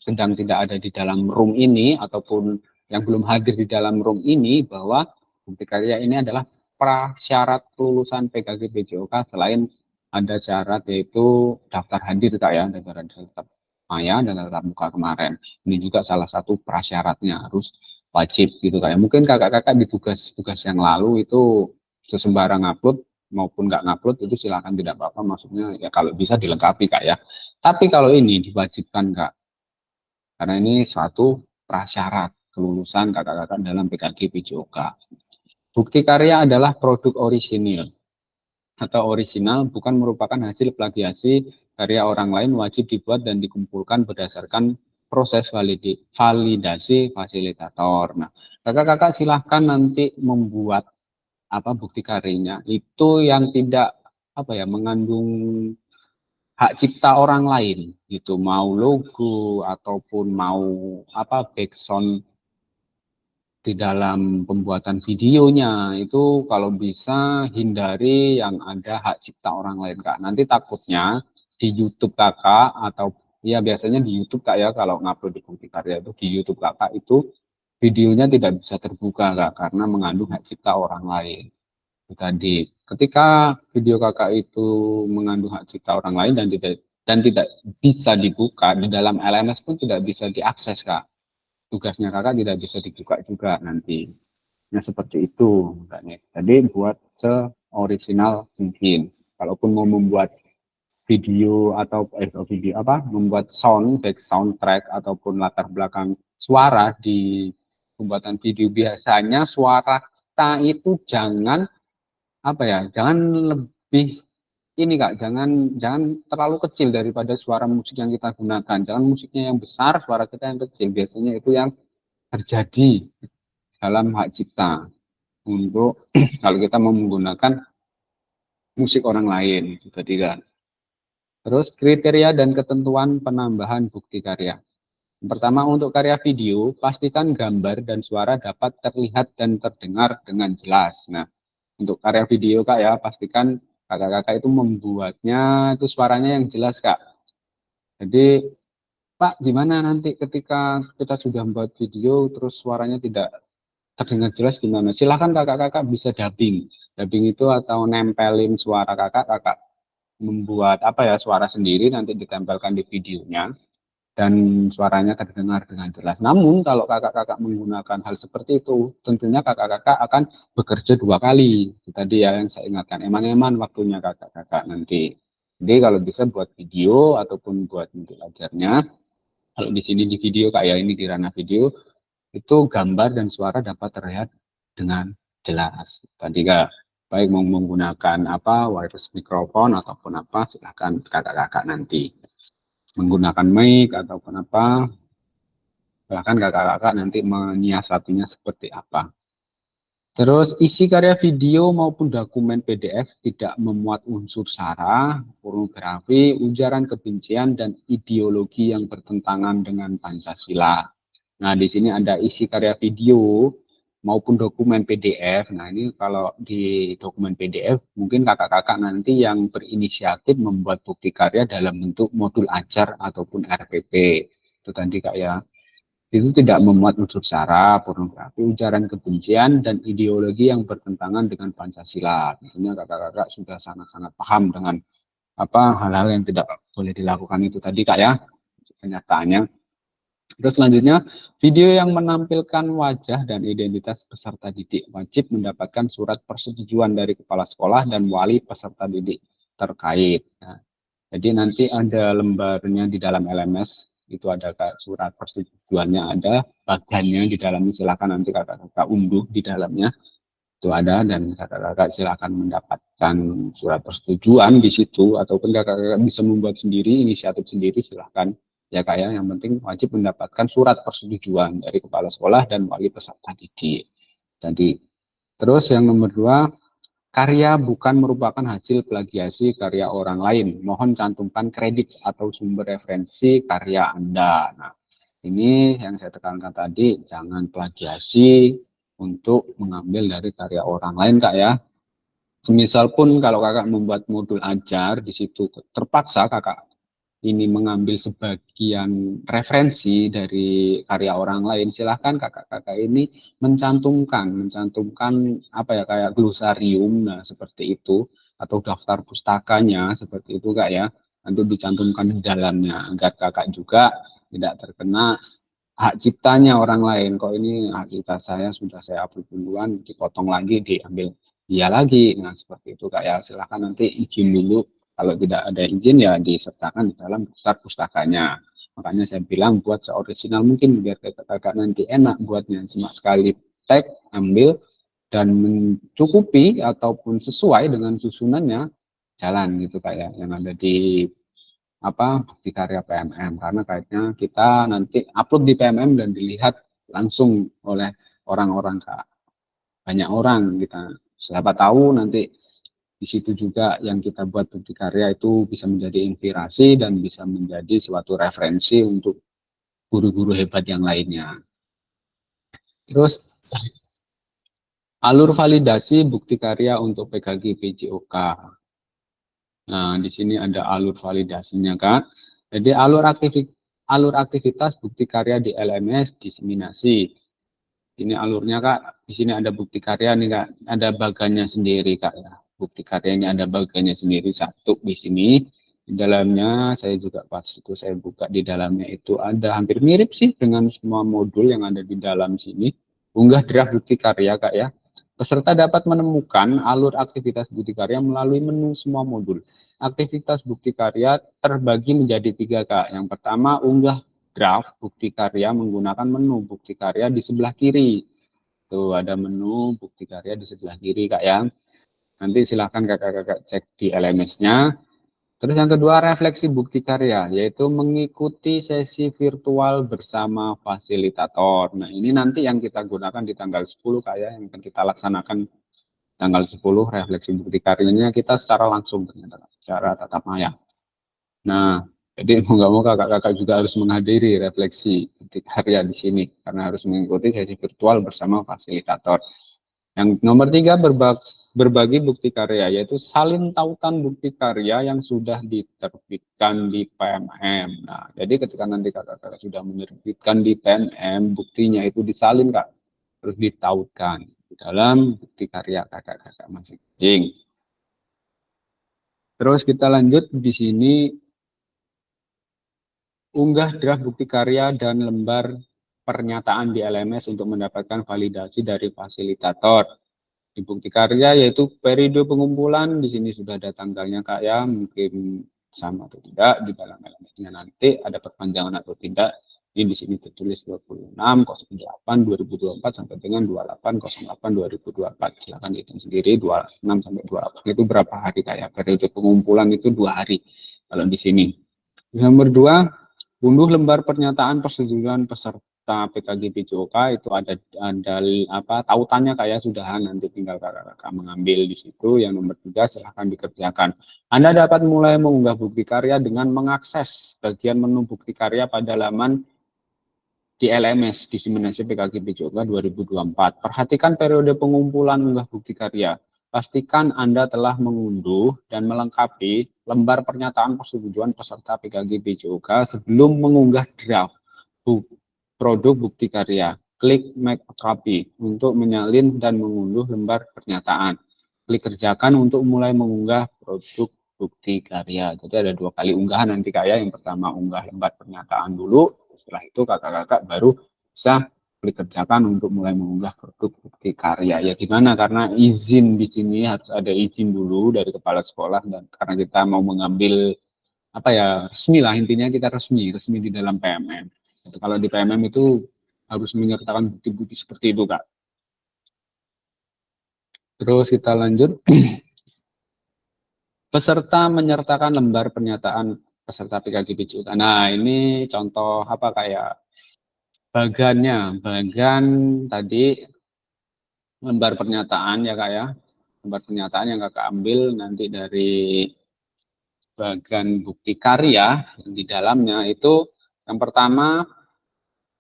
Speaker 2: sedang tidak ada di dalam room ini, ataupun yang belum hadir di dalam room ini, bahwa bukti karya ini adalah prasyarat kelulusan PKG PJOK, selain ada syarat yaitu daftar hadir, Kak ya, daftar maya dan tatap muka kemarin. Ini juga salah satu prasyaratnya, harus wajib gitu kayak. Mungkin kakak-kakak di tugas-tugas yang lalu itu sesembarang upload maupun nggak ngupload itu silakan, tidak apa-apa, maksudnya ya kalau bisa dilengkapi Kak ya. Tapi kalau ini diwajibkan Kak, karena ini suatu prasyarat kelulusan kakak-kakak dalam PKG PJOK. Bukti karya adalah produk orisinil atau orisinal, bukan merupakan hasil plagiasi karya orang lain, wajib dibuat dan dikumpulkan berdasarkan proses validasi fasilitator. Nah, kakak-kakak silahkan nanti membuat bukti karyanya itu yang tidak mengandung hak cipta orang lain gitu, mau logo ataupun mau background di dalam pembuatan videonya, itu kalau bisa hindari yang ada hak cipta orang lain Kak. Nanti takutnya di YouTube Kakak atau ya biasanya di YouTube Kak ya, kalau ngupload di bukti karya itu di YouTube Kakak itu videonya tidak bisa terbuka Kak, karena mengandung hak cipta orang lain. Itu tadi, ketika video Kakak itu mengandung hak cipta orang lain dan tidak bisa dibuka di dalam LMS pun tidak bisa diakses Kak. Tugasnya Kakak tidak bisa dibuka juga nanti. Nah seperti itu Kak. Jadi buat se-original mungkin. Kalaupun mau membuat video atau membuat back soundtrack ataupun latar belakang suara di pembuatan video, biasanya suara kita itu jangan lebih ini Kak, jangan terlalu kecil daripada suara musik yang kita gunakan. Jangan musiknya yang besar, suara kita yang kecil. Biasanya itu yang terjadi dalam hak cipta untuk kalau kita mau menggunakan musik orang lain itu tadi kan. Terus kriteria dan ketentuan penambahan bukti karya. Pertama, untuk karya video, pastikan gambar dan suara dapat terlihat dan terdengar dengan jelas. Nah, untuk karya video Kak ya, pastikan kakak-kakak itu membuatnya itu suaranya yang jelas Kak. Jadi, Pak, gimana nanti ketika kita sudah membuat video terus suaranya tidak terdengar jelas gimana? Silahkan kakak-kakak bisa dubbing. Dubbing itu atau nempelin suara kakak membuat suara sendiri nanti ditempelkan di videonya dan suaranya terdengar dengan jelas. Namun kalau kakak-kakak menggunakan hal seperti itu, tentunya kakak-kakak akan bekerja 2 kali. Itu tadi ya yang saya ingatkan, eman-eman waktunya kakak-kakak nanti. Jadi kalau bisa buat video ataupun buat belajarnya, kalau di sini di video kayak ini di ranah video, itu gambar dan suara dapat terlihat dengan jelas. Tadi Kak, baik mau menggunakan wireless microphone ataupun silahkan kakak-kakak nanti menggunakan mic ataupun silahkan kakak-kakak nanti menyiasatinya seperti apa. Terus isi karya video maupun dokumen PDF tidak memuat unsur sara, pornografi, ujaran kebencian dan ideologi yang bertentangan dengan Pancasila. Nah, di sini ada isi karya video maupun dokumen PDF. Nah, ini kalau di dokumen PDF, mungkin kakak-kakak nanti yang berinisiatif membuat bukti karya dalam bentuk modul ajar ataupun RPP. Itu tadi Kak ya. Itu tidak memuat unsur sara, pornografi, ujaran kebencian, dan ideologi yang bertentangan dengan Pancasila. Tentunya kakak-kakak sudah sangat-sangat paham dengan hal-hal yang tidak boleh dilakukan itu tadi Kak ya, kenyataannya. Terus selanjutnya, video yang menampilkan wajah dan identitas peserta didik wajib mendapatkan surat persetujuan dari kepala sekolah dan wali peserta didik terkait. Nah, jadi nanti ada lembarnya di dalam LMS, itu ada surat persetujuannya, ada bagiannya di dalamnya, silakan nanti kakak-kakak unduh di dalamnya. Itu ada, dan kakak-kakak silakan mendapatkan surat persetujuan di situ, ataupun kakak-kakak bisa membuat sendiri, inisiatif sendiri, silakan. Ya Kak ya, yang penting wajib mendapatkan surat persetujuan dari kepala sekolah dan wali peserta didik. Jadi, terus yang nomor 2, karya bukan merupakan hasil plagiasi karya orang lain. Mohon cantumkan kredit atau sumber referensi karya Anda. Nah, ini yang saya tekankan tadi, jangan plagiasi untuk mengambil dari karya orang lain Kak ya. Semisal pun kalau kakak membuat modul ajar, di situ terpaksa kakak ini mengambil sebagian referensi dari karya orang lain, silahkan kakak-kakak ini mencantumkan kayak glosarium, nah seperti itu, atau daftar pustakanya seperti itu Kak ya, nanti dicantumkan di dalamnya agar kakak juga tidak terkena hak ciptanya orang lain. Kok ini hak cipta saya sudah saya upload duluan, dipotong lagi, diambil dia lagi. Nah seperti itu Kak ya, silahkan nanti izin dulu. Kalau tidak ada izin ya disertakan di dalam daftar pustakanya. Makanya saya bilang buat seoriginal mungkin biar kakak-kakak nanti enak buatnya. Cuma sekali tag, ambil, dan mencukupi ataupun sesuai dengan susunannya, jalan gitu Kak ya. Yang ada di bukti karya PMM. Karena kayaknya kita nanti upload di PMM dan dilihat langsung oleh orang-orang Kak. Banyak orang kita. Siapa tahu nanti di situ juga yang kita buat bukti karya itu bisa menjadi inspirasi dan bisa menjadi suatu referensi untuk guru-guru hebat yang lainnya. Terus alur validasi bukti karya untuk PKG PJOK. Nah, di sini ada alur validasinya Kak. Jadi alur aktivitas bukti karya di LMS diseminasi. Ini alurnya Kak. Di sini ada bukti karya nih Kak. Ada bagannya sendiri Kak ya. Bukti karyanya ada bagiannya sendiri satu di sini. Di dalamnya saya juga pas itu saya buka di dalamnya itu ada hampir mirip sih dengan semua modul yang ada di dalam sini. Unggah draft bukti karya Kak ya. Peserta dapat menemukan alur aktivitas bukti karya melalui menu semua modul. Aktivitas bukti karya terbagi menjadi 3 Kak. Yang pertama unggah draft bukti karya menggunakan menu bukti karya di sebelah kiri. Tuh ada menu bukti karya di sebelah kiri Kak ya. Nanti silahkan kakak-kakak cek di LMS-nya. Terus yang kedua, refleksi bukti karya, yaitu mengikuti sesi virtual bersama fasilitator. Nah, ini nanti yang kita gunakan di tanggal 10 kayak yang akan kita laksanakan tanggal 10, refleksi bukti karyanya kita secara langsung ternyata, secara tatap maya. Nah, jadi moga-moga kakak-kakak juga harus menghadiri refleksi bukti karya di sini, karena harus mengikuti sesi virtual bersama fasilitator. Yang nomor 3, berbagi bukti karya, yaitu salin tautan bukti karya yang sudah diterbitkan di PMM. Nah, jadi ketika nanti kakak-kakak sudah menerbitkan di PMM, buktinya itu disalin Kak, terus ditautkan di dalam bukti karya kakak-kakak masing-masing. Terus kita lanjut di sini, unggah draft bukti karya dan lembar pernyataan di LMS untuk mendapatkan validasi dari fasilitator. Di bukti karya yaitu periode pengumpulan, di sini sudah ada tanggalnya Kak ya, mungkin sama atau tidak di dalam LMS-nya nanti ada perpanjangan atau tidak. Ini di sini tertulis 26/08/2024 sampai dengan 28/08/2024. Silakan hitung sendiri 26 sampai 28 itu berapa hari Kak ya. Periode pengumpulan itu 2 hari kalau di sini. Nomor 2, unduh lembar pernyataan persetujuan peserta PKG PJOK, itu ada tautannya kayak sudahan, nanti tinggal kakak-kakak mengambil di situ. Yang nomor 3, silahkan dikerjakan. Anda dapat mulai mengunggah bukti karya dengan mengakses bagian menu bukti karya pada laman di LMS diseminasi PKG PJOK 2024. Perhatikan periode pengumpulan unggah bukti karya. Pastikan Anda telah mengunduh dan melengkapi lembar pernyataan persetujuan peserta PKG PJOK sebelum mengunggah draft produk bukti karya. Klik Make a Copy untuk menyalin dan mengunduh lembar pernyataan. Klik kerjakan untuk mulai mengunggah produk bukti karya. Jadi ada 2 kali unggahan nanti Kak ya. Yang pertama unggah lembar pernyataan dulu. Setelah itu kakak-kakak baru bisa klik kerjakan untuk mulai mengunggah produk bukti karya. Ya gimana, karena izin di sini harus ada izin dulu dari kepala sekolah, dan karena kita mau mengambil apa ya, resmi lah, intinya kita resmi di dalam PMM. Jadi, kalau di PMM itu harus menyertakan bukti-bukti seperti itu Kak. Terus kita lanjut. Peserta menyertakan lembar pernyataan peserta PKG PJOK. Nah ini contoh apa kayak bagan tadi lembar pernyataan ya Kak ya. Lembar pernyataan yang Kakak ambil nanti dari bagan bukti karya, yang di dalamnya itu yang pertama,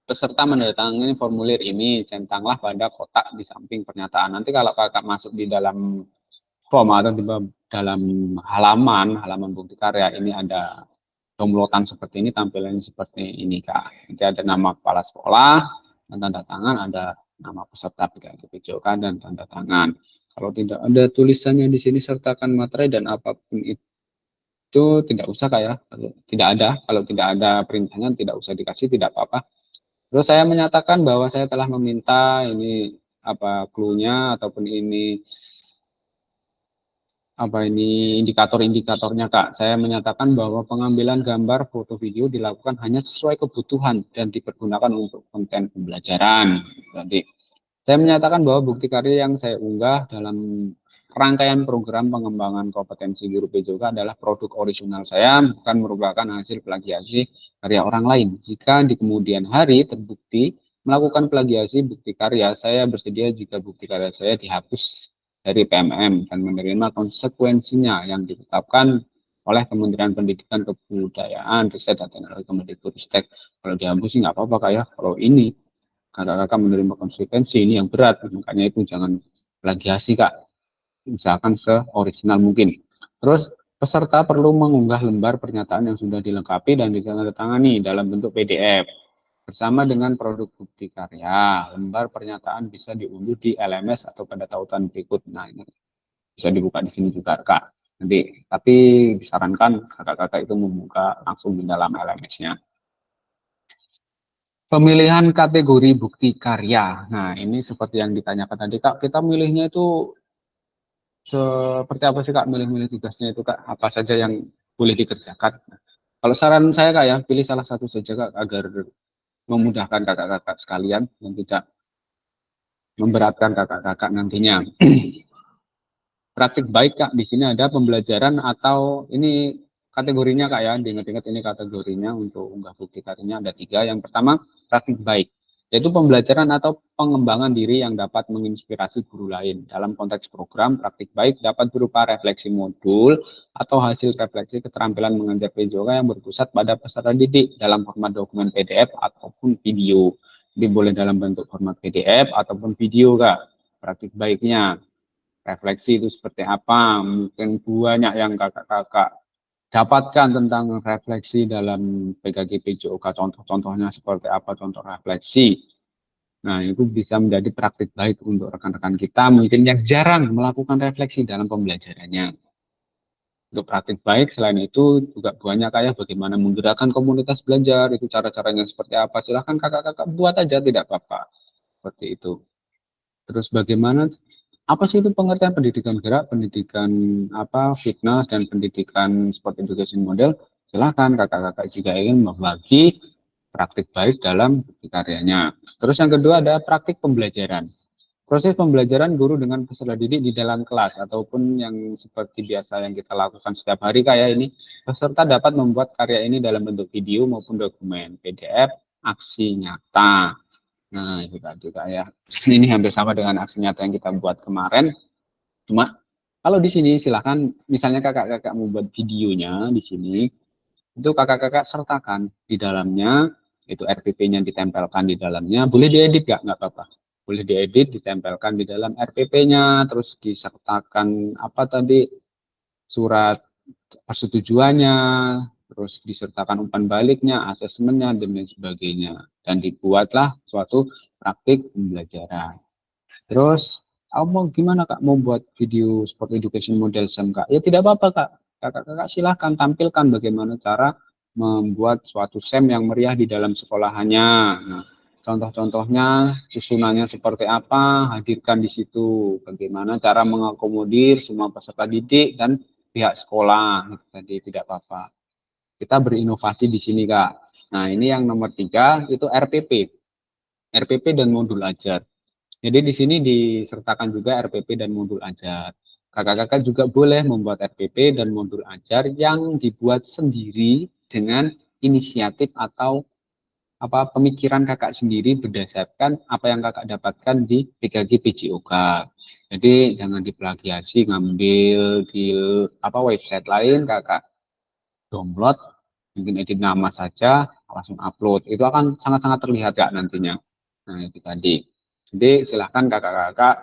Speaker 2: peserta menandatangani formulir ini, centanglah pada kotak di samping pernyataan. Nanti kalau Kakak masuk di dalam form atau di dalam halaman bukti karya ini ada downloadan seperti ini, tampilannya seperti ini Kak. Nanti ada nama kepala sekolah dan tanda tangan, ada nama peserta PKG PJOK dan tanda tangan. Kalau tidak ada tulisannya di sini sertakan materai dan apapun itu tidak usah Kak ya. Kalau tidak ada perintahnya tidak usah dikasih, tidak apa-apa. Terus saya menyatakan bahwa saya telah meminta ini apa clue-nya ataupun ini indikator-indikatornya Kak. Saya menyatakan bahwa pengambilan gambar, foto, video dilakukan hanya sesuai kebutuhan dan dipergunakan untuk konten pembelajaran. Jadi saya menyatakan bahwa bukti karya yang saya unggah dalam rangkaian program pengembangan kompetensi guru PJOK adalah produk original saya, bukan merupakan hasil plagiasi karya orang lain. Jika di kemudian hari terbukti melakukan plagiasi bukti karya, saya bersedia jika bukti karya saya dihapus dari PMM dan menerima konsekuensinya yang ditetapkan oleh Kementerian Pendidikan Kebudayaan, Riset dan Teknologi Kemendikbudristek. Kalau dihapus sih nggak apa-apa Kak ya. Kalau ini kakak-kakak menerima konsekuensi ini yang berat, makanya itu jangan plagiasi Kak. Misalkan seoriginal mungkin. Terus peserta perlu mengunggah lembar pernyataan yang sudah dilengkapi dan ditandatangani dalam bentuk PDF. Bersama dengan produk bukti karya, lembar pernyataan bisa diunduh di LMS atau pada tautan berikut. Nah, ini bisa dibuka di sini juga, Kak. Nanti, tapi disarankan kakak-kakak itu membuka langsung di dalam LMS-nya. Pemilihan kategori bukti karya. Nah, ini seperti yang ditanyakan tadi, Kak. Kita milihnya itu seperti apa sih, Kak? Milih-milih tugasnya itu, Kak. Apa saja yang boleh dikerjakan. Kalau saran saya, Kak, ya, pilih salah satu saja, Kak, agar memudahkan kakak-kakak sekalian dan tidak memberatkan kakak-kakak nantinya. Praktik baik Kak, di sini ada pembelajaran atau ini kategorinya Kak ya, diingat-ingat ini kategorinya untuk unggah bukti karyanya ada 3. Yang pertama praktik baik, yaitu pembelajaran atau pengembangan diri yang dapat menginspirasi guru lain. Dalam konteks program, praktik baik dapat berupa refleksi modul atau hasil refleksi keterampilan mengajar PJOK yang berpusat pada peserta didik dalam format dokumen PDF ataupun video. Jadi boleh dalam bentuk format PDF ataupun video Kak. Praktik baiknya, refleksi itu seperti apa? Mungkin banyak yang kakak-kakak dapatkan tentang refleksi dalam PKG PJOK. Contoh-contohnya seperti apa contoh refleksi. Nah, itu bisa menjadi praktik baik untuk rekan-rekan kita mungkin yang jarang melakukan refleksi dalam pembelajarannya. Untuk praktik baik, selain itu juga banyak kayak bagaimana menggerakkan komunitas belajar, itu cara-caranya seperti apa. Silahkan kakak-kakak buat aja, tidak apa-apa. Seperti itu. Terus bagaimana, apa sih itu pengertian pendidikan gerak, pendidikan fitness, dan pendidikan sport education model? Silahkan kakak-kakak jika ingin membagi praktik baik dalam bukti karyanya. Terus yang kedua ada praktik pembelajaran. Proses pembelajaran guru dengan peserta didik di dalam kelas ataupun yang seperti biasa yang kita lakukan setiap hari kayak ini, peserta dapat membuat karya ini dalam bentuk video maupun dokumen, PDF, aksi nyata. Nah, itu tadi ya. Ini hampir sama dengan aksi nyata yang kita buat kemarin. Cuma kalau di sini silahkan, misalnya kakak-kakak membuat videonya di sini, itu kakak-kakak sertakan di dalamnya itu RPP-nya ditempelkan di dalamnya. Boleh diedit nggak apa-apa. Boleh diedit, ditempelkan di dalam RPP-nya, terus disertakan apa tadi, surat persetujuannya, terus disertakan umpan baliknya, asesmennya, dan lain sebagainya. Dan dibuatlah suatu praktik pembelajaran. Terus, mau gimana Kak? Mau buat video sport education model SEM Kak? Ya tidak apa-apa Kak. Kakak-kakak silahkan tampilkan bagaimana cara membuat suatu SEM yang meriah di dalam sekolahannya. Nah, contoh-contohnya, susunannya seperti apa, hadirkan di situ. Bagaimana cara mengakomodir semua peserta didik dan pihak sekolah. Jadi tidak apa-apa. Kita berinovasi di sini Kak. Nah, ini yang nomor 3 itu RPP. RPP dan modul ajar. Jadi di sini disertakan juga RPP dan modul ajar. Kakak-kakak juga boleh membuat RPP dan modul ajar yang dibuat sendiri dengan inisiatif atau apa pemikiran kakak sendiri berdasarkan apa yang kakak dapatkan di PKG PJOK. Jadi jangan diplagiasi, ngambil di apa website lain, kakak download, mungkin edit nama saja, langsung upload. Itu akan sangat-sangat terlihat Kak nantinya. Nah, itu tadi. Jadi silahkan kakak-kakak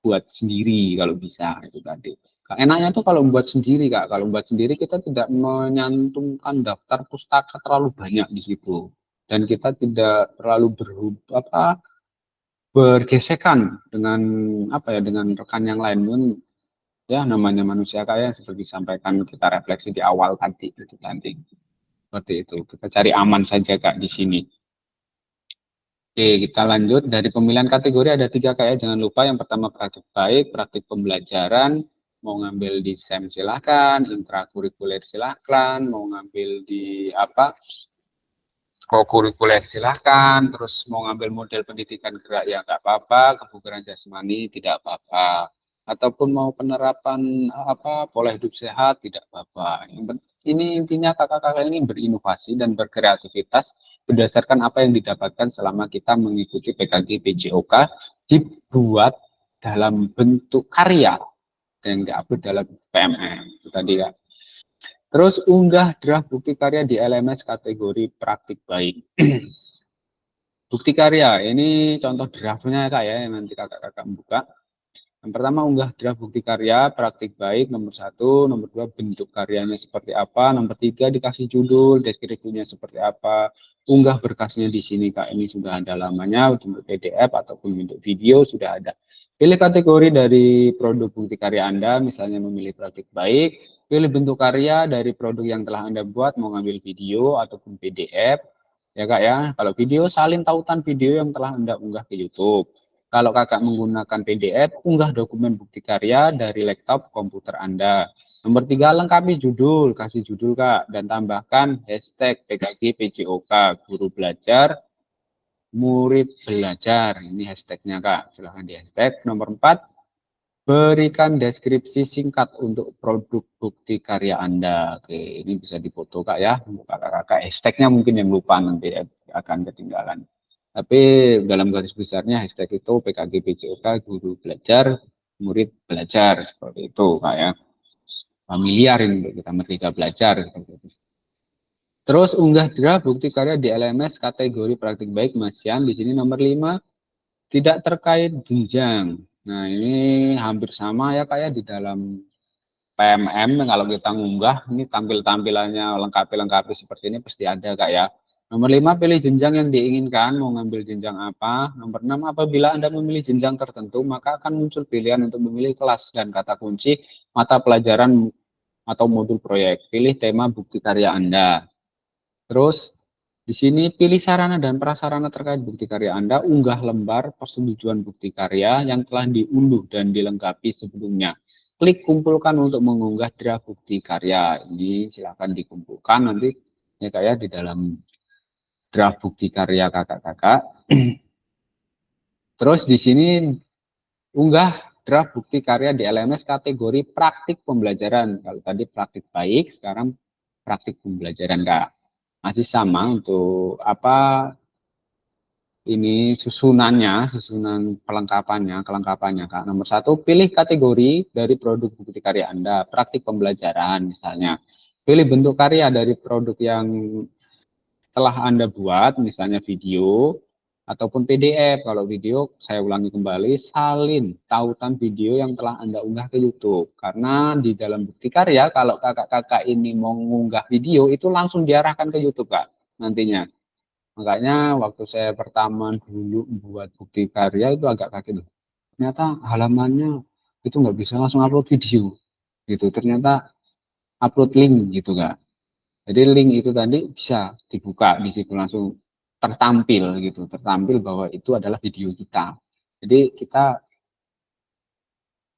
Speaker 2: buat sendiri kalau bisa, itu tadi. Enaknya tuh kalau membuat sendiri Kak. Kalau membuat sendiri kita tidak menyantumkan daftar pustaka terlalu banyak di situ. Dan kita tidak terlalu bergesekan dengan apa ya, dengan rekan yang lain pun ya, namanya manusia kaya seperti disampaikan kita refleksi di awal tadi itu nanti. Seperti itu. Kita cari aman saja Kak di sini. Oke, kita lanjut. Dari pemilihan kategori ada 3 Kak ya. Jangan lupa yang pertama praktik baik, praktik pembelajaran. Mau ngambil di SEM silahkan, intrakurikuler silahkan, mau ngambil di apa, kokurikuler silahkan, terus mau ngambil model pendidikan gerak ya nggak apa-apa, kebugaran jasmani tidak apa-apa, ataupun mau penerapan apa pola hidup sehat tidak apa-apa. Ini intinya kakak-kakak ini berinovasi dan berkreativitas berdasarkan apa yang didapatkan selama kita mengikuti PKG PJOK, dibuat dalam bentuk karya dan diupload dalam PMM itu tadi ya. Terus unggah draft bukti karya di LMS kategori praktik baik. Bukti karya ini contoh draftnya Kak ya, yang nanti kakak-kakak buka. Yang pertama unggah draft bukti karya praktik baik nomor 1, nomor 2 bentuk karyanya seperti apa, nomor 3 dikasih judul, deskripsinya seperti apa, unggah berkasnya di sini Kak, ini sudah ada lamanya untuk PDF ataupun bentuk video sudah ada. Pilih kategori dari produk bukti karya Anda, misalnya memilih praktik baik, pilih bentuk karya dari produk yang telah Anda buat, mau ngambil video ataupun PDF, ya Kak ya. Kalau video, salin tautan video yang telah Anda unggah ke YouTube. Kalau kakak menggunakan PDF, unggah dokumen bukti karya dari laptop komputer Anda. Nomor 3, lengkapi judul, kasih judul Kak, dan tambahkan hashtag PKG PJOK, guru belajar, murid belajar. Ini hashtagnya Kak, silahkan di hashtag. Nomor 4, berikan deskripsi singkat untuk produk bukti karya Anda. Oke, ini bisa difoto Kak ya, kakak-kakak. Hashtagnya mungkin yang lupa nanti akan ketinggalan. Tapi dalam garis besarnya hashtag itu PKG PJOK, guru belajar, murid belajar, seperti itu Kak ya. Familiar ini untuk kita merdeka belajar. Terus unggah draft bukti karya di LMS kategori praktik baik Masian. Di sini nomor 5, tidak terkait jenjang. Nah ini hampir sama ya Kak ya di dalam PMM. Kalau kita ngunggah ini tampilannya lengkapi seperti ini pasti ada Kak ya. Nomor 5, pilih jenjang yang diinginkan, mau ngambil jenjang apa. Nomor 6, apabila Anda memilih jenjang tertentu, maka akan muncul pilihan untuk memilih kelas dan kata kunci mata pelajaran atau modul proyek. Pilih tema bukti karya Anda. Terus di sini pilih sarana dan prasarana terkait bukti karya Anda, unggah lembar persetujuan bukti karya yang telah diunduh dan dilengkapi sebelumnya. Klik kumpulkan untuk mengunggah draft bukti karya. Ini silakan dikumpulkan nanti ya Kak ya di dalam draft bukti karya kakak-kakak. Terus di sini unggah draft bukti karya di LMS kategori praktik pembelajaran. Kalau tadi praktik baik, sekarang praktik pembelajaran Kak. Masih sama untuk apa ini susunan kelengkapannya Kak. Nomor 1, pilih kategori dari produk bukti karya Anda, praktik pembelajaran misalnya. Pilih bentuk karya dari produk yang telah Anda buat, misalnya video ataupun PDF. Kalau video, saya ulangi kembali, salin tautan video yang telah Anda unggah ke YouTube. Karena di dalam bukti karya, kalau kakak-kakak ini mau mengunggah video, itu langsung diarahkan ke YouTube, Kak, nantinya. Makanya waktu saya pertama dulu buat bukti karya itu agak kaget loh. Ternyata halamannya itu nggak bisa langsung upload video, gitu. Ternyata upload link, gitu, Kak. Jadi link itu tadi bisa dibuka di situ langsung tertampil gitu, tertampil bahwa itu adalah video kita. Jadi kita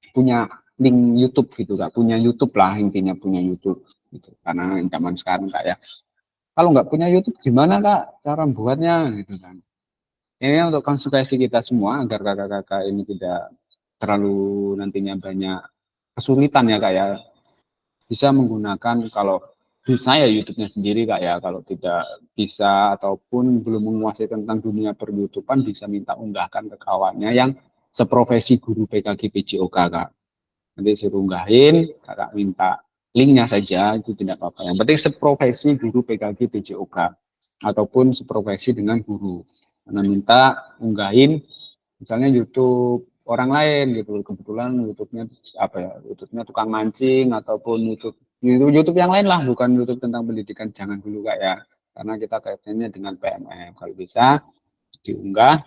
Speaker 2: punya link YouTube gitu, Kak, punya YouTube lah intinya, punya YouTube gitu. Karena zaman sekarang Kak ya, kalau nggak punya YouTube gimana Kak cara buatnya gitu kan. Ini untuk konsultasi kita semua agar kakak-kakak ini tidak terlalu nantinya banyak kesulitan ya Kak ya, bisa menggunakan, kalau di saya YouTube-nya sendiri Kak ya, kalau tidak bisa ataupun belum menguasai tentang dunia per-YouTubean, bisa minta unggahkan ke kawannya yang seprofesi guru PKG PJOK Kak. Nanti suruh unggahin, kakak minta linknya saja, itu tidak apa-apa. Yang penting seprofesi guru PKG PJOK ataupun seprofesi dengan guru. Karena minta unggahin misalnya YouTube orang lain gitu, kebetulan YouTube-nya apa ya, YouTube-nya tukang mancing ataupun YouTube yang lain lah, bukan YouTube tentang pendidikan, jangan dulu Kak ya, karena kita kaitannya dengan PMM. Kalau bisa diunggah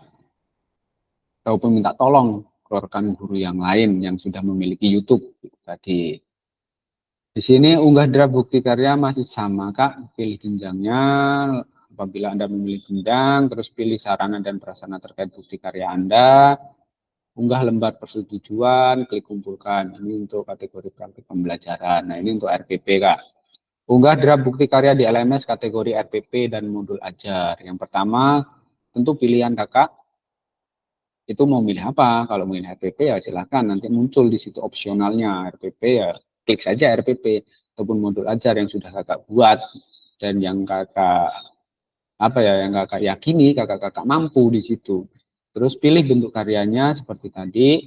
Speaker 2: ataupun minta tolong ke rekan guru yang lain yang sudah memiliki YouTube tadi. Di sini unggah draft bukti karya masih sama Kak, pilih jenjangnya. Apabila Anda memilih jenjang, terus pilih sarana dan prasarana terkait bukti karya Anda. Unggah lembar persetujuan, klik kumpulkan. Ini untuk kategori praktik pembelajaran. Nah, ini untuk RPP, Kak. Unggah draft bukti karya di LMS kategori RPP dan modul ajar. Yang pertama, tentu pilihan Kakak. Itu mau milih apa? Kalau milih RPP ya silahkan. Nanti muncul di situ opsionalnya. RPP ya klik saja RPP. Ataupun modul ajar yang sudah Kakak buat. Dan yang Kakak, yang Kakak yakini, kakak-kakak mampu di situ. Terus pilih bentuk karyanya seperti tadi,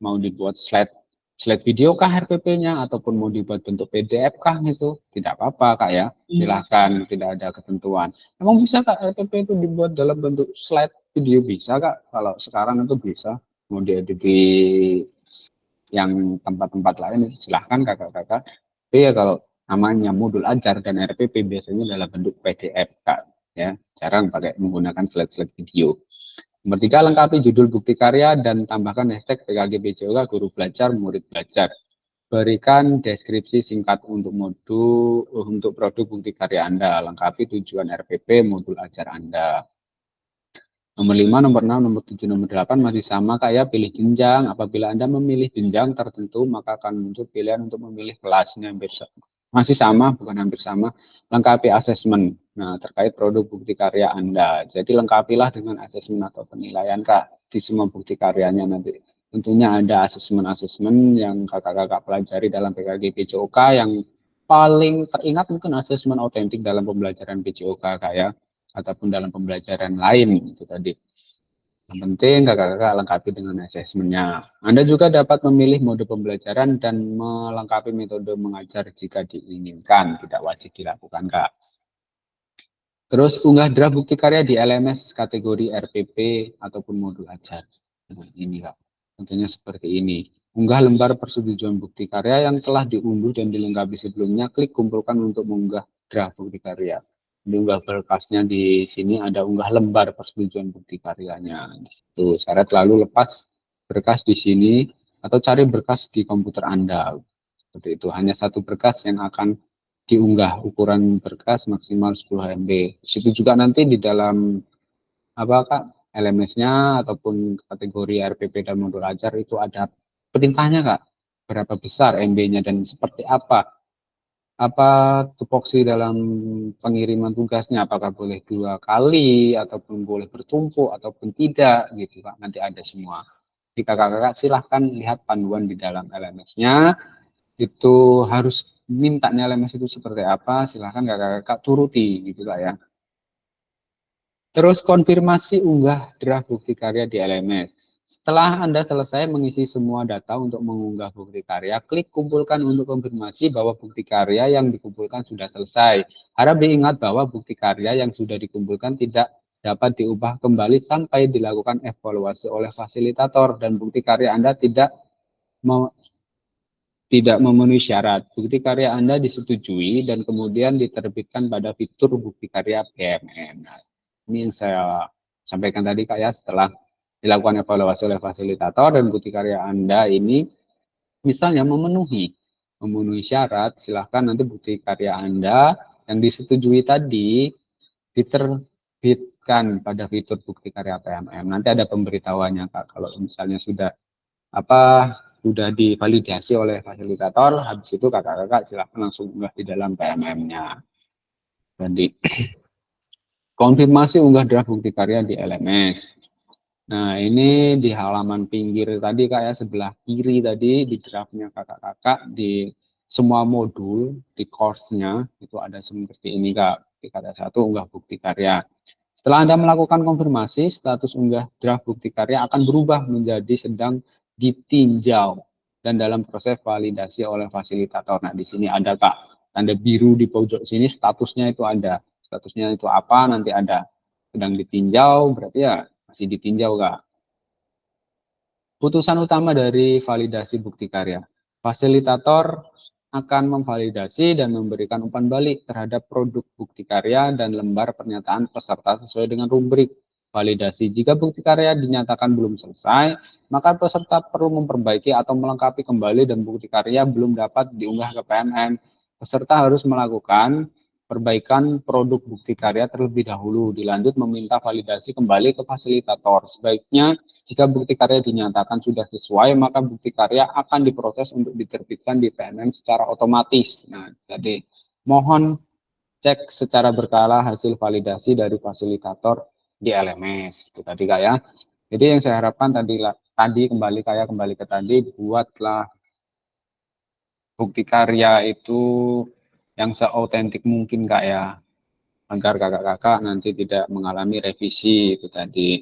Speaker 2: mau dibuat slide video kah RPP-nya, ataupun mau dibuat bentuk PDF kah gitu, tidak apa-apa Kak ya, silahkan, tidak ada ketentuan. Emang bisa Kak RPP itu dibuat dalam bentuk slide video? Bisa Kak, kalau sekarang itu bisa, mau diedit di yang tempat-tempat lain silahkan kakak-kakak. Tapi ya kalau namanya modul ajar dan RPP biasanya dalam bentuk PDF Kak ya, jarang pakai menggunakan slide-slide video. Nomor 3, lengkapi judul bukti karya dan tambahkan hashtag PKG PJOK guru belajar murid belajar. Berikan deskripsi singkat untuk produk bukti karya Anda. Lengkapi tujuan RPP modul ajar Anda. Nomor 5, nomor 6, nomor 7, nomor 8 masih sama kayak pilih jenjang. Apabila Anda memilih jenjang tertentu, maka akan muncul pilihan untuk memilih kelasnya. Masih sama, bukan hampir sama. Lengkapi asesmen. Nah, terkait produk bukti karya Anda. Jadi lengkapilah dengan asesmen atau penilaian Kak di semua bukti karyanya nanti. Tentunya ada asesmen-asesmen yang kakak-kakak pelajari dalam PKG PJOK, yang paling teringat mungkin asesmen otentik dalam pembelajaran PJOK Kak ya, ataupun dalam pembelajaran lain itu tadi. Yang penting kakak-kakak lengkapi dengan asesmennya. Anda juga dapat memilih mode pembelajaran dan melengkapi metode mengajar jika diinginkan, tidak wajib dilakukan Kak. Terus unggah draft bukti karya di LMS kategori RPP ataupun modul ajar. Nah, ini Kak, tentunya seperti ini. Unggah lembar persetujuan bukti karya yang telah diunduh dan dilengkapi sebelumnya, klik kumpulkan untuk mengunggah draft bukti karya. Diunggah berkasnya di sini ada unggah lembar persetujuan bukti karyanya. Di situ syarat lalu lepas berkas di sini atau cari berkas di komputer Anda. Seperti itu, hanya satu berkas yang akan diunggah, ukuran berkas maksimal 10 MB. Di situ juga nanti di dalam LMS-nya ataupun kategori RPP dan modul ajar itu ada perintahnya Kak, berapa besar MB-nya dan seperti apa tupoksi dalam pengiriman tugasnya, apakah boleh 2 kali ataupun boleh bertumpuk ataupun tidak gitu Kak, nanti ada semua. Jadi kakak-kakak silahkan lihat panduan di dalam LMS-nya, itu harus mintanya LMS itu seperti apa, silahkan kakak-kakak turuti gitu Kak ya. Terus konfirmasi unggah draft bukti karya di LMS. Setelah Anda selesai mengisi semua data untuk mengunggah bukti karya, klik kumpulkan untuk konfirmasi bahwa bukti karya yang dikumpulkan sudah selesai. Harap diingat bahwa bukti karya yang sudah dikumpulkan tidak dapat diubah kembali sampai dilakukan evaluasi oleh fasilitator dan bukti karya Anda tidak memenuhi syarat. Bukti karya Anda disetujui dan kemudian diterbitkan pada fitur bukti karya PMM. Nah, ini yang saya sampaikan tadi Kak ya, setelah dilakukan evaluasi oleh fasilitator dan bukti karya Anda ini misalnya memenuhi syarat, silahkan nanti bukti karya Anda yang disetujui tadi diterbitkan pada fitur bukti karya PMM. Nanti ada pemberitahuannya Kak, kalau misalnya sudah divalidasi oleh fasilitator, habis itu kakak-kakak silahkan langsung unggah di dalam PMM-nya. Jadi konfirmasi unggah draft bukti karya di LMS. Nah, ini di halaman pinggir tadi Kak ya, sebelah kiri tadi di draftnya kakak-kakak, di semua modul di course-nya itu ada seperti ini Kak. Kata 1 unggah bukti karya. Setelah Anda melakukan konfirmasi, status unggah draft bukti karya akan berubah menjadi sedang ditinjau dan dalam proses validasi oleh fasilitator. Nah, di sini ada Kak, tanda biru di pojok sini statusnya itu ada. Statusnya itu apa? Nanti ada sedang ditinjau, berarti ya masih ditinjau Kak. Putusan utama dari validasi bukti karya. Fasilitator akan memvalidasi dan memberikan umpan balik terhadap produk bukti karya dan lembar pernyataan peserta sesuai dengan rubrik validasi. Jika bukti karya dinyatakan belum selesai, maka peserta perlu memperbaiki atau melengkapi kembali dan bukti karya belum dapat diunggah ke PMM. Peserta harus melakukan perbaikan produk bukti karya terlebih dahulu, dilanjut meminta validasi kembali ke fasilitator. Sebaiknya jika bukti karya dinyatakan sudah sesuai, maka bukti karya akan diproses untuk diterbitkan di PMM secara otomatis. Nah, jadi mohon cek secara berkala hasil validasi dari fasilitator di LMS. Itu tadi Kak ya. Jadi yang saya harapkan tadi kembali ke tadi, buatlah bukti karya itu yang seautentik mungkin Kak ya, agar kakak-kakak nanti tidak mengalami revisi itu tadi.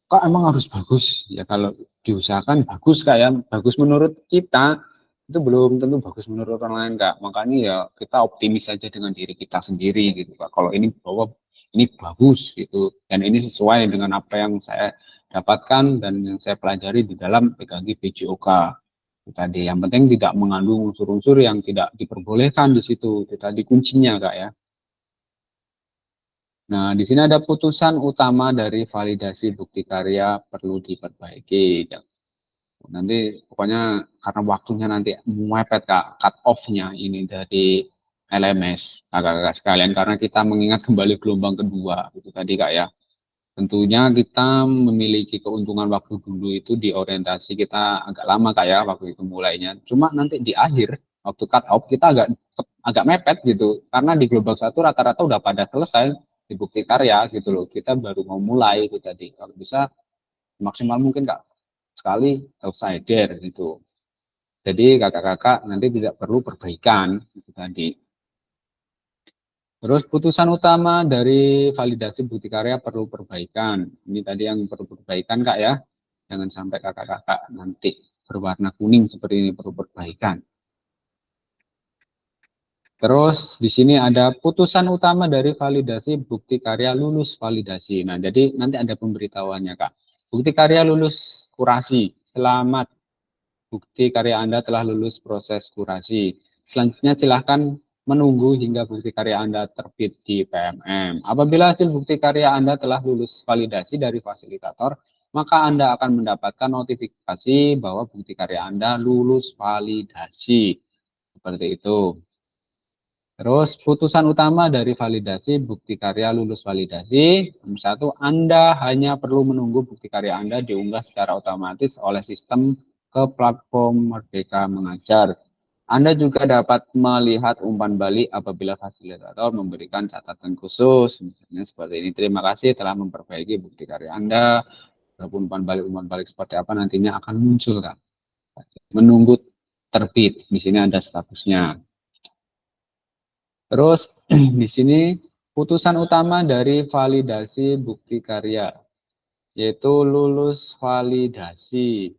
Speaker 2: Kok emang harus bagus? Ya kalau diusahakan bagus Kak ya, bagus menurut kita itu belum tentu bagus menurut orang lain Kak. Makanya ya kita optimis saja dengan diri kita sendiri gitu Kak. Kalau ini bahwa ini bagus gitu dan ini sesuai dengan apa yang saya dapatkan dan yang saya pelajari di dalam PKG PJOK. Tadi yang penting tidak mengandung unsur-unsur yang tidak diperbolehkan di situ. Itu tadi kuncinya Kak ya. Nah, di sini ada putusan utama dari validasi bukti karya perlu diperbaiki. Nanti pokoknya karena waktunya nanti mepet Kak, cut off-nya ini dari LMS kakak-kakak sekalian, karena kita mengingat kembali gelombang kedua itu tadi Kak ya. Tentunya kita memiliki keuntungan waktu dulu itu di orientasi kita agak lama Kak ya, waktu itu mulainya. Cuma nanti di akhir, waktu cut off kita agak mepet gitu. Karena di gelombang 1 rata-rata udah pada selesai di bukti karya gitu loh. Kita baru mau mulai itu tadi. Kalau bisa maksimal mungkin Kak, sekali selesai gitu. Jadi kakak-kakak nanti tidak perlu perbaikan itu tadi. Terus putusan utama dari validasi bukti karya perlu perbaikan. Ini tadi yang perlu perbaikan Kak ya. Jangan sampai kakak-kakak nanti berwarna kuning seperti ini, perlu perbaikan. Terus di sini ada putusan utama dari validasi bukti karya lulus validasi. Nah, jadi nanti ada pemberitahuannya Kak. Bukti karya lulus kurasi. Selamat. Bukti karya Anda telah lulus proses kurasi. Selanjutnya silahkan menunggu hingga bukti karya Anda terbit di PMM. Apabila hasil bukti karya Anda telah lulus validasi dari fasilitator, maka Anda akan mendapatkan notifikasi bahwa bukti karya Anda lulus validasi. Seperti itu. Terus putusan utama dari validasi bukti karya lulus validasi. Nomor 1, Anda hanya perlu menunggu bukti karya Anda diunggah secara otomatis oleh sistem ke platform Merdeka Mengajar. Anda juga dapat melihat umpan balik apabila fasilitator memberikan catatan khusus. Misalnya seperti ini, terima kasih telah memperbaiki bukti karya Anda. Walaupun umpan balik seperti apa nantinya akan muncul Kak. Menunggu terbit, di sini ada statusnya. Terus di sini putusan utama dari validasi bukti karya. yaitu lulus validasi.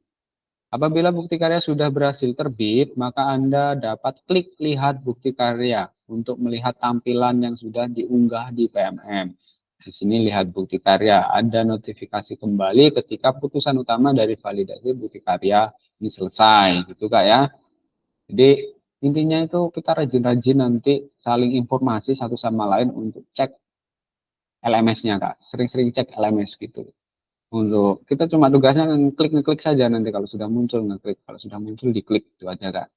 Speaker 2: Apabila bukti karya sudah berhasil terbit, maka Anda dapat klik lihat bukti karya untuk melihat tampilan yang sudah diunggah di PMM. Di sini lihat bukti karya, ada notifikasi kembali ketika putusan utama dari validasi bukti karya ini selesai, gitu Kak ya. Jadi intinya itu kita rajin-rajin nanti saling informasi satu sama lain untuk cek LMS-nya Kak, sering-sering cek LMS gitu. Untuk kita cuma tugasnya ngeklik saja, nanti kalau sudah muncul ngeklik, kalau sudah muncul diklik, itu aja Kak,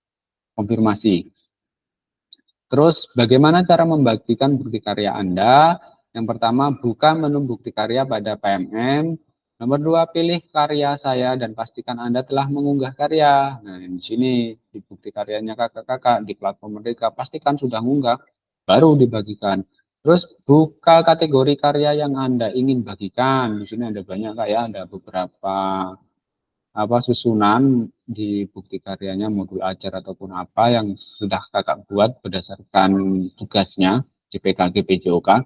Speaker 2: konfirmasi. Terus bagaimana cara membagikan bukti karya Anda? Yang pertama, buka menu bukti karya pada PMM. Nomor 2, pilih karya saya dan pastikan Anda telah mengunggah karya. Nah, di sini di bukti karyanya kakak-kakak di platform mereka, pastikan sudah mengunggah, baru dibagikan. Terus buka kategori karya yang Anda ingin bagikan. Di sini ada banyak Kak ya, ada beberapa susunan di bukti karyanya, modul ajar ataupun apa yang sudah kakak buat berdasarkan tugasnya di PKG PJOK.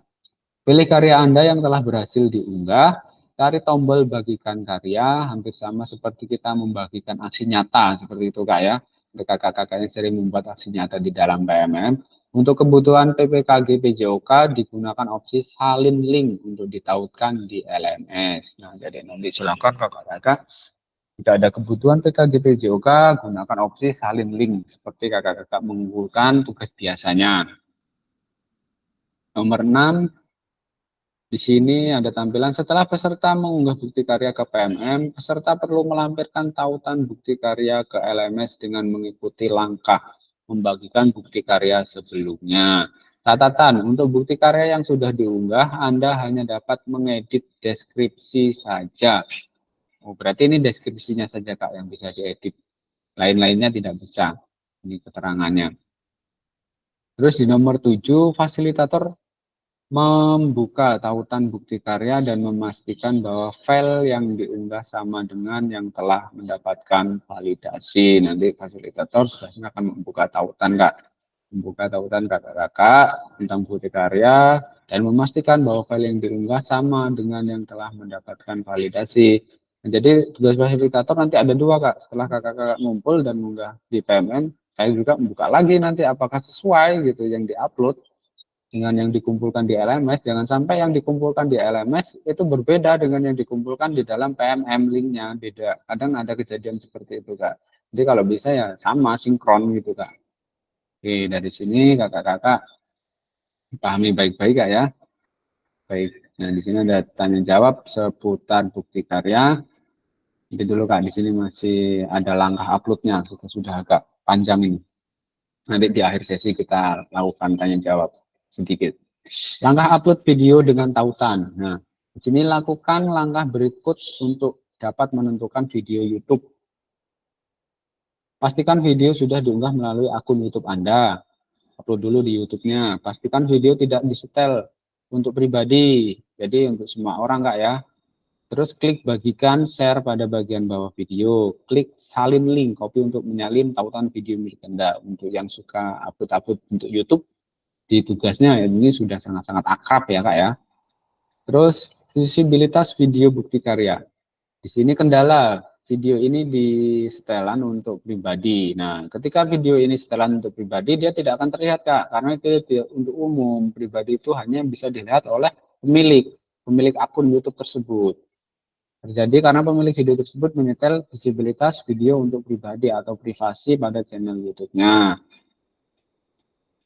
Speaker 2: Pilih karya Anda yang telah berhasil diunggah, cari tombol bagikan karya, hampir sama seperti kita membagikan aksi nyata, seperti itu Kak ya. Kakak-kakak yang sering membuat aksi nyata di dalam PMM. Untuk kebutuhan PPKG PJOK digunakan opsi salin link untuk ditautkan di LMS. Nah, jadi nanti silakan kakak-kakak, jika ada kebutuhan PKG PJOK, gunakan opsi salin link seperti kakak-kakak mengumpulkan tugas biasanya. Nomor 6, di sini ada tampilan setelah peserta mengunggah bukti karya ke PMM, peserta perlu melampirkan tautan bukti karya ke LMS dengan mengikuti langkah membagikan bukti karya sebelumnya. Catatan, untuk bukti karya yang sudah diunggah, Anda hanya dapat mengedit deskripsi saja. Oh, berarti ini deskripsinya saja Kak yang bisa diedit. Lain-lainnya tidak bisa. Ini keterangannya. Terus di nomor 7, fasilitator membuka tautan bukti karya dan memastikan bahwa file yang diunggah sama dengan yang telah mendapatkan validasi. Nanti fasilitator biasanya akan membuka tautan Kak. Membuka tautan kakak-kakak tentang bukti karya dan memastikan bahwa file yang diunggah sama dengan yang telah mendapatkan validasi. Nah, jadi tugas fasilitator nanti ada 2 Kak. Setelah kakak-kakak ngumpul dan mengunggah di PMM, saya juga membuka lagi nanti apakah sesuai gitu yang diupload dengan yang dikumpulkan di LMS. Jangan sampai yang dikumpulkan di LMS itu berbeda dengan yang dikumpulkan di dalam PMM, linknya beda. Kadang ada kejadian seperti itu Kak. Jadi kalau bisa ya sama, sinkron gitu Kak. Oke, dari sini kakak-kakak pahami baik-baik Kak ya. Baik, nah di sini ada tanya jawab seputar bukti karya. Jadi dulu Kak, di sini masih ada langkah uploadnya, sudah agak panjang ini. Nanti di akhir sesi kita lakukan tanya jawab sedikit. Langkah upload video dengan tautan. Nah, di sini lakukan langkah berikut untuk dapat menentukan video YouTube. Pastikan video sudah diunggah melalui akun YouTube Anda. Upload dulu di YouTube-nya. Pastikan video tidak disetel untuk pribadi. Jadi untuk semua orang Kak ya. Terus klik bagikan share pada bagian bawah video. Klik salin link, copy untuk menyalin tautan video milik Anda. Untuk yang suka upload-upload untuk YouTube, di tugasnya ini sudah sangat-sangat akrab ya Kak ya. Terus visibilitas video bukti karya. Di sini kendala, video ini di setelan untuk pribadi. Nah, ketika video ini setelan untuk pribadi, dia tidak akan terlihat Kak, karena itu untuk umum. Pribadi itu hanya bisa dilihat oleh pemilik akun YouTube tersebut. Terjadi karena pemilik video tersebut menyetel visibilitas video untuk pribadi atau privasi pada channel YouTube-nya.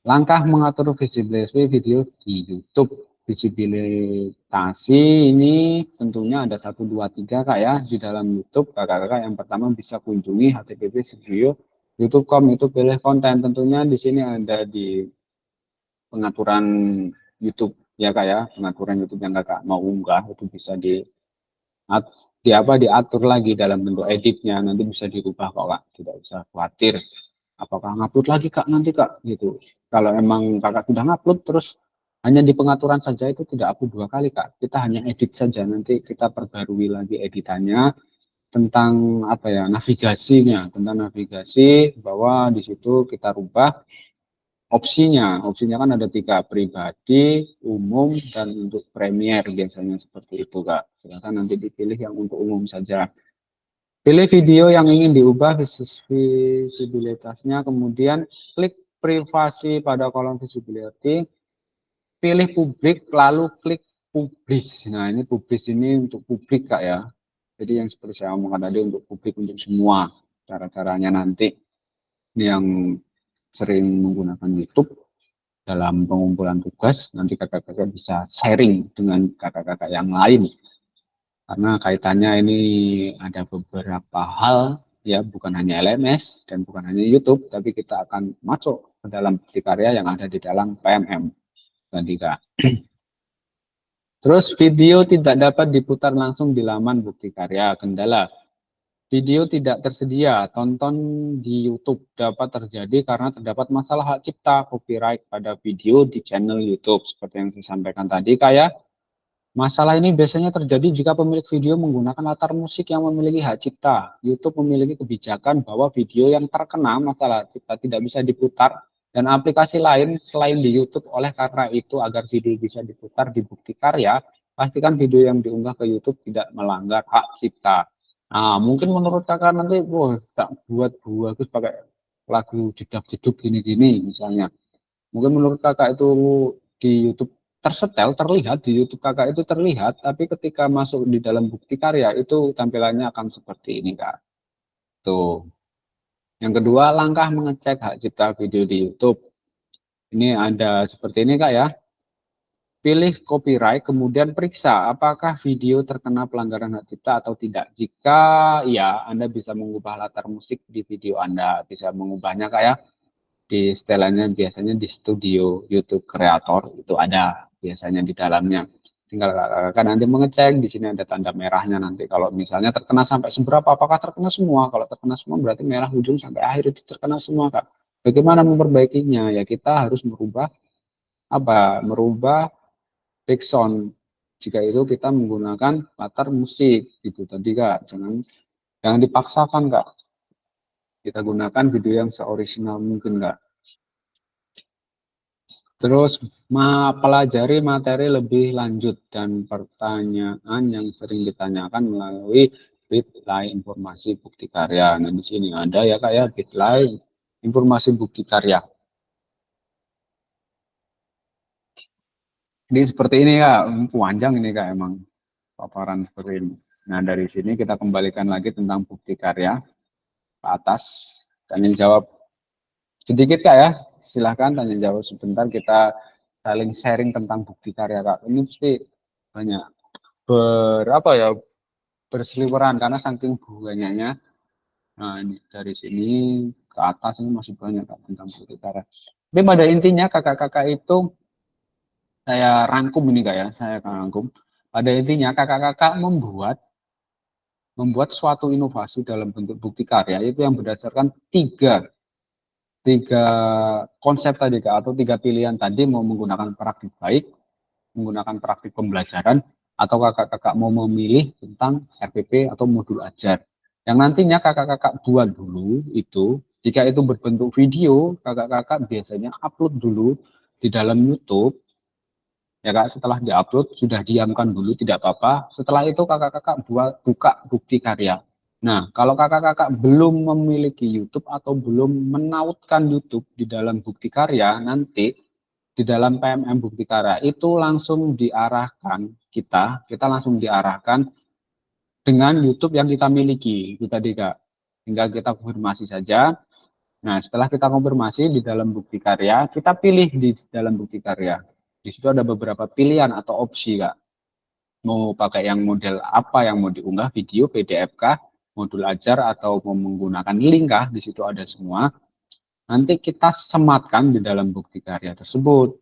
Speaker 2: Langkah mengatur visibility video di YouTube. Visibilitasi ini tentunya ada 1, 2, 3 Kak ya di dalam YouTube. Kakak-kakak yang pertama bisa kunjungi http://youtube.com, itu pilih konten. Tentunya di sini ada di pengaturan YouTube ya Kak ya, pengaturan YouTube yang Kakak mau unggah itu bisa diatur lagi dalam bentuk editnya, nanti bisa dirubah kok Kak, tidak usah khawatir apakah ngupload lagi Kak nanti Kak gitu. Kalau emang Kakak sudah ngupload terus hanya di pengaturan saja, itu tidak upload 2 kali Kak, kita hanya edit saja, nanti kita perbarui lagi editannya tentang apa ya, navigasinya, tentang navigasi, bahwa di situ kita rubah opsinya kan ada 3, pribadi, umum, dan untuk Premiere biasanya seperti itu Kak. Silakan nanti dipilih yang untuk umum saja. Pilih video yang ingin diubah visibilitasnya, kemudian klik privasi pada kolom visibility, pilih publik, lalu klik publish. Nah, ini publish ini untuk publik Kak ya. Jadi yang seperti saya omongkan tadi untuk publik, untuk semua. Cara-caranya nanti ini yang sering menggunakan YouTube dalam pengumpulan tugas, nanti kakak-kakak bisa sharing dengan kakak-kakak yang lain. Karena kaitannya ini ada beberapa hal, ya bukan hanya LMS dan bukan hanya YouTube, tapi kita akan masuk ke dalam bukti karya yang ada di dalam PMM. Tadi Kak. Terus video tidak dapat diputar langsung di laman bukti karya. Kendala, video tidak tersedia tonton di YouTube dapat terjadi karena terdapat masalah hak cipta copyright pada video di channel YouTube. Seperti yang saya sampaikan tadi kayak masalah ini biasanya terjadi jika pemilik video menggunakan latar musik yang memiliki hak cipta. YouTube memiliki kebijakan bahwa video yang terkena masalah cipta tidak bisa diputar dan aplikasi lain selain di YouTube. Oleh karena itu, agar video bisa diputar di bukti karya, pastikan video yang diunggah ke YouTube tidak melanggar hak cipta. Nah, mungkin menurut kakak nanti, wah, tak buat terus pakai lagu jedak-jeduk gini-gini misalnya. Mungkin menurut kakak itu di YouTube tersetel, terlihat di YouTube kakak itu terlihat, tapi ketika masuk di dalam bukti karya itu tampilannya akan seperti ini Kak. Tuh. Yang kedua, langkah mengecek hak cipta video di YouTube. Ini ada seperti ini Kak ya. Pilih copyright, kemudian periksa apakah video terkena pelanggaran hak cipta atau tidak. Jika ya, Anda bisa mengubah latar musik di video Anda, bisa mengubahnya Kak ya. Di setelannya biasanya di studio YouTube Creator itu ada biasanya di dalamnya. Tinggal kakak nanti mengecek, di sini ada tanda merahnya nanti. Kalau misalnya terkena sampai seberapa, apakah terkena semua? Kalau terkena semua berarti merah ujung sampai akhir itu terkena semua Kak. Bagaimana memperbaikinya? Ya kita harus merubah background. Jika itu kita menggunakan latar musik gitu tadi Kak. Jangan dipaksakan Kak. Kita gunakan video yang seoriginal mungkin Kak. Terus pelajari materi lebih lanjut dan pertanyaan yang sering ditanyakan melalui Bitly informasi bukti karya. Nah di sini ada ya Kak ya, Bitly informasi bukti karya. Ini seperti ini Kak, panjang ini Kak emang paparan seperti ini. Nah dari sini kita kembalikan lagi tentang bukti karya ke atas. Tanya jawab sedikit Kak ya, silahkan tanya jawab sebentar, kita saling sharing tentang bukti karya Kak. Ini pasti banyak berseliweran karena saking banyaknya. Nah ini dari sini ke atas ini masih banyak Kak tentang bukti karya. Tapi pada intinya kakak-kakak itu saya rangkum ini Kak ya, saya rangkum. Pada intinya kakak-kakak membuat suatu inovasi dalam bentuk bukti karya itu yang berdasarkan tiga konsep tadi Kak, atau 3 pilihan tadi, mau menggunakan praktik baik, menggunakan praktik pembelajaran, atau kakak-kakak mau memilih tentang RPP atau modul ajar. Yang nantinya kakak-kakak buat dulu itu, jika itu berbentuk video, kakak-kakak biasanya upload dulu di dalam YouTube. Ya Kak, setelah diupload sudah diamkan dulu tidak apa-apa. Setelah itu kakak-kakak buka bukti karya. Nah, kalau kakak-kakak belum memiliki YouTube atau belum menautkan YouTube di dalam bukti karya, nanti di dalam PMM bukti karya itu langsung diarahkan kita langsung diarahkan dengan YouTube yang kita miliki. Itu tadi Kak, tinggal kita konfirmasi saja. Nah, setelah kita konfirmasi di dalam bukti karya, kita pilih di dalam bukti karya. Di situ ada beberapa pilihan atau opsi Kak. Mau pakai yang model apa yang mau diunggah, video, PDF kah, modul ajar, atau mau menggunakan link kah, di situ ada semua. Nanti kita sematkan di dalam bukti karya tersebut.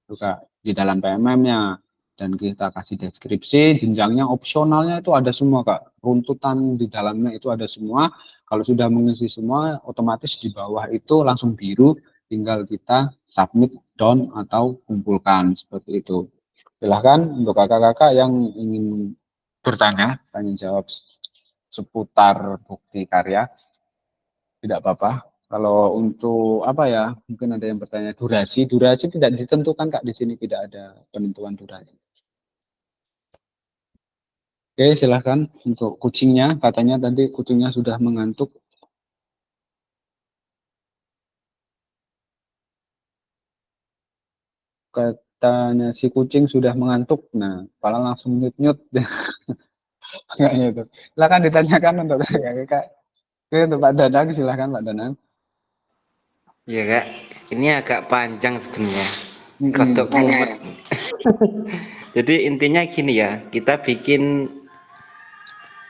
Speaker 2: Juga di dalam PMM-nya. Dan kita kasih deskripsi, jenjangnya, opsionalnya itu ada semua Kak. Runtutan di dalamnya itu ada semua. Kalau sudah mengisi semua, otomatis di bawah itu langsung biru, tinggal kita submit, down, atau kumpulkan. Seperti itu. Silahkan untuk kakak-kakak yang ingin bertanya, tanya jawab seputar bukti karya, tidak apa-apa. Kalau untuk apa ya, mungkin ada yang bertanya durasi tidak ditentukan Kak, di sini tidak ada penentuan durasi. Oke, silahkan untuk kucingnya, katanya tadi kucingnya sudah mengantuk. Katanya si kucing sudah mengantuk, nah kepala langsung nyut-nyut. Kayaknya itu. Silahkan ditanyakan untuk Kak. Oke, untuk Pak Danang, silahkan Pak Danang.
Speaker 8: Ya kak, ini agak panjang sebenarnya.
Speaker 2: Mm-mm.
Speaker 8: Kotok mumet. Jadi intinya gini ya, kita bikin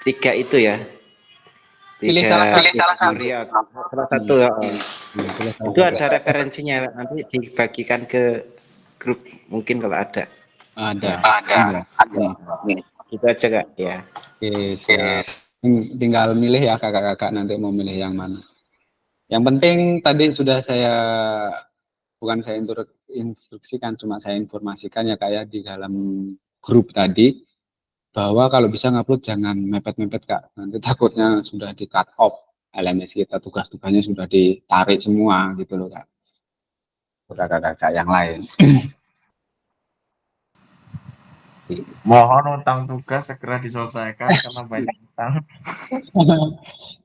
Speaker 8: 3 itu ya.
Speaker 2: Pilih
Speaker 8: 3
Speaker 2: salah satu.
Speaker 8: kategori ya. Salah satu ya.
Speaker 2: Pilih salah
Speaker 8: Itu
Speaker 2: satu.
Speaker 8: ada referensinya, nanti dibagikan ke grup mungkin kalau ada.
Speaker 2: Ada.
Speaker 8: Gitu aja kak ya.
Speaker 2: Oke, siap. Tinggal milih ya kakak-kakak nanti mau milih yang mana. Yang penting tadi sudah bukan saya instruksikan, cuma saya informasikan ya Kak ya di dalam grup tadi, bahwa kalau bisa ngupload jangan mepet-mepet Kak. Nanti takutnya sudah di cut off LMS kita, tugas-tugasnya sudah ditarik semua gitu loh Kak. Kakak-kakak yang lain.
Speaker 6: Mohon utang tugas segera diselesaikan karena banyak utang.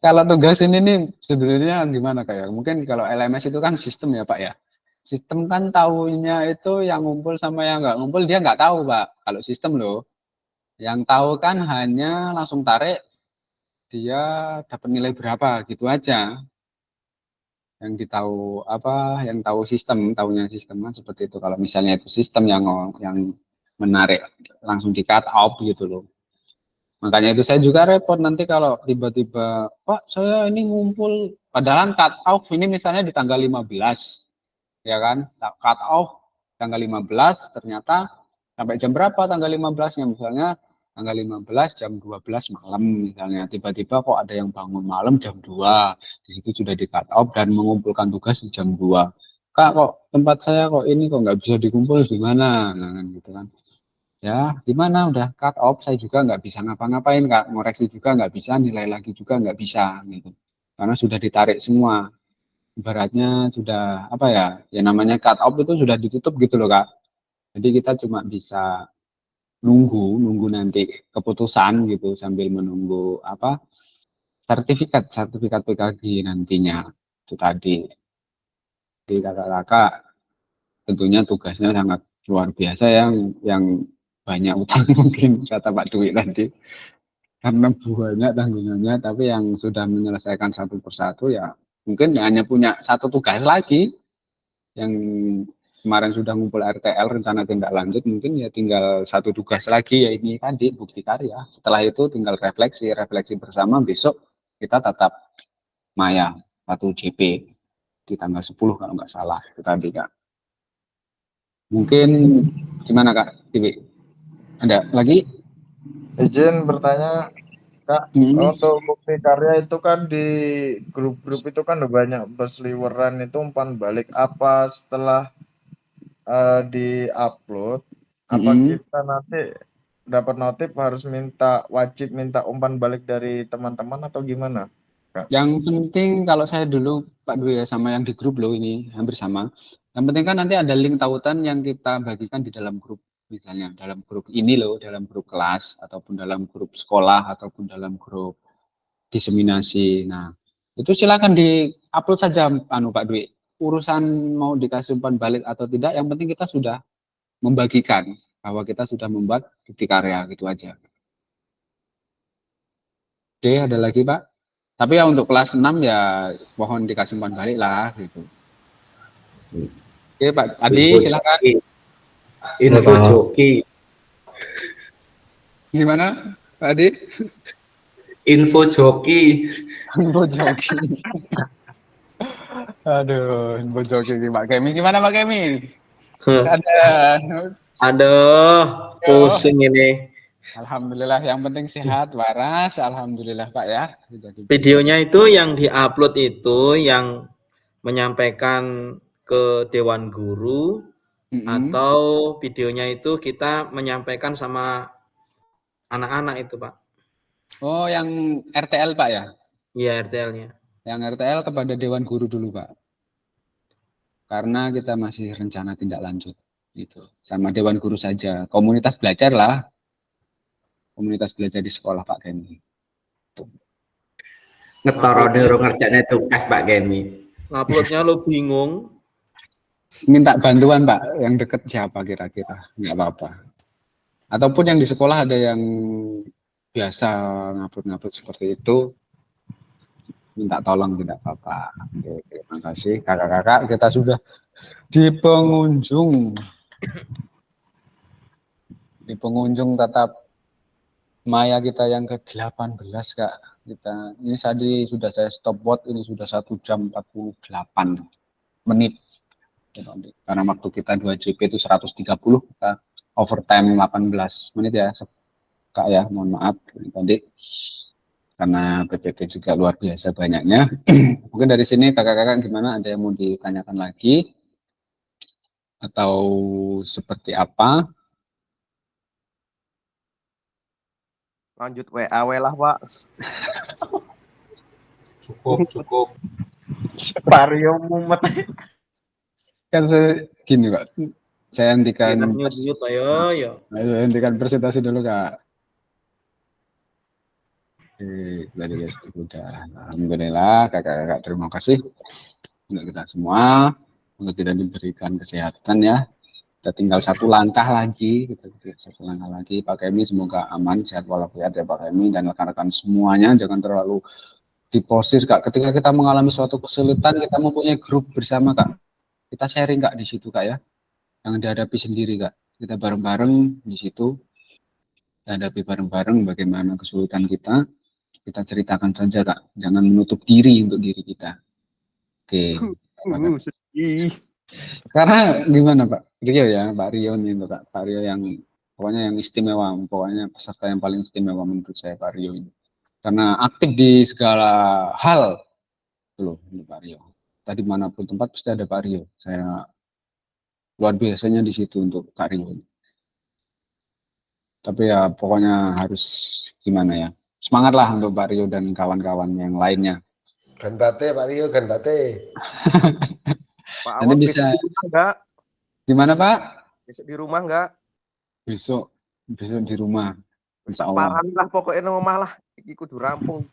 Speaker 2: Kalau tugas ini nih sebenarnya gimana kayak? Mungkin kalau LMS itu kan sistem ya Pak ya. Sistem kan tahunya itu yang ngumpul sama yang nggak ngumpul dia nggak tahu Pak. Kalau sistem loh, yang tahu kan hanya langsung tarik dia dapat nilai berapa gitu aja. Yang ditahu yang tahu sistem, tahunya sistem kan seperti itu. Kalau misalnya itu sistem yang menarik langsung di cut off gitu loh. Makanya itu saya juga repot nanti kalau tiba-tiba, Pak saya ini ngumpul, padahal cut off ini misalnya di tanggal 15, ya kan, cut off tanggal 15, ternyata sampai jam berapa tanggal 15-nya, misalnya tanggal 15 jam 12 malam misalnya, tiba-tiba kok ada yang bangun malam jam 2, di situ sudah di cut off dan mengumpulkan tugas di jam 2. Kak kok tempat saya kok ini kok nggak bisa dikumpul gimana, nah, gitu kan. Ya, gimana udah cut off, saya juga nggak bisa ngapa-ngapain Kak, ngoreksi juga nggak bisa, nilai lagi juga nggak bisa gitu. Karena sudah ditarik semua. Ibaratnya sudah ya namanya cut off itu sudah ditutup gitu loh Kak. Jadi kita cuma bisa nunggu nanti keputusan gitu sambil menunggu sertifikat PKG nantinya. Itu tadi. Jadi kakak-kakak tentunya tugasnya sangat luar biasa yang banyak utang mungkin kata Pak Dwi tadi, karena banyak tanggungannya, tapi yang sudah menyelesaikan satu persatu ya mungkin hanya punya satu tugas lagi. Yang kemarin sudah ngumpul RTL rencana tindak lanjut, mungkin ya tinggal satu tugas lagi, ya ini tadi bukti karya. Setelah itu tinggal refleksi bersama, besok kita tatap maya 1 JP di tanggal 10 kalau nggak salah itu tadi Kak. Mungkin gimana Kak Tiwi? Ada lagi?
Speaker 6: Izin bertanya, Kak, untuk bukti karya itu kan di grup-grup itu kan udah banyak berseliweran, itu umpan balik apa setelah di-upload, apa kita nanti dapat notif harus wajib minta umpan balik dari teman-teman atau gimana, Kak?
Speaker 2: Yang penting kalau saya dulu Pak Dwi ya, sama yang di grup loh, ini hampir sama. Yang penting kan nanti ada link tautan yang kita bagikan di dalam grup, misalnya dalam grup ini loh, dalam grup kelas ataupun dalam grup sekolah ataupun dalam grup diseminasi. Nah, itu silakan di-upload saja Pak Dwi. Urusan mau dikasih umpan balik atau tidak, yang penting kita sudah membagikan bahwa kita sudah membuat bukti karya, gitu aja. Oke, ada lagi Pak? Tapi ya untuk kelas 6 ya mohon dikasih umpan balik lah gitu. Oke Pak Adi, silakan.
Speaker 9: Info joki.
Speaker 2: Gimana Pak Adi?
Speaker 9: Info joki.
Speaker 2: Info joki. Aduh, info joki Pak Kemi. Gimana Pak Kemi?
Speaker 9: Aduh, pusing ini.
Speaker 2: Alhamdulillah, yang penting sehat, waras. Alhamdulillah Pak ya.
Speaker 9: Videonya itu yang diupload itu yang menyampaikan ke Dewan Guru, atau videonya itu kita menyampaikan sama anak-anak itu Pak?
Speaker 2: Oh, yang RTL Pak ya?
Speaker 9: Iya, RTL-nya.
Speaker 2: Yang RTL kepada Dewan Guru dulu, Pak. Karena kita masih rencana tindak lanjut. Gitu. Sama Dewan Guru saja. Komunitas belajar lah. Komunitas belajar di sekolah, Pak Kenny.
Speaker 10: Ngetorone urung ngerjaine tugas Pak Kenny.
Speaker 9: Nguploadnya lo bingung.
Speaker 2: Minta bantuan, Pak. Yang deket siapa kira-kira? Nggak apa-apa. Ataupun yang di sekolah ada yang biasa ngupload seperti itu. Minta tolong, tidak apa-apa. Oke, terima kasih. Kakak-kakak, kita sudah di pengunjung. Di pengunjung tetap Maya kita yang ke-18, Kak. Ini tadi sudah saya stop watch, ini sudah 1 jam 48 menit. Karena waktu kita 2 JP itu 130, kita overtime 18 menit ya, Kak ya, mohon maaf tadi. Karena PPP juga luar biasa banyaknya. Mungkin dari sini kakak-kakak gimana, ada yang mau ditanyakan lagi? Atau seperti apa?
Speaker 11: Lanjut WA lah, Pak.
Speaker 4: Cukup.
Speaker 7: Vario mumet.
Speaker 2: Kan saya gini, Pak. Saya hentikan.
Speaker 9: Nyut-nyut ayo, yo.
Speaker 2: Ayo hentikan presentasi dulu, Kak. Dari sudah. Alhamdulillah, kakak-kakak terima kasih untuk kita semua, untuk kita diberikan kesehatan ya. Kita tinggal 1 langkah lagi, Pak Kemi, semoga aman, sehat walafiat ya Pak Kemi dan rekan-rekan semuanya. Jangan terlalu diporsir, Kak. Ketika kita mengalami suatu kesulitan, kita mempunyai grup bersama, Kak. Kita sharing, Kak, di situ, Kak ya. Jangan dihadapi sendiri, Kak. Kita bareng-bareng di situ. Kita hadapi bareng-bareng bagaimana kesulitan kita. Kita ceritakan saja, Kak. Jangan menutup diri untuk diri kita. Oke.
Speaker 11: Sedih.
Speaker 2: Karena gimana, Pak Rio ya, Pak Rio nih, Pak Rio yang pokoknya yang istimewa, pokoknya peserta yang paling istimewa menurut saya Pak Rio ini. Karena aktif di segala hal, loh, Pak Rio. Tadi manapun tempat pasti ada Pak Rio. Saya luar biasanya di situ untuk Pak Rio ini. Tapi ya pokoknya harus gimana ya. Semangatlah untuk Pak Rio dan kawan-kawan yang lainnya.
Speaker 5: Gan bate Pak Rio, gan bate.
Speaker 11: Pak
Speaker 2: Nanti
Speaker 11: Awang
Speaker 2: bisa.
Speaker 11: besok di rumah enggak?
Speaker 2: Gimana, Pak?
Speaker 11: Besok di rumah enggak?
Speaker 2: Besok di rumah. Insya Allah.
Speaker 11: Parah lah pokoknya nama malah. Iki kudu rampung.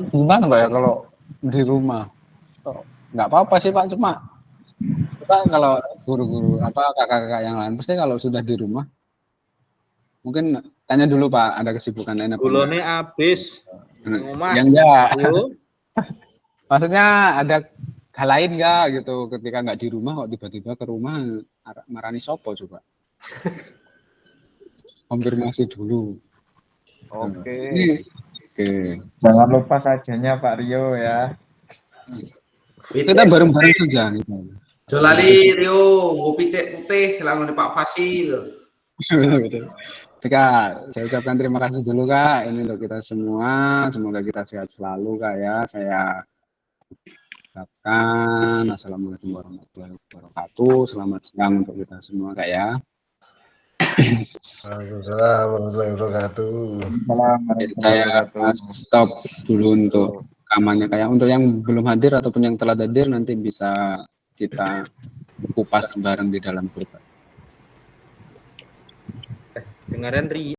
Speaker 2: Gimana, Pak ya kalau di rumah? Nggak apa-apa sih, Pak, cuma kita kalau guru-guru kakak-kakak yang lain pasti kalau sudah di rumah mungkin tanya dulu, Pak, ada kesibukan lain apa?
Speaker 9: Gulone habis.
Speaker 2: Yang enggak. Maksudnya ada hal lain enggak gitu, ketika nggak di rumah kok tiba-tiba ke rumah marani sopo coba. Konfirmasi dulu.
Speaker 11: Oke.
Speaker 3: Jangan lupa sajanya Pak Rio ya.
Speaker 2: Kita bareng-bareng saja gitu.
Speaker 12: Jolali Rio, ngopi teh putih langsung di Pak Fasil.
Speaker 2: Betul. Kak, saya ucapkan terima kasih dulu, Kak. Ini untuk kita semua. Semoga kita sehat selalu, Kak ya. Saya ucapkan assalamualaikum warahmatullahi wabarakatuh. Selamat siang untuk kita semua, Kak ya.
Speaker 5: Waalaikumsalam warahmatullahi wabarakatuh.
Speaker 2: Saya stop dulu untuk rekamannya, Kak ya. Untuk yang belum hadir ataupun yang telah hadir nanti bisa kita kupas bareng di dalam grup.
Speaker 9: Dengaran Ri.